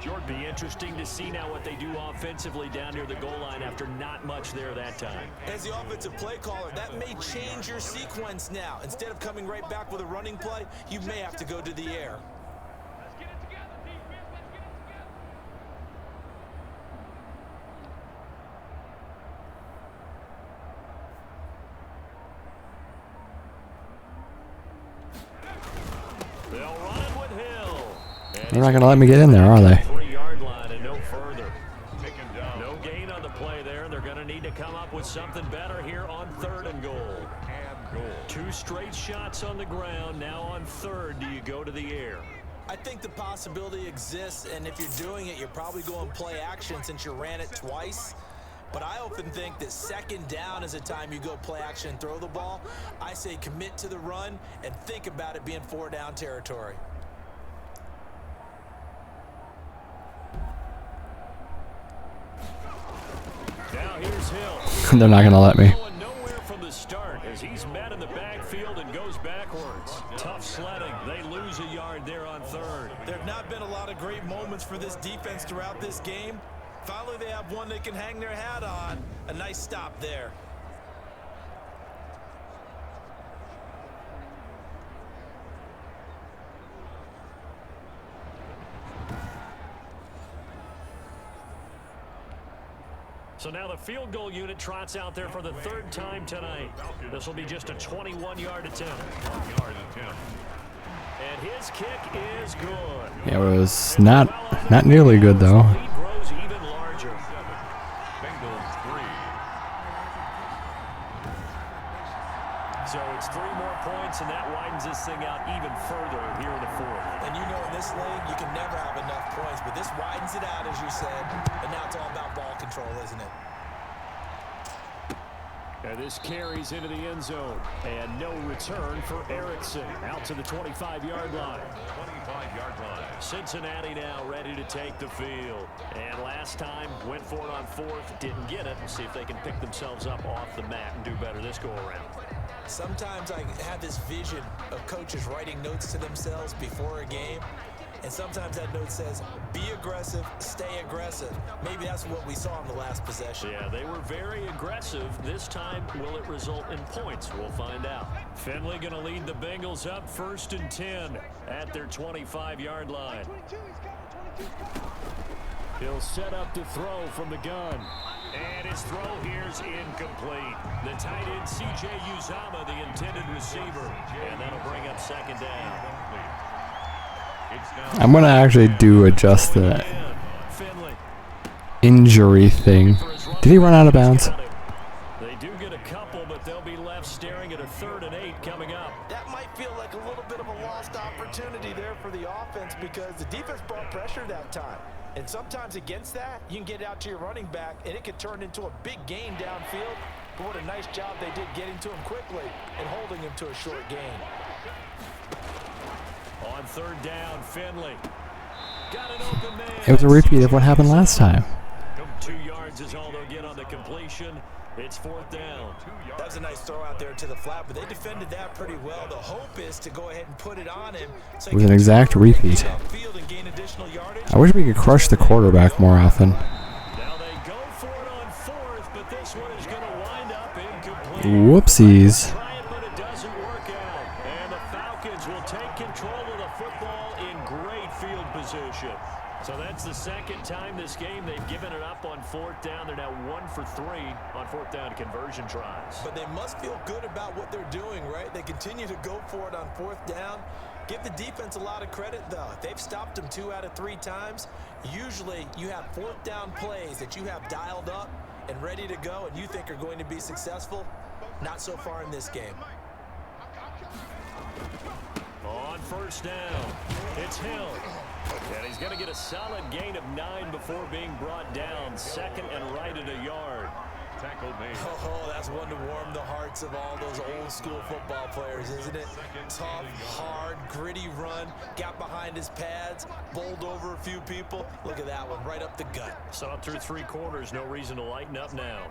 Jordan, be interesting to see now what they do offensively down near the goal line after not much there that time. As the offensive play caller, that may change your sequence now. Instead of coming right back with a running play, you may have to go to the air. Let's get it together, defense. Let's get it together. They'll run it with Hill. And They're not going to let me get in there, are they? 3-yard line and no further. No gain on the play there. They're going to need to come up with something better here on 3rd and goal. 2 straight shots on the ground. Now on 3rd, do you go to the air? I think the possibility exists, and if you're doing it, you're probably going play action since you ran it twice. But I often think that 2nd down is a time you go play action and throw the ball. I say commit to the run and think about it being 4-down territory. Now here's Hill. They're not going to let me. Going nowhere from the start as he's met in the backfield and goes backwards. Tough sledding. They lose a yard there on 3rd. There have not been a lot of great moments for this defense throughout this game. Finally, they have one they can hang their hat on. A nice stop there. So now the field goal unit trots out there for the 3rd time tonight. This will be just a 21-yard attempt. And his kick is good. Yeah, it was not nearly good, though. The lead grows even larger. Bengals 3. So it's 3 more points, and that widens this thing out even further here in the 4th. And you know in this league, you can never have enough points, but this widens it out, as you said. And now it's all about ball control, isn't it? And this carries into the end zone. And no return for Erickson. Out to the 25-yard line. 25-yard line. Cincinnati now ready to take the field. And last time, went for it on fourth, didn't get it. We'll see if they can pick themselves up off the mat and do better this go-around. Sometimes I have this vision of coaches writing notes to themselves before a game. And sometimes that note says, be aggressive, stay aggressive. Maybe that's what we saw in the last possession. Yeah, they were very aggressive. This time, will it result in points? We'll find out. Finley going to lead the Bengals up 1st and 10 at their 25-yard line. He'll set up to throw from the gun. And his throw here's incomplete. The tight end, C.J. Uzama, the intended receiver. And that'll bring up 2nd down. I'm gonna actually adjust the injury thing. Did he run out of bounds? They do get a couple, but they'll be left staring at a 3rd and 8 coming up. That might feel like a little bit of a lost opportunity there for the offense because the defense brought pressure that time. And sometimes against that, you can get out to your running back, and it can turn into a big gain downfield. But what a nice job they did getting to him quickly and holding him to a short gain. On 3rd down, Finley. Got an open man. It was a repeat of what happened last time. 2 yards is all they'll get on the completion. It's 4th down. That was a nice throw out there to the flat, but they defended that pretty well. The hope is to go ahead and put it on him. So It was an exact repeat. I wish we could crush the quarterback more often. Now they go for it on 4th, but this one is going to wind up incomplete. Whoopsies. Try it, but it doesn't work out. And the Falcons will take control of the football in great field position. So that's the 2nd time this game they've given it up on 4th down. They're now 1 for 3 on 4th down conversion tries. But they must feel good about what they're doing, right? They continue to go for it on 4th down. Give the defense a lot of credit, though. They've stopped them 2 out of 3 times. Usually you have 4th down plays that you have dialed up and ready to go and you think are going to be successful. Not so far in this game. On 1st down, it's Hill. And he's going to get a solid gain of 9 before being brought down. 2nd and right at a yard. Tackle made. Oh, that's one to warm the hearts of all those old school football players, isn't it? Tough, hard, gritty run. Got behind his pads, bowled over a few people. Look at that one, right up the gut. Saw through 3 quarters, no reason to lighten up now.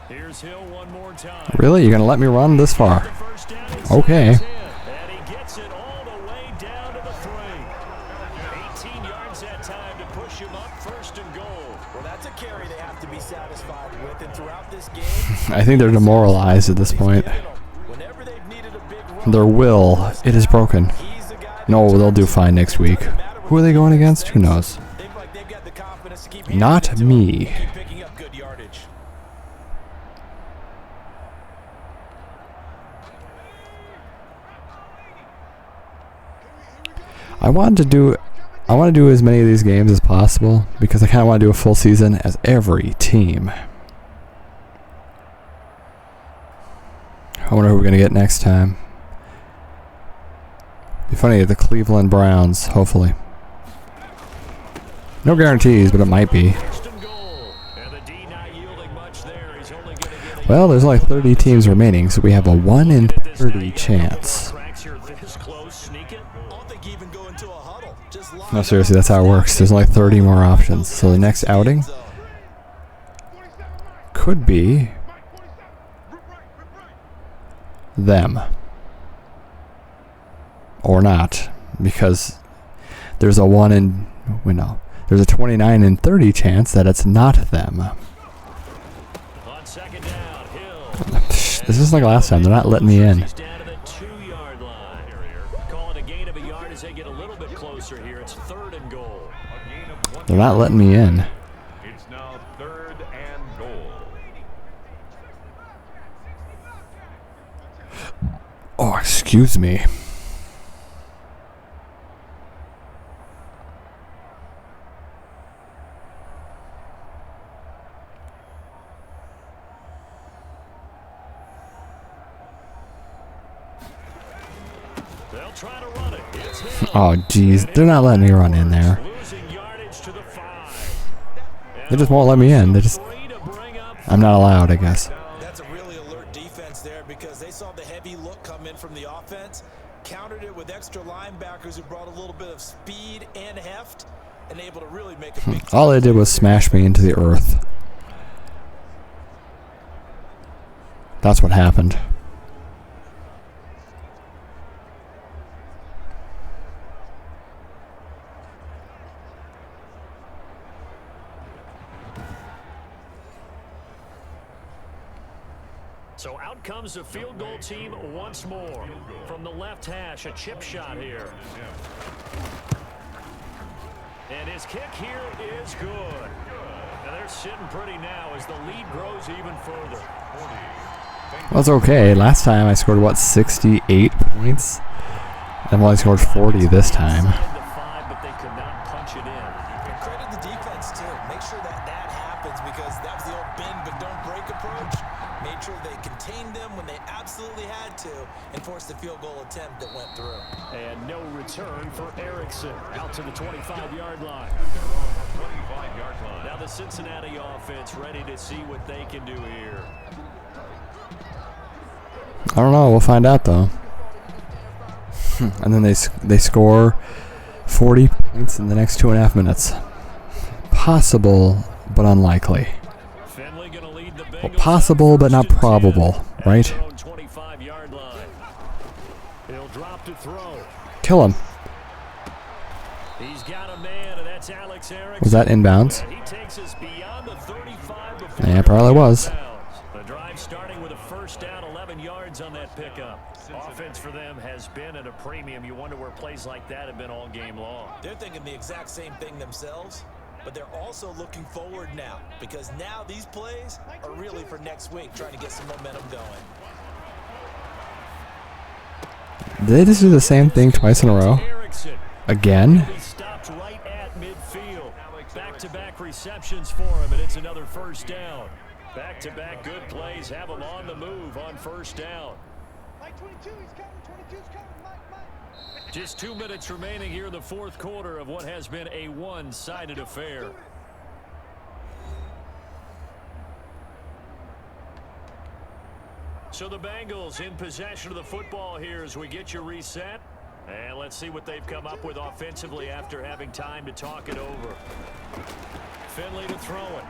Here's Hill one more time. Really? You're going to let me run this far? Okay. And he gets it all the way down to the 3. 18 yards that time to push him up 1st and goal. Well, that's a carry they have to be satisfied with. And throughout this game, I think they're demoralized at this point. whenever they've needed a big run, Their will, it is broken. he's the guy that No, they'll do fine next week. Who are they going against? Who knows? they've got the confidence to keep Not me. keep picking up good yardage. I want to do as many of these games as possible because I kind of want to do a full season as every team. I wonder who we're going to get next time. Be funny, the Cleveland Browns, hopefully. No guarantees, but it might be. Well, there's only 30 teams remaining, so we have a 1 in 30 chance. No, seriously, that's how it works. There's only 30 more options. So the next outing could be them. Or not. Because there's a 29 in 30 chance that it's not them. This is like last time. They're not letting me in. They're not letting me in. It's now 3rd and goal. Oh, excuse me. They'll try to run it. Oh, jeez. They're not letting me run in there. They just won't let me in. They just I'm not allowed, I guess. That's a really alert defense there because they saw the heavy look come in from the offense, countered it with extra linebackers who brought a little bit of speed and heft, and able to really make a big All they did was smash me into the earth. That's what happened. So out comes the field goal team once more. From the left hash, a chip shot here. And his kick here is good. And they're sitting pretty now as the lead grows even further. Well, it's okay. Last time I scored, what, 68 points? I've only scored 40 this time. But they could not punch it in. credit the defense, too. Make sure that happens because that was the old bend but don't break approach. Made sure they contained them when they absolutely had to and forced the field goal attempt that went through. And no return for Erickson out to the 25-yard line. Now the Cincinnati offense ready to see what they can do here. I don't know. We'll find out, though. And then they score 40 points in the next 2.5 minutes. Possible, but unlikely. Well, possible, but not probable, right? He'll drop to throw. Kill him. He's got a man, and that's Alex Erickson. Was that inbounds? He takes us beyond the 35 before Yeah, probably was. the drive starting with a first down, 11 yards on that pickup. Offense for them has been at a premium. You wonder where plays like that have been all game long. They're thinking the exact same thing themselves, but they're also looking forward now because now these plays are really for next week, trying to get some momentum going. Did they just do the same thing twice in a row? Again? He stopped right at midfield. Back-to-back receptions for him, and it's another first down. Back-to-back good plays have him on the move on first down. Just 2 minutes remaining here in the fourth quarter of what has been a one-sided affair. So the Bengals in possession of the football here as we get you reset. And let's see what they've come up with offensively after having time to talk it over. Finley to throw it.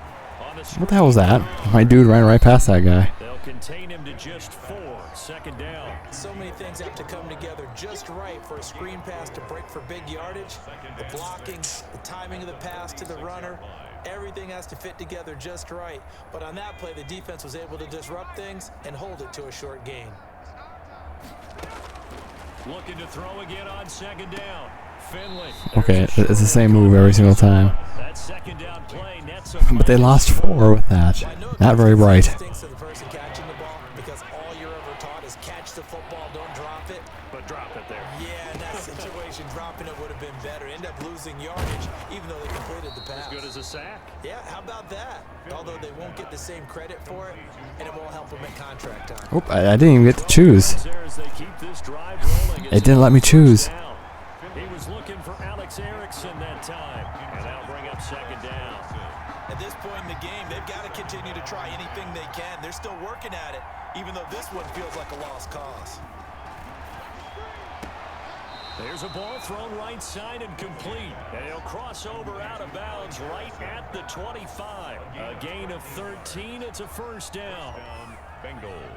What the hell was that? My dude ran right past that guy. They'll contain him to just 4. Second down. So many things have to come together just right for a screen pass to break for big yardage. The blocking, the timing of the pass to the runner, everything has to fit together just right. But on that play, the defense was able to disrupt things and hold it to a short gain. Looking to throw again on second down. Finley. Okay, it's the same move every single time. That second down play nets But they lost 4 with that. Not very bright. Instincts of the person catching the ball because all you're ever taught is catch the football, don't drop it. But drop it there. Yeah, in that situation, dropping it would have been better. End up losing yardage, even though they completed the pass. As good as a sack. Yeah, how about that? Although they won't get the same credit for it, and it won't help them at contract time. Oh, I didn't even get to choose. It didn't let me choose. He was looking for Alex Erickson that time. And that'll bring up second down. At this point in the game, they've got to continue to try anything they can. They're still working at it, even though this one feels like a lost cause. There's a ball thrown right side and complete. And he'll cross over out of bounds right at the 25. A gain of 13. It's a first down.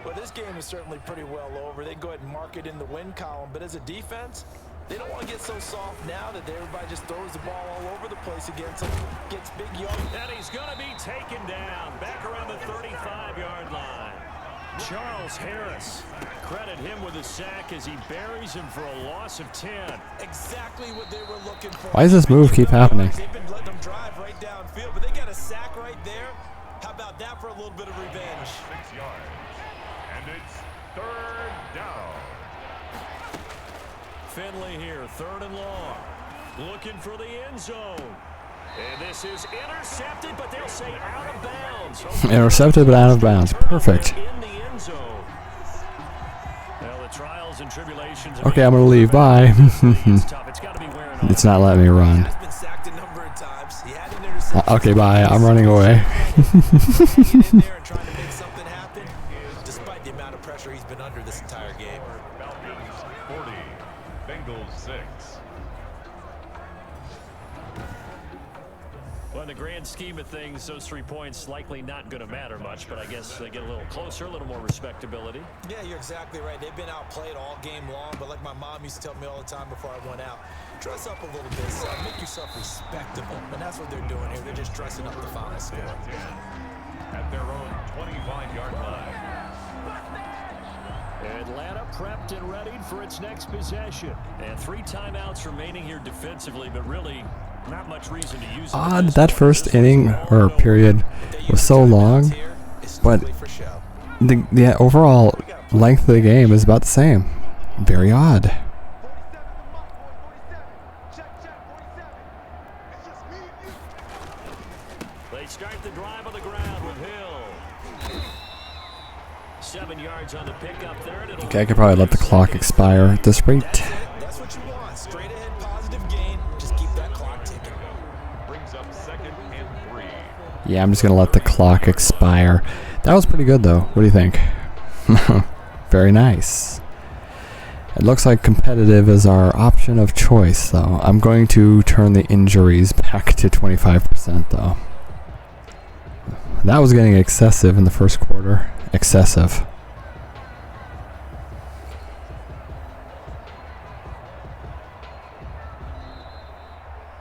Well, this game is certainly pretty well over. They go ahead and mark it in the win column. But as a defense, they don't want to get so soft now that everybody just throws the ball all over the place against them. Gets big yards. And he's going to be taken down back around the 35-yard line. Charles Harris. Credit him with a sack as he buries him for a loss of 10. Exactly what they were looking for. Why does this move keep happening? They've been letting them drive right downfield, but they got a sack right there. How about that for a little bit of revenge? 6 yards. And it's third down. Finley here, third and long. Looking for the end zone. And this is intercepted, but they'll say out of bounds. Intercepted, but out of bounds. Perfect. In the end zone. Well, the trials and tribulations. Okay, I'm going to leave. Bye. It's not letting me run. He's been sacked a number of times. He had an interception. Okay, bye. I'm running away. hanging in there and trying to make something happen, despite the amount of pressure he's been under this entire game. Falcons 40, Bengals 6. Well, in the grand scheme of things, those 3 points likely not going to matter much, but I guess they get a little closer, a little more respectability. Yeah, you're exactly right. They've been outplayed all game long, but like my mom used to tell me all the time before I went out, dress up a little bit, son. Make yourself respectable. And that's what they're doing here. They're just dressing up the final score. At their own 25-yard line. Atlanta prepped and readied for its next possession. And 3 timeouts remaining here defensively, but really not much reason to use them. Odd that first inning or period was so long, but the overall length of the game is about the same. Very odd. 47 Check, 47. It's just me and you. They start the drive on the ground with Hill. 7 yards on the pickup there. And Okay, I could probably let the clock expire at this rate. That's what you want. Straight ahead positive gain. Just keep that clock ticking. Brings up 2nd and 3. Yeah, I'm just going to let the clock expire. That was pretty good, though. What do you think? Very nice. It looks like competitive is our option of choice, though. I'm going to turn the injuries back to 25%, though. That was getting excessive in the first quarter. Excessive.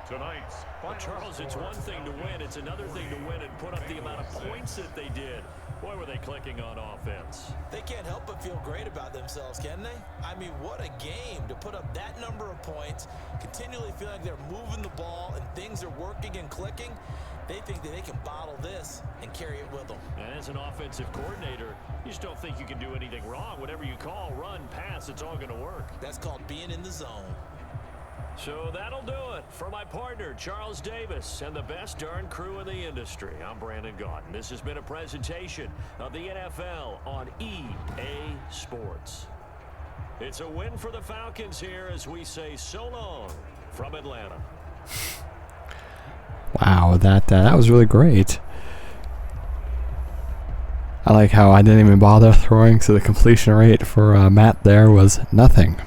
Tonight's final Charles, it's one thing to win. It's another thing to win and put up the amount of points that they did. Boy, were they clicking on offense. They can't help but feel great about themselves, can they? I mean, what a game to put up that number of points, continually feel like they're moving the ball and things are working and clicking. They think that they can bottle this and carry it with them. And as an offensive coordinator, you just don't think you can do anything wrong. Whatever you call, run, pass, it's all going to work. That's called being in the zone. So that'll do it for my partner, Charles Davis, and the best darn crew in the industry. I'm Brandon Gaudin. This has been a presentation of the NFL on EA Sports. It's a win for the Falcons here as we say so long from Atlanta. Wow, that was really great. I like how I didn't even bother throwing, so the completion rate for Matt there was nothing.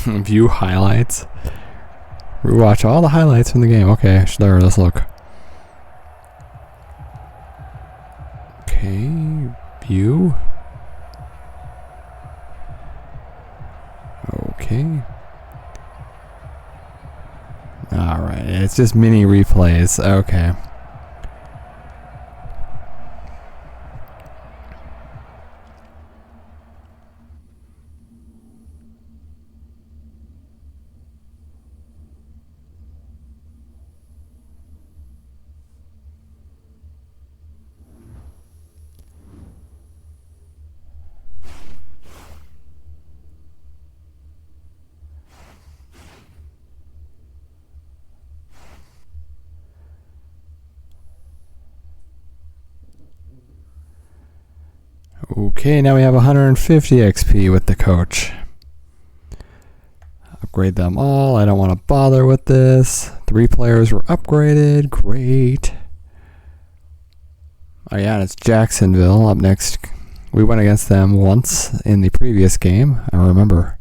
View highlights. Rewatch all the highlights from the game. Okay, there, let's look. Okay, view. Okay. Alright, it's just mini replays. Okay. Okay, now we have 150 XP with the coach. Upgrade them all. I don't want to bother with this. 3 players were upgraded. Great. Oh yeah, and it's Jacksonville up next. We went against them once in the previous game. I remember.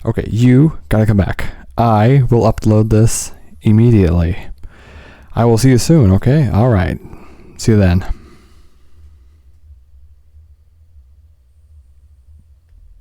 Okay, you gotta come back. I will upload this immediately. I will see you soon, okay? Alright. See you then.